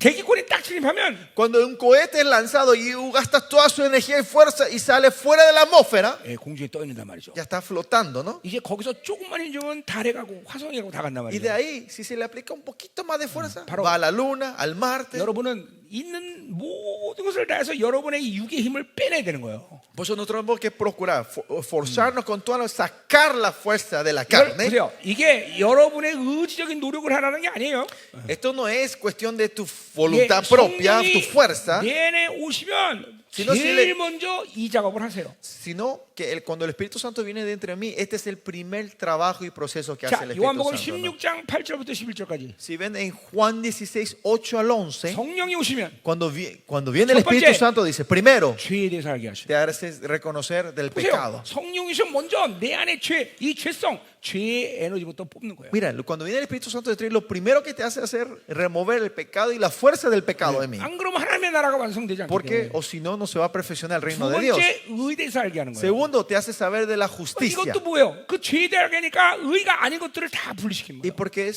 대기권이 딱 진입하면 Cuando un cohete es lanzado y gastas toda su energía y fuerza y sale fuera de la atmósfera, 예, 공중에 떠 있는단 말이죠. ya está flotando, ¿no? 이제 거기서 조금만 힘주면 달에 가고 화성에 가고 다 간단 Y de 말이죠. ahí, si se le aplica un poquito más de fuerza, Paro. va a la luna, al Marte. 여러분은 있는 모든 것을 다해서 여러분의 육의 힘을 빼내야 되는 거예요. Por eso nosotros tenemos que procurar forzarnos con toda sacar la fuerza de la 이걸 carne. 보세요. 이게 여러분의 의지적인 노력을 하라는 게 아니에요. Esto no es cuestión de tu 이게 voluntad propia, tu 성령이 fuerza, 내 안에 오시면 sino si 제일 le- 먼저 이 작업을 하세요. sino que cuando el Espíritu Santo viene dentro de mí, este es el primer trabajo y proceso que hace 자, el Espíritu 요한복음 Santo, ¿no? 16장 8절부터 11절까지 Si ven en Juan 16, 8 al 11, 성령이 오시면 cuando viene el 첫 번째, Espíritu Santo, dice, primero, 죄에 대해서 알게 하셔요. te hace reconocer del 보세요. pecado. 성령이 오시면 먼저 내 안에 이 죄성, 죄의 에너지부터 뽑는 거예요. Mira, cuando viene el Espíritu Santo de ti, lo primero que te hace hacer es remover el pecado y la fuerza del pecado de mí. 안 그러면 하나님의 나라가 완성되지 않기 Porque, 때문에. o si no, no se va a perfeccionar el 두 reino de Dios. 번째, 의에 대해서 알게 하는 거예요. Segundo, te hace saber de la justicia. 이것도 뭐예요? 그 죄에 대해 알게 하니까 의가 아닌 것들을 다 분리시키는 Y 거예요. porque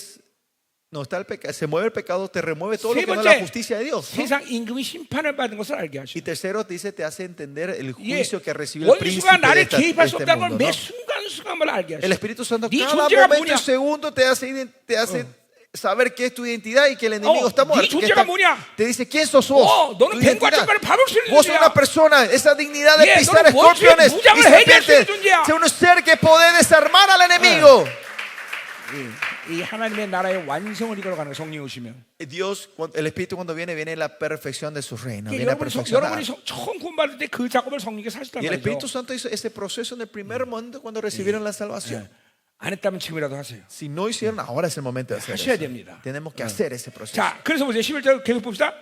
no está el pecado, se mueve el pecado, te remueve todo lo 세 que no es la 번째, justicia de Dios, ¿no? 세상 임금이 심판을 받은 것을 알게 Y 하시고 tercero, te dice, te hace entender el 예, juicio que recibió el príncipe 원수가 de, 나를 de 개입할 수 este 없다는 mundo, 걸 매 ¿no? 순간순간마다 알게 El 하시고 Espíritu Santo 네 cada 존재가 momento 뭐냐? y segundo te hace saber qué es tu identidad y que el enemigo está 네 muerto. que 존재가 뭐냐? te dice quién sos vos. 너는 tu 뱀과 identidad. 족과를 밟을 수 있는 Vos sos 존재야. una persona, esa dignidad de 예, pisar 너는 원수의 escorpiones 무장을 y 해제할 수 있는 serpientes. 존재야. Es un ser que puede desarmar al enemigo. 이 하나님의 나라의 완성을 이끌어 가는 성령이 오시면 Dios, el Espíritu cuando viene la perfección de su reino, 이게 viene a perfeccionar. 여러분이 처음 구원받을 때 그 작업을 성령께서 하시단 Y el Espíritu 말이죠. Santo hizo ese proceso en el primer momento cuando recibieron la salvación. 안 했다면 지금이라도 하세요. Si no hicieron, ahora es el momento de hacer 하셔야 eso. 됩니다. Tenemos que hacer ese proceso. 자, 그래서 보세요. 11절 계속 봅시다.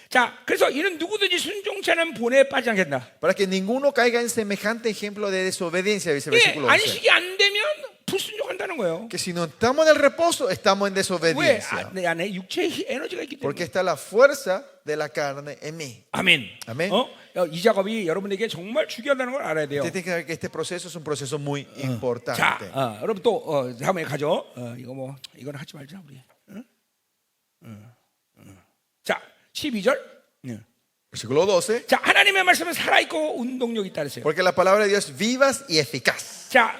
자, 그래서 이는 누구든지 순종치 않은 본에 빠지지 않겠다. Para que ninguno caiga en semejante ejemplo de desobediencia, dice el 예, versículo 11. 안식이 안 되면 불순종한다는 거예요. Que si no estamos en el reposo, estamos en 왜? desobediencia. 내 안에 육체의 에너지가 있기 Porque 때문에. está la fuerza de la carne en mí. 아멘. 아멘. 이 작업이 여러분에게 정말 중요하다는 걸 알아야 돼요. Usted tiene que saber que este proceso es un proceso muy 자, importante. 여러분 또 다음에 가죠. 이거 뭐 이건 하지 말자 우리. 자, 12절. Versículo 12. 자, 하나님의 말씀은 살아 있고 운동력이 있다 그랬어요. Porque la palabra de Dios es vivas y eficaz. 자,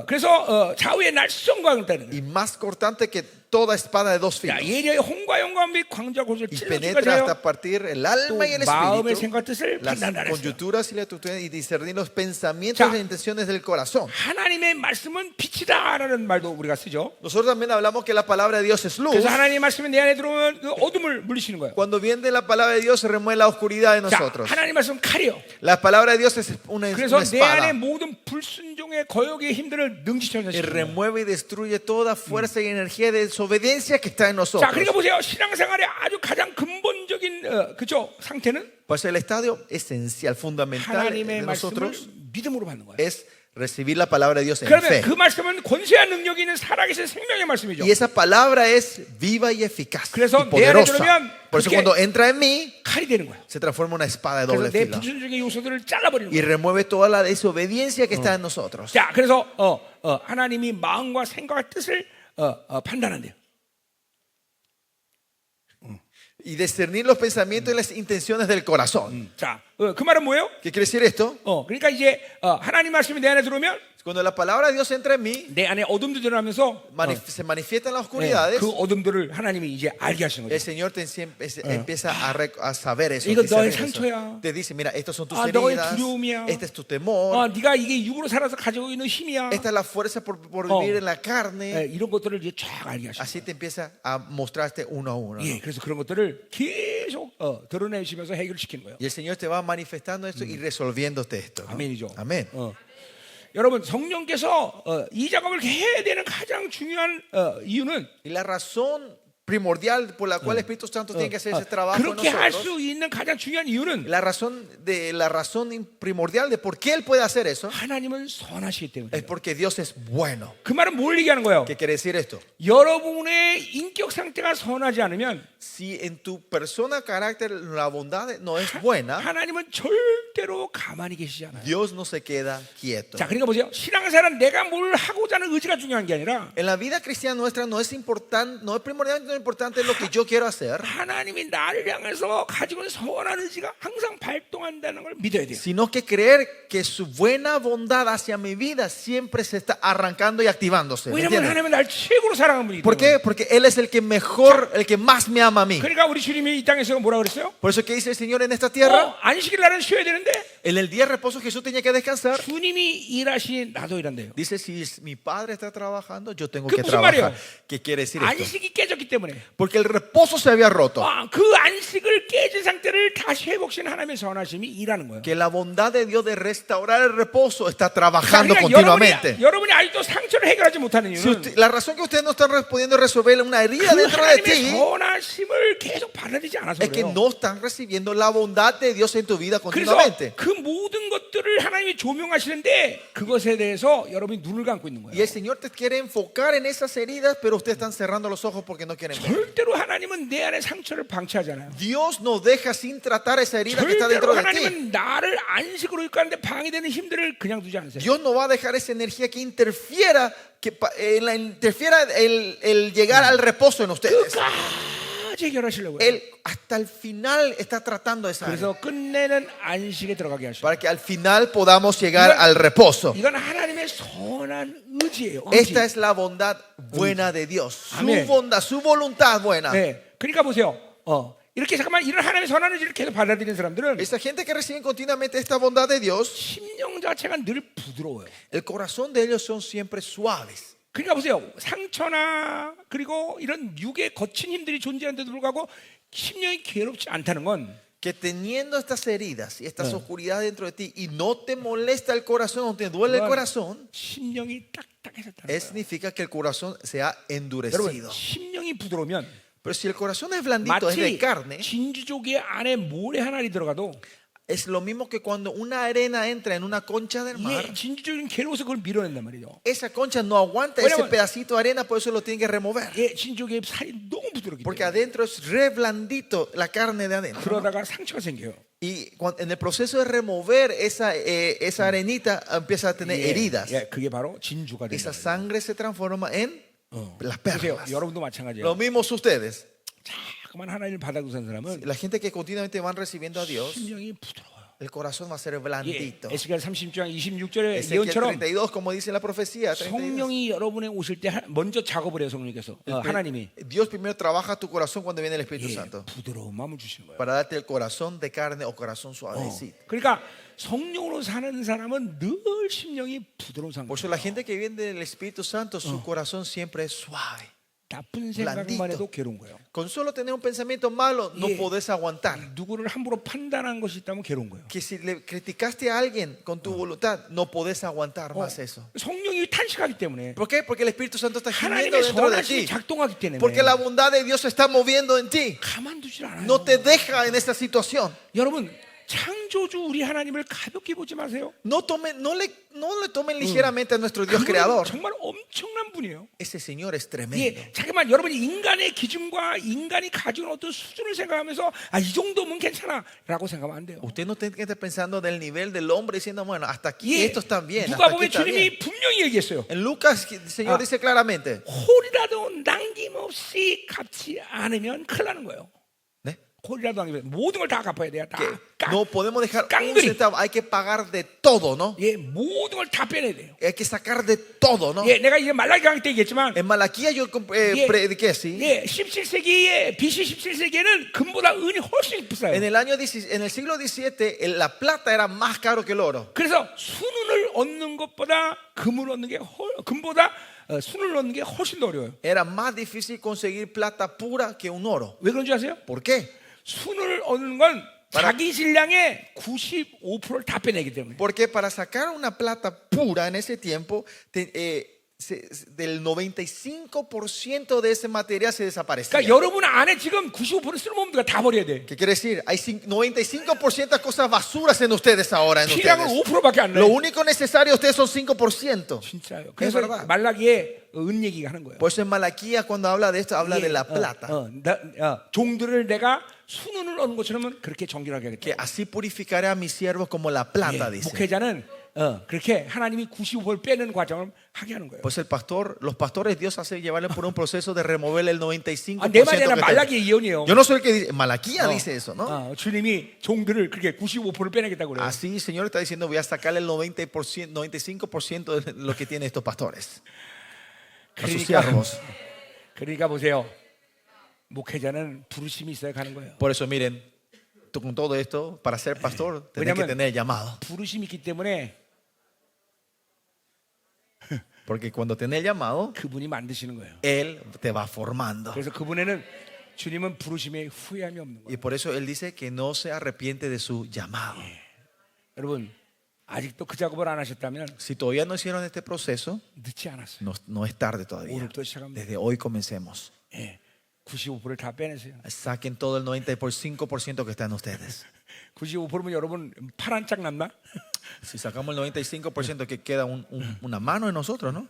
그래서 좌우의 날성과 그랬다는 거예요. Y más cortante que toda espada de dos 자, filos. 예리하여 홍과 영과 및 광자 고를 Y 찔러주기까지 penetra 하여 hasta partir el alma y el 마음의 espíritu, 생각 뜻을 las 판단하라 했어요. conjunturas y las tuturas, y discernir los pensamientos 자. y las intenciones del corazón. 하나님의 말씀은 빛이다라는 말도 우리가 쓰죠. Nosotros también hablamos que la palabra de Dios es luz. 그래서 하나님의 말씀이 내 안에 들어오면 그 어둠을 물리시는 거예요. Cuando viene la palabra de Dios se remueve la oscuridad de 자, nosotros. 하나님의 말씀은 칼이요. La palabra de Dios es una 그래서 내 안에 espada. 모든 불순종의 거역의 힘들을 Y 능지처리시는 거예요. remueve y destruye toda fuerza y energía de desobediencia que está en 자, nosotros. 그러니까 보세요. 신앙생활의 아주 가장 근본적인 그죠 상태는 Pues el estadio esencial, fundamental de 하나님의 말씀을 nosotros 믿음으로 받는 거예요. es recibir la palabra de Dios en 그러면 fe. 그 말씀은 권세와 능력이 있는 살아계신 생명의 말씀이죠. Y esa palabra es viva y eficaz 그래서 y 내 안에 poderosa. 들어오면 Por eso 그게 cuando entra en mí 칼이 되는 거예요. se transforma en una espada de 그래서 doble 내 filo 불순종의 요소들을 잘라버리는 y 거예요. remueve toda la desobediencia que está en nosotros. 자, 그래서 하나님이 마음과 생각과 뜻을 판단한대요. Y discernir los pensamientos y las intenciones del corazón. 자, 그 말은 뭐예요? ¿Qué quiere decir esto? 그러니까 이제 하나님 말씀이 내 안에 들어오면 Cuando la palabra de Dios entra en mí, 내 안에 어둠도 드러나면서 se manifiesta en las oscuridades. 그 어둠들을 하나님이 이제 알게 하시는 El 거죠. Señor empieza a saber eso. 이거 discernir 너의 eso. 상처야. Te dice, mira, estos son tus 너의 heridas, 두려움이야. este es tu temor, 네가 이게 육으로 살아서 가지고 있는 힘이야. esta es la fuerza por vivir en la carne. 이런 것들을 이제 쫙 알게 하시는 Así te empieza a mostrarte uno a uno. ¿no? 예, 그래서 그런 것들을 계속 드러내시면서 해결시키는 거예요. Y el Señor te va manifestando esto y resolviéndote esto. ¿no? 아멘이죠. Amén. 여러분 성령께서 이 작업을 해야 되는 가장 중요한 이유는 Y la razón primordial por la cual el Espíritu Santo tiene que hacer ese trabajo en 그렇게 할 nosotros, 수 있는 가장 중요한 이유는 la razón primordial de por qué Él puede hacer eso 하나님은 선하시기 때문에. es porque Dios es bueno. 그 말은 뭘 얘기하는 거예요? ¿Qué quiere decir esto? 여러분의 인격 상태가 선하지 않으면 Si en tu persona carácter la bondad no es buena, 하나님은 절대로 가만히 계시지 않아요. Dios no se queda quieto. 자, 그러니까 보세요. 신앙생활은 내가 뭘 하고자 하는 의지가 중요한 게 아니라 En la vida cristiana nuestra no es importante, no es primordialmente importante lo que yo quiero hacer, 하나님이 나를 향해서 가지고 있는 선한 의지가 항상 발동한다는 걸 믿어야 돼요. sino que creer que su buena bondad hacia mi vida siempre se está arrancando y activándose. ¿Me 왜냐하면 entiendes? 하나님은 날 최고로 사랑하는 분이기 ¿Por 때문에. qué? Porque Él es el que mejor, el que más me ama a mí. 그러니까 우리 주님이 이 땅에서 뭐라 그랬어요? Por eso que dice el Señor en esta tierra, 안식일 날은 쉬어야 되는데 en el día de reposo Jesús tenía que descansar. 주님이 일하시니 나도 일한대요. Dice, si mi padre está trabajando, yo tengo ¿Qué que mu슨 trabajar. 말이에요? ¿Qué quiere decir esto? 안식이 깨졌기 때문에 Porque el reposo se había roto. 그 안식을 깨진 상태를 다시 회복시키는 하나님의 선하심이 일하는 거예요. Que la bondad de Dios de restaurar el reposo está trabajando 그러니까 continuamente. 여러분이 아직도 상처를 해결하지 못하는 Si 이유는 la razón que ustedes no están pudiendo resolver una herida 그 dentro de 하나님의 ti 선하심을 계속 받아들이지 않아서 es que 그래요. no están recibiendo la bondad de Dios en tu vida 그래서 continuamente. 그 모든 것들을 하나님이 조명하시는데 그것에 대해서 여러분이 눈을 감고 있는 Y 거예요. el Señor te quiere enfocar en esas heridas, pero ustedes están cerrando los ojos porque no quieren ver. 절대로 하나님은 내 안에 상처를 방치하잖아요. Dios no deja sin tratar esa herida que está dentro 절대로 de ti. 하나님은 나를 안식으로 이끌는데 방해되는 힘들을 그냥 두지 않으세요. Dios no va a dejar esa energía que interfiera, interfiera el llegar al reposo en ustedes. 끝까지 해결하시려고요. Él hasta el final está tratando esa área, 그래서 끝내는 안식에 들어가게 하시고. para que al final podamos llegar al reposo. 이건 하나님의 선한 의지예요. Esta es la bondad buena de Dios. Su Amén. bondad, su voluntad buena. 네, 그러니까 보세요. 이렇게 잠깐만 이런 하나님의 선한 의지를 계속 받아들이는 사람들은 Esa gente que recibe continuamente esta bondad de Dios, 심령 자체가 늘 부드러워요. el corazón de ellos son siempre suaves. 그러니까 보세요. 상처나 그리고 이런 육의 거친 힘들이 존재하는데도 불구하고 심령이 괴롭지 않다는 건 Que teniendo estas heridas y estas oscuridades dentro de ti y no te molesta el corazón, no te duele el 그건 corazón, 심령이 딱딱해졌다는 eso 거예요. significa que el corazón se ha 여러분, endurecido. 심령이 부드러우면 Pero si el corazón es blandito, es de 마치 carne, 진주조개 안에 모래 하나리 들어가도 es lo mismo que cuando una arena entra en una concha del mar. 이게 진주조개는 괴로워서 그걸 밀어낸단 말이죠. Esa concha no aguanta ese pedacito de arena, por eso lo tiene que remover. 진주조개의 살이 너무 부드럽기 Porque 때문에 adentro es re blandito la carne de adentro. 그러다가 상처가 생겨요. Y en el proceso de remover esa arenita empieza a tener heridas. 그게 바로 진주가 Esa 된다. sangre se transforma en las 보세요. perlas. 여러분도 마찬가지예요. Lo mismo ustedes. 자꾸만 하나님을 받아두는 사람은 La gente que continuamente van recibiendo a Dios, 심령이 부드러워요. el corazón va a ser 예, blandito. 에스겔 30장 26절의 Ezequiel 예언처럼 32, como dice la profecía, 32. 성령이 여러분에 오실 때 먼저 작업을 해요. 성령께서 하나님이 Dios primero trabaja tu corazón cuando viene el Espíritu 예, Santo, 부드러운 마음을 주시는 거예요. para darte el corazón de carne o corazón suavecito. 그러니까 성령으로 사는 사람은 늘 심령이 부드러운 상태. Por eso la gente que viene del Espíritu Santo, su corazón siempre es suave. 나쁜 생각만 blandito. 해도 괴로운 거예요. Con solo tener un pensamiento malo no Yeah. podés aguantar. 누구를 함부로 판단한 것이 있다면 괴로운 거예요. Que si le criticaste a alguien con tu voluntad, no podés aguantar más eso. 성령이 탄식하기 때문에 ¿Por qué? Porque el Espíritu Santo está gimiendo 하나님의 dentro de 선하심이 ti. 작동하기 때문에 Porque la bondad de Dios se está moviendo en ti. 가만두질 않아요. No te deja en esta situación. 여러분 창조주 우리 하나님을 가볍게 보지 마세요. No le tomen ligeramente a nuestro Dios 그분은 creador. 정말 엄청난 분이에요. Ese Señor es tremendo. 예, 잠깐만 여러분이 인간의 기준과 인간이 가지고 있는 어떤 수준을 생각하면서 이 정도면 괜찮아라고 생각하면 안 돼요. Usted no tiene que estar pensando del nivel del hombre diciendo, bueno, hasta aquí 예, esto está bien. 누가 Hasta aquí 보면 está bien. 주님이 분명히 얘기했어요. En Lucas, el Señor dice claramente. 홀이라도 남김없이 갚지 않으면 큰일 나는 거예요. ¿eh? 홀이라도 남김없이 모든 걸 다 갚아야 돼요. 다. Que no podemos dejar un 깡그리. centavo, hay que pagar de todo, ¿no? 예, 모든 걸 다 빼내야 돼요. Hay que sacar de todo, ¿no? 예, 내가 이제 말라기 강의 때 얘기했지만 En Malaquía yo Yeah. prediqué así. 예, 17세기에 BC 17세기에는 금보다 은이 훨씬 비싸요. En el siglo XVII, la plata era más caro que el oro. 그래서 순은을 얻는 것보다 금을 얻는 게 금보다 순을 얻는 게 훨씬 더 어려워요. Era más difícil conseguir plata pura que un oro. 왜 그런지 아세요? ¿Por qué? 순을 얻는 건 자기 질량의 95%를 다 빼내기 때문에. Porque para sacar una plata pura en ese tiempo del 95% de ese material se desaparecía. 그러니까 여러분 안에 지금 95% 쓸모없는 거 다 버려야 돼. ¿Qué quiere decir? Hay 95% de cosas basuras en ustedes ahora. En 필요한 건 ustedes. 5%밖에 안 Lo 나요. único necesario de ustedes son 5%. 진짜요. Es 그래서 verdad. 말라기에 은 얘기가 하는 거예요. Por eso en Malaquías cuando habla de esto, habla de la plata. 종들을 내가 순은을 얻는 것처럼 그렇게 정결하게 Que 하겠다. así purificaré a mis siervos como la plata, dice. 목회자는 그렇게 하나님이 95%를 빼는 과정을 하게 하는 거예요. Pues los pastores, Dios hace llevarles por un proceso de removerle el 95%. 내 말이 아니라 que 말라기의 예언이에요. Yo no soy el que dice, Malaquías dice eso, ¿no? 주님이 종들을 그렇게 95%를 빼내겠다고 그래요. Así el Señor está diciendo, voy a sacarle el 90%, 95% de lo que tienen estos pastores. A sus siervos. 그러니까 보세요. 목회자는 부르심이 있어야 가는 거예요. Por eso miren, con todo esto, para ser pastor, tenés que tener llamado. 부르심이 있기 때문에 Porque cuando tenés llamado, 그분이 만드시는 거예요. Él te va formando. 그래서 그분에는 주님은 부르심에 후회함이 없는 거예요. Y por eso Él dice que no se arrepiente de su llamado. 여러분 아직도 그 작업을 안 하셨다면 Si todavía no hicieron este proceso, 늦지 않았어요. no es tarde todavía. 오늘부터 시작합니다. Desde hoy comencemos. 95%를 다 빼내세요. Saquen todo el 95% que está en ustedes. 95%면 여러분 팔 한 짝 남나? Si sacamos el 95% que queda una mano en nosotros, ¿no?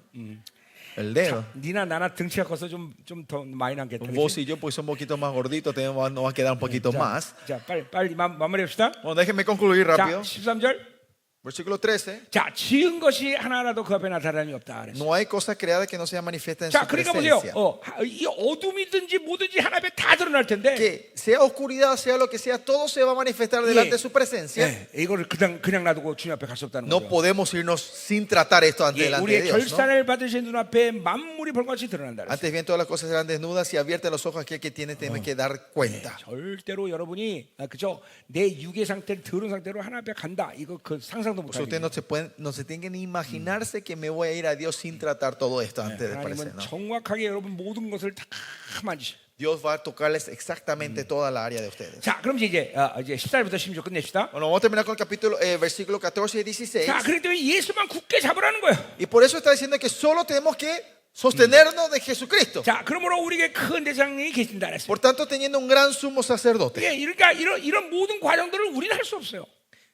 El dedo. 니나 나나 등치가 커서 좀 더 많이 남겠다. Vos y yo pues somos un poquito más gorditos, nos va a quedar un poquito más. 자, 빨리 마무리합시다. Bueno, déjenme concluir 자, rápido. 13절. Versículo 13. 자, 지은 것이 하나라도 그 앞에 나타남이 없다. 그랬어. No hay cosa creada que no sea manifiesta en 자, su 그러니까 보세요. presencia. 이 어둠이든지 뭐든지 하나 앞에 다 드러날 텐데. Que sea oscuridad, sea lo que sea, todo se va a manifestar delante de su presencia. 이거를 그냥 놔두고 주님 앞에 갈 수 없다는 No 거죠. podemos irnos sin tratar esto ante delante de 우리의 Dios, ¿no? 결산을 받으신 눈 앞에 만물이 벌같이 드러난다. 그랬어. Antes bien todas las cosas serán desnudas y abiertas los ojos aquel que tiene que dar cuenta. 절대로 여러분이 그죠? 내 육의 상태를 더러운 상태로 하나 앞에 간다. 이거 그 상상도 못 Pues ustedes 하죠. no se tienen que imaginarse que me voy a ir a Dios sin tratar todo esto antes de 하나님은 aparecer, ¿no? 정확하게 여러분 모든 것을 다 만지셔. Dios va a tocarles exactamente toda la área de ustedes. 자, 그럼 이제 14절부터 16절 끝냅시다. Bueno, vamos a terminar con el capítulo, versículo 14 y 16. 자, 그렇기 때문에 예수만 굳게 잡으라는 거예요. Y por eso está diciendo que solo tenemos que sostenernos de Jesucristo. 자, 그러므로 우리에게 큰 대장이 계신다 그랬어요. Por tanto, teniendo un gran sumo sacerdote. 그러니까 이런 모든 과정들을 우리는 할 수 없어요.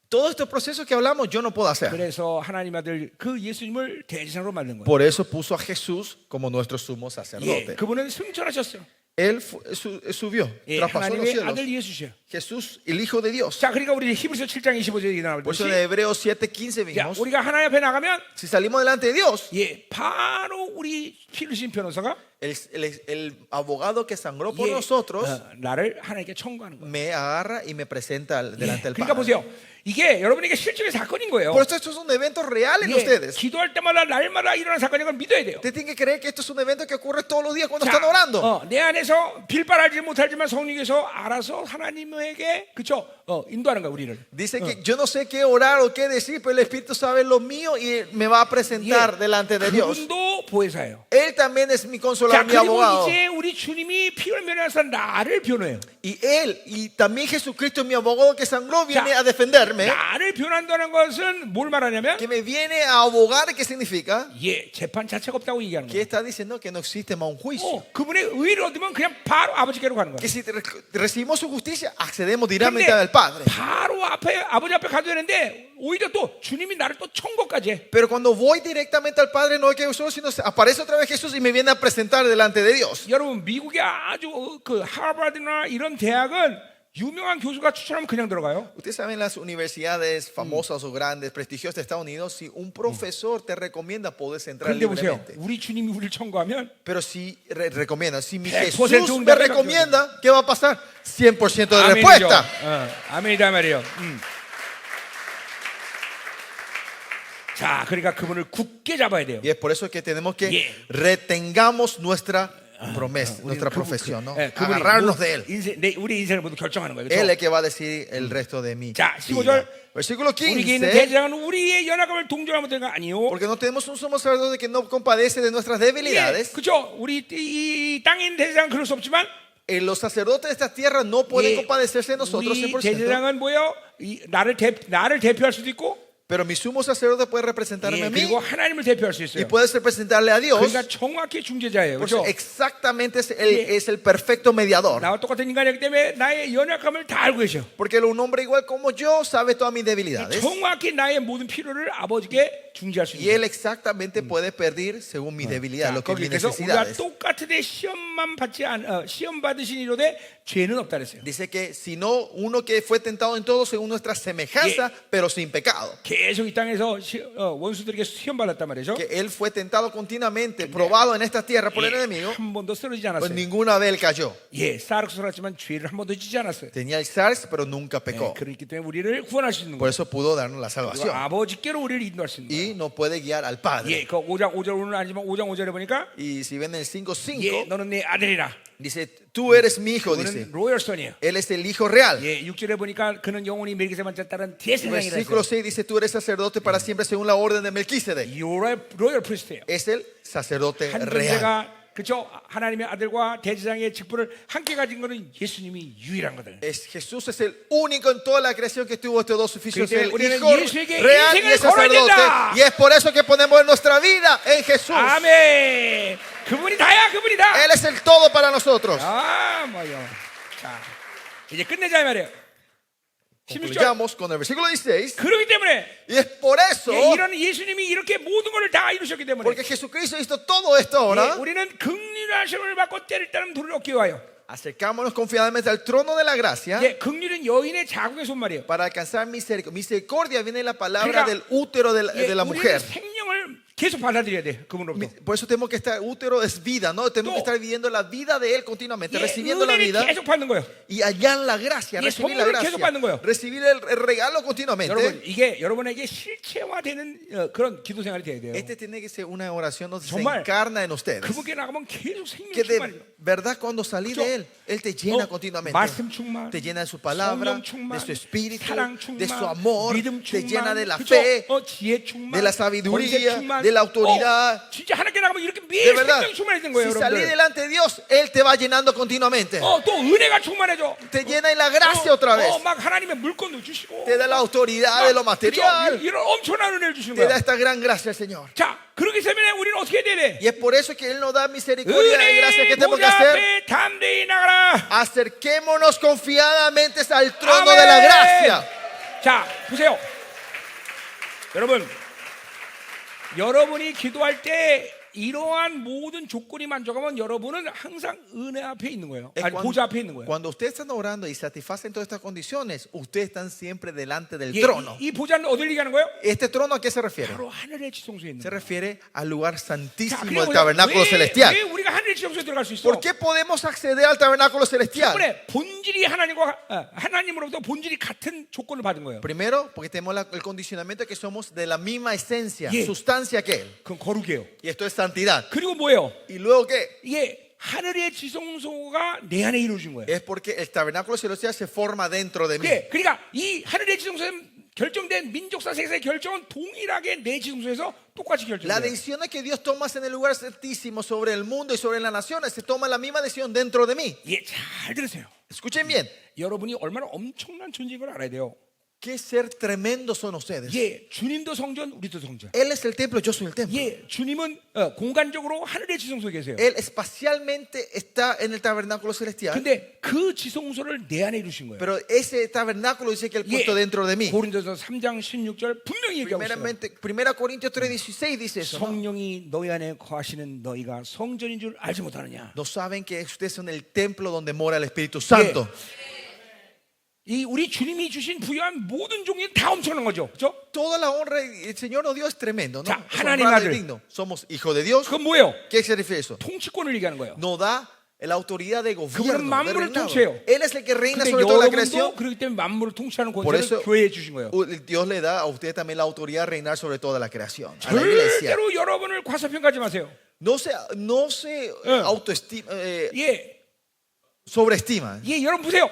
Todos estos procesos que hablamos yo no puedo hacer. 그래서 하나님 아들 그 예수님을 대제사장으로 만든 거예요. Por eso puso a Jesús como nuestro sumo sacerdote. 그분은 승천하셨어요. Él subió, traspasó los 하나님의 cielos. 아들 예수셔요. Jesús, el Hijo de Dios. 자, 그러니까 우리 히브리서 7장 25절에 얘기 Por eso 나오듯이 en Hebreos 7:15 자, vimos, 우리가 하나님 앞에 나가면 si salimos delante de Dios, 바로 우리 피 흘리신 변호사가 el abogado que sangró por nosotros 나를 하나님께 청구하는 거예요. me agarra y me presenta delante del 그러니까 Padre. 보세요. 이게 여러분에게 실질의 사건인 거예요. Por eso esto es un evento real en ustedes. 기도할 때마다 날마다 일어나는 사건인 걸 믿어야 돼요. Ustedes tienen que creer que esto es un evento que ocurre todos los días cuando están orando. 내 안에서 빌바라지 못하지만 성령께서 알아서 하나님에게 그쵸? 인도하는 거야 우리를. Dice que yo no sé qué orar o qué decir, pero el Espíritu sabe lo mío y me va a presentar delante de Dios. 그분도 보혜사예요. Él también es mi 자, consolador, mi 그리고 abogado. 이제 우리 주님이 피를 면해서 나를 변호해요. Y Él y también Jesucristo, mi abogado que sangró, viene a defenderme. 나를 변한다는 것은 뭘 말하냐면 Que me viene a abogar, ¿qué significa? 재판 자체가 없다고 얘기하는 Que 거예요. está diciendo que no existe más un juicio. 그분의 의를 얻으면 그냥 바로 아버지께로 가는 Que 거예요. si recibimos su justicia, accedemos directamente 근데 al Padre. 바로 아버지 앞에 가도 되는데 오히려 또 주님이 나를 또 청구까지 해. Pero cuando voy directamente al Padre, no es que yo solo, sino aparece otra vez Jesús y me viene a presentar delante de Dios. 여러분 미국의 아주 그 하버드나 이런 대학은 유명한 교수가 추천하면 그냥 들어가요. Ustedes saben las universidades famosas o grandes, prestigiosas de Estados Unidos, si un profesor te recomienda, puedes entrar 근데 보세요. libremente. 우리 주님이 우리를 청구하면 Pero si recomienda, si mi 100% Jesús un me derecho. recomienda, ¿qué va a pasar? 100% de 아멘이죠. respuesta. 아멘이다 말이에요. 자, 그러니까 그분을 굳게 잡아야 돼요. Y es por eso que tenemos que Yeah. retengamos nuestra promesa, nuestra profesión, ¿no? Agarrarnos de Él. 우리 인생을 모두 결정하는 거예요. Él es 그렇죠? el que va a decir el resto de mi 자, vida. 15절. Versículo 우리에게 있는 15. 대제사장은 우리의 연약함을 동정하면 되는 거 아니요. Porque no tenemos un sumo sacerdote que no compadece de nuestras debilidades. 그렇죠. 우리 이 땅에 있는 대제사장은 그럴 수 없지만 Los sacerdotes de esta tierra no pueden compadecerse de nosotros 우리 100%. 대제사장은 뭐예요? 나를 대표할 수도 있고 Pero mi sumo sacerdote puede representarme 예, a mí 그리고 하나님을 대표할 수 y 있어요. puedes representarle a Dios. 그러니까 정확히 중재자예요. Por eso 그렇죠? exactamente es el perfecto mediador. 나와 똑같은 인간이기 때문에 나의 연약함을 다 알고 계셔. Porque un hombre igual como yo sabe todas mis debilidades. 정확히 나의 모든 필요를 아버지께 중재할 수 Y él 있어요. exactamente puede pedir según mis debilidades, 자, lo que es 거기 mis 그래서 우리가 necesidades. 똑같은데 시험만 받지 시험 받으신 이로되 죄는 없다 그랬어요. Dice que si no, uno que fue tentado en todo según nuestra semejanza, pero sin pecado. 계속 이 땅에서 원수들에게 시험 받았단 말이죠. Que él fue tentado continuamente, probado en esta tierra por el enemigo, 한 번도 쓰러지지 pues 않았어요. ninguna vez él cayó. 예, 싸락서랐지만 죄를 한 번도 지지 않았어요. Tenía el SARS, pero nunca 예, pecó. 그렇기 때문에 우리를 구원할 수 있는 Por 거예요. eso pudo darnos la 그리고 salvación. 아버지께로 우리를 인도할 수 있는 거예요. Y nos puede guiar al Padre. 예, 그 5장 5절 오늘 아니지만 5장 5절에 보니까 Y si ven el 5:5, 예, 너는 내 아들이라. dice, tú eres mi hijo, dice. 그는 로열선이에요. Él es el hijo real. 예, 6절에 보니까 그는 영원히 멜기세반자 따른 대제사장이라 Versículo 했어요. 6 dice, tú eres sacerdote para siempre según la orden de Melquisedec. 로열 프리스트예요. Es el sacerdote 한 real. 존재가 그렇죠? 하나님의 아들과 대제사장의 직분을 함께 가진 것은 예수님이 유일한 거들. Jesús es el único en toda la creación que tuvo estos dos oficios, 그렇기 el 때문에 hijo 우리는 예수에게 real y 인생을 el sacerdote. 걸어야 된다. Y es por eso que ponemos nuestra vida en Jesús. 아멘. 그분이 다야, 그분이 다. Él es el todo para nosotros. 아, 뭐요. 자, 이제 끝내자 이 말이에요. 16절. Concluyamos con el versículo 16. 그렇기 때문에 Y es por eso, 예, 이런 예수님이 이렇게 모든 것을 다 이루셨기 때문에 porque Jesucristo hizo todo esto 예, ahora, 우리는 긍휼한 시험을 받고 때를 따른 돌을 얻기 위하여. acercámonos confiadamente al trono de la gracia 예, 긍휼은 여인의 자궁의 손말이에요. para alcanzar misericordia. Misericordia viene de la palabra 그러니까, del útero de 예, la 우리는 mujer. 생명을 계속 받아들여야 돼 그분으로부터. Por eso tenemos que estar, útero es vida, ¿no? Tenemos que estar viviendo la vida de Él continuamente, 예, recibiendo la 은혜를 vida 계속 받는 거예요. y allá en la gracia, 예, recibir la 선물을 계속 받는 거예요. gracia, recibir el regalo 여러분, continuamente. 이게 여러분에게 실체화되는 그런 기도 생활이 돼야 돼요. Este tiene que ser una oración donde se 정말 encarna en ustedes. 그분께 나가면 계속 생명 Que 충만이에요. de verdad cuando salí de Él, Él te llena continuamente. 말씀 충만, Te llena de su palabra, 성령 충만, de su espíritu, 사랑 충만, de su amor, 믿음 te 충만, llena de la 그죠? fe, 지혜 충만, de la 권세 sabiduría, 충만. de la autoridad. 진짜 하나님께 나가면 이렇게 De 매일 verdad, 생명이 충만해진 거예요, si salí 여러분들. delante de Dios, Él te va llenando continuamente. 또 은혜가 충만해져. Te llena en la gracia otra vez. 막 하나님의 물건도 주시고. Te da la autoridad de lo 그죠? material. 이런 엄청난 은혜를 주시는 Te da 거야. esta gran gracia, Señor. 자, 그렇기 때문에 우리는 어떻게 해야 돼? Y es por eso que Él nos da misericordia y gracia. 은혜의 ¿Qué tenemos que 보좌 hacer? 앞에 담대히 나가라. Acerquémonos confiadamente al trono de la gracia. 자, 보세요. 여러분이 기도할 때 이러한 모든 조건이 만족하면 여러분은 항상 은혜 앞에 있는 거예요. Es 아니, 보좌 앞에 있는 거예요. Cuando ustedes están orando y satisfacen todas estas condiciones, ustedes están siempre delante del 예, trono. 이 보좌는 어딜 얘기하는 거예요? ¿Este trono a qué se refiere? 바로 하늘의 지성소에 있는 Se 거예요. refiere al lugar 자, santísimo 그리고 del tabernáculo celestial. 왜 우리가 하늘의 지성소에 들어갈 수 있어? ¿Por qué podemos acceder al tabernáculo celestial? 때문에 본질이 하나님으로부터 본질이 같은 조건을 받은 거예요. Primero, porque tenemos el condicionamiento de que somos de la misma esencia, Yeah. sustancia que Él. 그건 거룩이에요. Y esto es santidad. 그리고 뭐예요? ¿Y luego qué? 이게 하늘의 지성소가 내 안에 이루어진 거예요. Es porque el tabernáculo celestial se forma dentro de mí. 그러니까 이 하늘의 지성소에 결정된 민족사 세계의 결정은 동일하게 내 지성소에서 똑같이 Las 결정돼요. decisiones que Dios toma en el lugar santísimo sobre el mundo y sobre las naciones se toma la misma decisión dentro de mí. 예, 잘 들으세요. Escuchen bien. 여러분이 얼마나 엄청난 존재인 걸 알아야 돼요. Qué ser tremendos son ustedes. 예, 주님도 성전, 우리도 성전. Él es el templo, yo soy el templo. 예, 주님은 공간적으로 하늘의 지성소에 계세요. Él espacialmente está en el tabernáculo celestial. 근데 그 지성소를 내 안에 이루신 거예요. Pero ese tabernáculo dice que Él puesto dentro de mí. 고린도서 3장 16절 분명히 얘기하고 있어요. Primeramente, 1 Corintios 3:16 dice eso. ¿No? 성령이 너희 안에 거하시는 너희가 성전인 줄 알지 못하느냐. ¿No saben que ustedes son el templo donde mora el Espíritu Santo? 이 우리 주님이 주신 부여한 모든 종이 다 엄청난 거죠. 그렇죠? Toda la honra el Señor nos dio es tremendo, ¿no? 자, Es 하나님 honrado y 아들. digno. Somos hijos de Dios. 그건 뭐예요? ¿Qué se refiere a eso? 통치권을 얘기하는 거예요. Nos da la autoridad de 그분은 gobierno, de 만물을 reinado. 통치해요. Él es el que reina 근데 sobre toda la 여러분도 creación. 그렇기 때문에 만물을 통치하는 Por eso 권세를 교회에 주신 거예요. Dios le da a usted también la autoridad de reinar sobre toda la creación. A la iglesia. 절대로 여러분을 과소평가하지 마세요. No se autoestima, 예, sobreestima. 예, 여러분 보세요.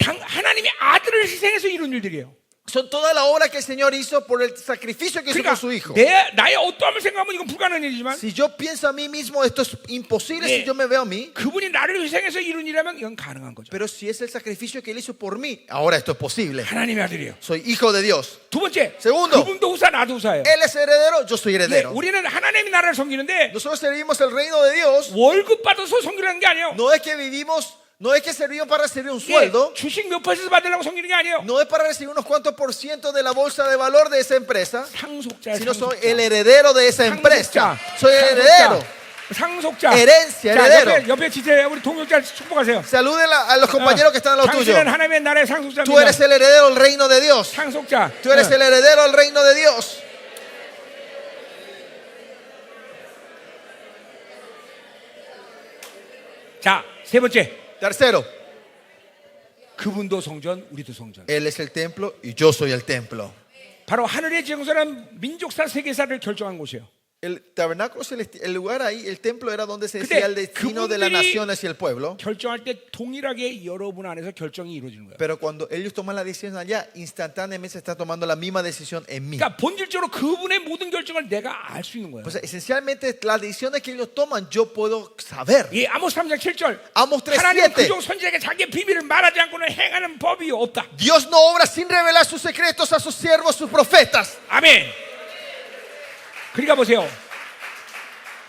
하나님의 아들을 희생해서 이룬 일들이에요. Son toda la obra que el Señor hizo por el sacrificio que hizo por su Hijo. 나의 어떠함을 생각하면 이건 불가능한 일이지만 Si yo pienso a mí mismo, esto es imposible si yo me veo a mí. 그분이 나를 희생해서 이룬 일이라면 이건 가능한 거죠. Pero si es el sacrificio que Él hizo por mí, ahora esto es posible. 하나님의 아들이에요. Soy hijo de Dios. 두 번째, Segundo. 그분도 후사 나도 후사예요. Él es heredero, yo soy 예, heredero. 우리는 하나님의 나라를 섬기는데 Nosotros servimos el reino de Dios. 월급 받아서 섬기라는 게 아니에요. No es que vivimos, no es que servimos para recibir un 예, sueldo. 주식 몇 퍼센트 받으려고 섬기는 게 아니에요. No es para recibir unos cuantos por ciento de la bolsa de valor de esa empresa, 상속자예요. sino soy 상속자. el heredero de esa empresa. Soy el heredero. 상속자. Herencia, 자, heredero. 옆에 지체 우리 동역자 축복하세요. Saluden a los compañeros que están a lo tuyo. 당신은 하나님의 나라의 상속자입니다. Tú eres el heredero del reino de Dios. 상속자. Tú eres el heredero del reino de Dios. 자, 세 번째. Tercero, 그분도 성전, 우리도 성전. Él es el templo y yo soy el templo. 바로 하늘의 정서는 민족사 세계사를 결정한 곳이에요. El tabernáculo celestial, el lugar ahí, el templo era donde se 근데 decía el destino de las 그분들이 naciones y el pueblo. 결정할 때 동일하게 여러분 안에서 결정이 이루어지는 거예요. Pero cuando ellos toman la decisión allá, instantáneamente se está tomando la misma decisión en mí. 그러니까 본질적으로 그분의 모든 결정을 내가 알 수 있는 거예요. Pues esencialmente las decisiones que ellos toman yo puedo saber. 예, 아모스 3장 7절. Amos 하나님은 3:7. 그종 선지자에게 자기의 비밀을 말하지 않고는 행하는 법이 없다. Dios no obra sin revelar sus secretos a sus siervos, sus profetas. 아멘. 그러니까 보세요.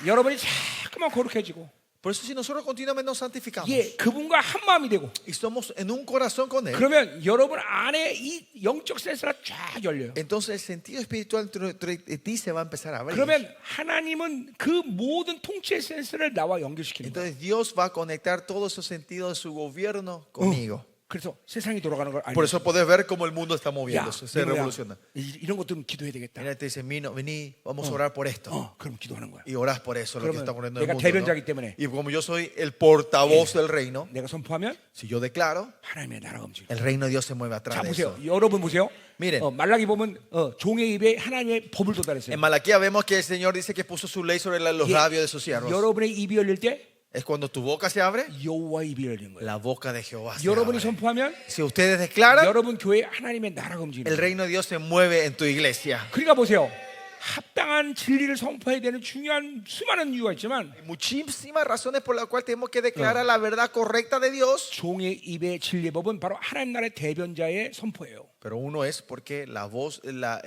여러분이 자꾸만 거룩해지고, Por eso si nosotros continuamente nos santificamos 예, 그분과 한 마음이 되고, y somos en un corazón con Él, 그러면 여러분 안에 이 영적 센서가 쫙 열려요. entonces el sentido espiritual de ti se va a empezar a abrir. 그러면 하나님은 그 모든 통치의 센서를 나와 연결시키는 거예요. Entonces Dios va a conectar todos esos sentidos de su gobierno conmigo. 그래서 세상이 돌아가는 걸 Por 알고, eso podés ver cómo el mundo está 야, moviéndose, se 민호야, revoluciona. 이런 것들은 기도해야 되겠다. Mira, te dice, Mino, vení, vamos a orar por esto. 그럼 기도하는 거야. Y orás por eso, lo que 그러면 está ocurriendo en 내가 el mundo, ¿no? 대변자이기 때문에 Y como yo soy el portavoz del reino, 내가 선포하면 si yo declaro, 하나님의 나라가 움직여. el reino de Dios se mueve 자 atrás de 보세요. eso. 여러분 보세요. Miren. 말라기 보면 종의 입에 하나님의 법을 도달했어요. En Malaquía vemos que el Señor dice que puso su ley sobre los 예, labios de sus siervos. 여러분의 입이 열릴 때 Es cuando tu boca se abre, 여호와의 입이 열리는 거예요. la boca de Jehová se 여러분이 abre. 선포하면 Si ustedes declaran, 여러분 교회에 하나님의 나라가 움직이는 el 거예요. reino de Dios se mueve en tu iglesia. 그러니까 보세요. 합당한 진리를 선포해야 되는 중요한 수많은 이유가 있지만 Hay muchísimas razones por las cuales tenemos que declarar la verdad correcta de Dios. 종의 입의 진리의 법은 바로 하나님 나라의 대변자의 선포예요. Pero uno es porque la voz, la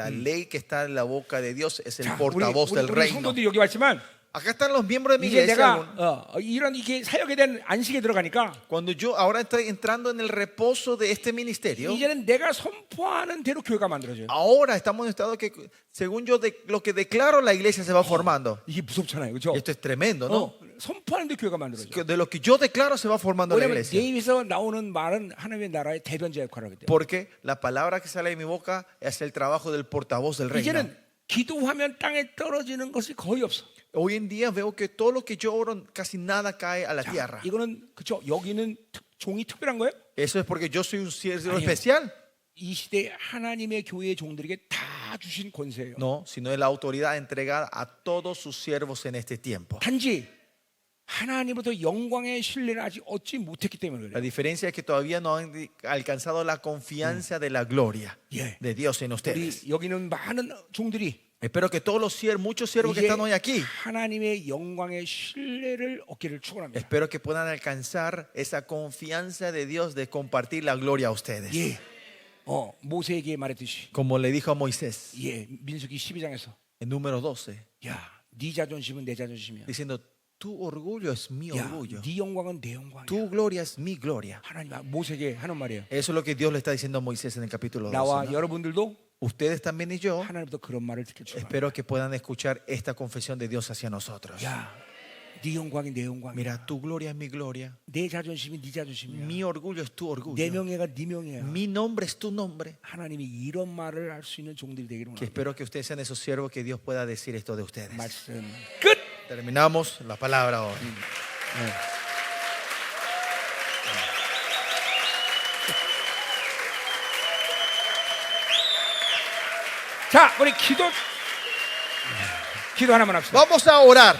ley que está en la boca de Dios es el 자, portavoz del 우리 reino. 성도들이 여기 왔지만 Acá están los miembros de mi 이제 iglesia. 내가 이런 이게 사역에 대한 안식에 들어가니까 Cuando yo ahora estoy entrando en el reposo de este ministerio, 이제는 내가 선포하는 대로 교회가 만들어져요. ahora estamos en un estado que según yo lo que declaro la iglesia se va formando. 이게 무섭잖아요, 그렇죠? Y esto es tremendo, ¿no? 선포하는 데 교회가 만들어져요. De lo que yo declaro se va formando la 왜냐하면 내 iglesia. 입에서 나오는 말은 하나님의 나라의 대변자 역할을 하기 때문에. Porque la palabra que sale de mi boca es el trabajo del portavoz del reino. 이제는 기도하면 땅에 떨어지는 것이 거의 없어. Hoy en día veo que todo lo que yo oro casi nada cae a la 자, tierra. 이거는 그렇죠. 여기는 종이 특별한 거예요. Eso es porque yo soy un siervo 아니요. especial. 이 시대 하나님의 교회의 종들에게 다 주신 권세예요. No, sino de la autoridad entregada a todos sus siervos en este tiempo. 단지 하나님으로부터 영광의 신뢰를 아직 얻지 못했기 때문에 La 그래요. diferencia es que todavía no han alcanzado la confianza de la gloria 예. de Dios en 우리 ustedes. 여기는 많은 종들이 Espero que todos los siervos, muchos siervos que 이제 están hoy aquí, 하나님의 영광의 신뢰를 얻기를 축원합니다. espero que puedan alcanzar esa confianza de Dios de compartir la gloria a ustedes. 예. 모세에게 말했듯이 Como le dijo a Moisés 예, 민수기 12장에서 en número 12, 야, 네 자존심은 내 자존심이야. diciendo, tu orgullo es mi 야, orgullo, 네 영광은 내 영광이야. tu gloria es mi gloria. 하나님 모세에게 하는 말이에요. Eso es lo que Dios le está diciendo a Moisés en el capítulo 12. 나와 ¿no? 여러분들도 Ustedes también y yo, 하나님부터 그런 말을 듣길 축원합니다. espero que puedan escuchar esta confesión de Dios hacia nosotros. 야, 네 영광이 내 영광이야. Mira, tu gloria es mi gloria, 내 자존심이 네 자존심이야. mi orgullo es tu 내 orgullo, 명예가 네 명예야. mi nombre es tu nombre. 하나님이 이런 말을 할 수 있는 종들이 되기를 Que 원합니다. espero que ustedes sean esos siervos que Dios pueda decir esto de ustedes. 말씀 끝. Terminamos la palabra hoy. 자, 우리 기도 하나만 합시다. Vamos a orar.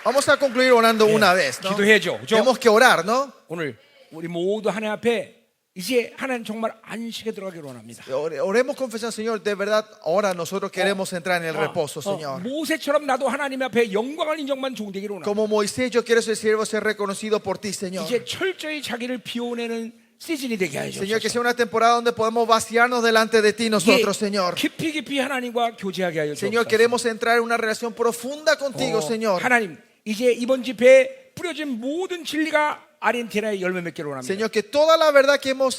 Vamos a concluir orando una vez, ¿no? 기도해야죠. 그죠? Tenemos que orar, ¿no? 오늘 우리 모두 하나님 앞에 이제 하나님 정말 안식에 들어가기를 원합니다. Oremos confesando, Señor, de verdad, ahora nosotros queremos entrar en el reposo, Señor. 모세처럼 나도 하나님 앞에 영광을 인정만 종되기를 원합니다. Como Moisés, yo quiero ser siervo, ser reconocido por ti, Señor. 이제 철저히 자기를 비워내는 시즌이 되게 하여 Señor, que 주옵소서. sea una temporada donde podemos vaciarnos delante de ti nosotros, Señor. 깊이 하나님과 교제하게 하여 Señor, 주옵소서. queremos entrar en una relación profunda contigo, Señor. 하나님, 이제 이번 집회에 뿌려진 모든 진리가 아르헨티나에 열매 맺기를 원합니다. Señor, que toda la verdad que hemos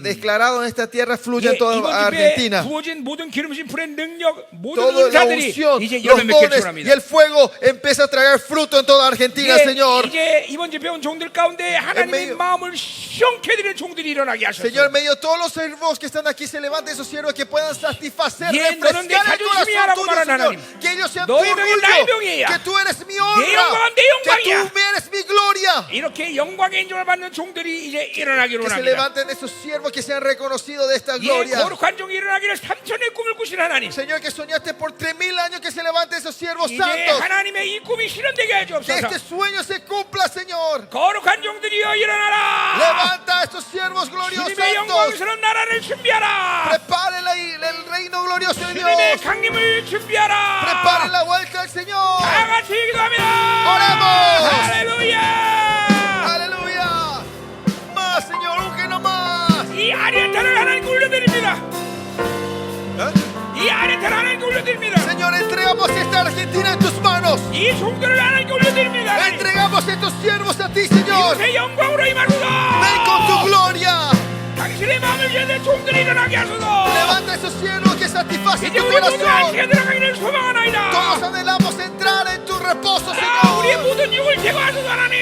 declarado en esta tierra fluya en toda 이번 집회에 Argentina. 부어진 모든 기름진 불의 능력, 모든 Toda la 은사들이 unción, 이제 los 열매 맺기를 dones y 원합니다. el fuego empieza a traer fruto en toda Argentina, Señor. 이제 이번 집회 온 종들 가운데 하나님의 medio- 마음을 시원케 드리는 종들이 일어나게 Señor, 하소서. en medio de todos los siervos que están aquí, se levanten esos siervos que puedan satisfacer, 너는 내 refrescar el 자존심이야라고 corazón tuyo, 말하는 Señor. 하나님. Que ellos sean tu 너의 병이 나의 orgullo, 병이야. que tú eres mi 내 honra, 영광은 내 que 영광이야. tú eres mi gloria. 이렇게 영광의 인정을 받는 종들이 이제 일어나기를 Que se 원합니다. levanten esos siervos que sean reconocidos de esta 이 gloria. 거룩한 종이 일어나기를 3천의 꿈을 꾸신 하나님. Señor, que soñaste por 3000 años que se levanten esos siervos 이제 santos. 하나님의 이 꿈이 실현되게 Que 해주옵소서. este sueño se cumpla, Señor. 거룩한 종들이여 일어나라. Levanta a estos siervos gloriosos 주님의 santos. 영광스러운 나라를 준비하라. Preparen el reino glorioso de 주님의 Dios. 강림을 준비하라. Preparen la vuelta del Señor. 다 같이 기도합니다. Oremos. 할렐루야. Aleluya. Más, Señor, úngenos más. 이 아리에타를 하나님께 올려드립니다. 이 아리에타를 하나님께 올려드립니다. Señor, entregamos esta Argentina en tus manos. 이 종들을 하나님께 올려드립니다. 하나님. Entregamos estos siervos a ti, Señor. 이곳의 영광으로 임하소서. Ven con tu gloria. 당신의 마음을 위해 종들이 일어나게 하소서. Levanta esos siervos que satisfacen 이제 tu 우리 모두 corazón. 안식에 들어가기를 소망하나이다. Todos anhelamos entrar en tu reposo, 우리의 Señor. 모든 육을 제거하소서 하나님.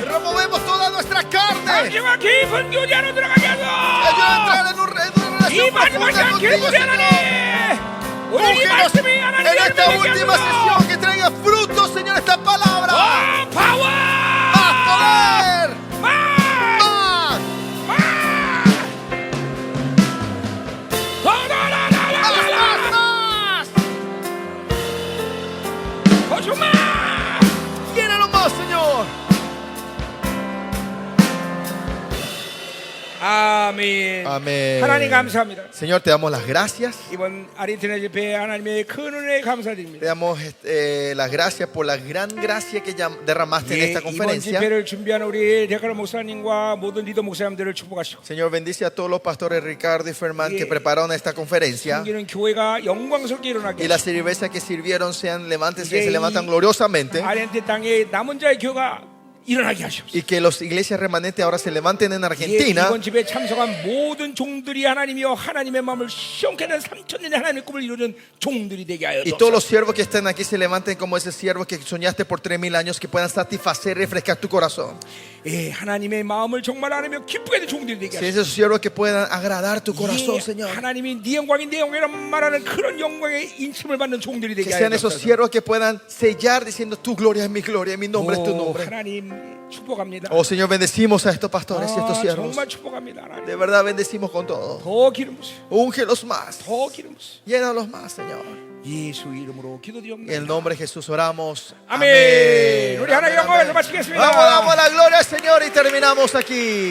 Removemos toda nuestra carne. 당신과 깊은 교제 안으로 들어가게 Ayuda a 하소서. entrar en una 이 relación 마지막 profunda 시간 contigo, 길고리 Señor. 하나님. 오늘 이 Úngenos 말씀이 en 하나님의 esta 열매를 última 맺게 하소서. sesión que traiga fruto, Señor, esta palabra. 파워. Más poder. más. Más. 더더더더더더. 더 충만. Llénalo más, Señor. 아멘. Amén. 하나님 감사합니다. Señor, te damos las gracias. 이번 아르헨티나 집회에 하나님의 큰 은혜 Te 감사드립니다. damos las gracias por la gran gracia que derramaste en 예, esta 이번 conferencia. 집회를 준비한 우리 대가라 목사님과 모든 리더 목사님들을 축복하시고 Señor, bendice a todos los pastores Ricardo y Fermán que 예. prepararon esta conferencia. 섬기는 교회가 영광스럽게 일어나게 Y las cervezas que sirvieron sean levantes, 예, se levantan gloriosamente. 아르헨티나 땅에 남은 자의 교회가 일어나게 하시옵소서. Y que las iglesias remanentes ahora se levanten en 예, Argentina. 이번 집에 참석한 모든 종들이 하나님이여 하나님의 마음을 시원케 하는 3천년의 하나님의 꿈을 이루는 종들이 되게 하여 Y todos los 주옵소서. siervos que están aquí se levanten como ese siervo que soñaste por 3000 años, que puedan satisfacer y refrescar tu corazón. 예, 하나님의 마음을 정말 하나님의 기쁘게 하는 종들이 되게 Si 하소서. esos siervos que puedan agradar tu corazón, 예, Señor. 하나님이 네 영광이 내 영광이란 말하는 그런 영광의 인침을 받는 종들이 Que 되게 sean 하여 esos 주옵소서. siervos que puedan sellar diciendo tu gloria es mi gloria, mi nombre es tu 오, nombre. 하나님 축복합니다. Oh Señor, bendecimos a estos pastores y estos 아, siervos. 정말 축복합니다. 하나님. De verdad bendecimos con todo. 더 기름 부으세요. Úngelos más. 더 기름 부으세요. Llénalos más, Señor. 예수 이름으로 En el 기도드립니다. nombre de Jesús oramos. 아멘. 우리 하나님 Amén, 영광에서 amén. 마치겠습니다. Vamos, damos la gloria al Señor y terminamos aquí.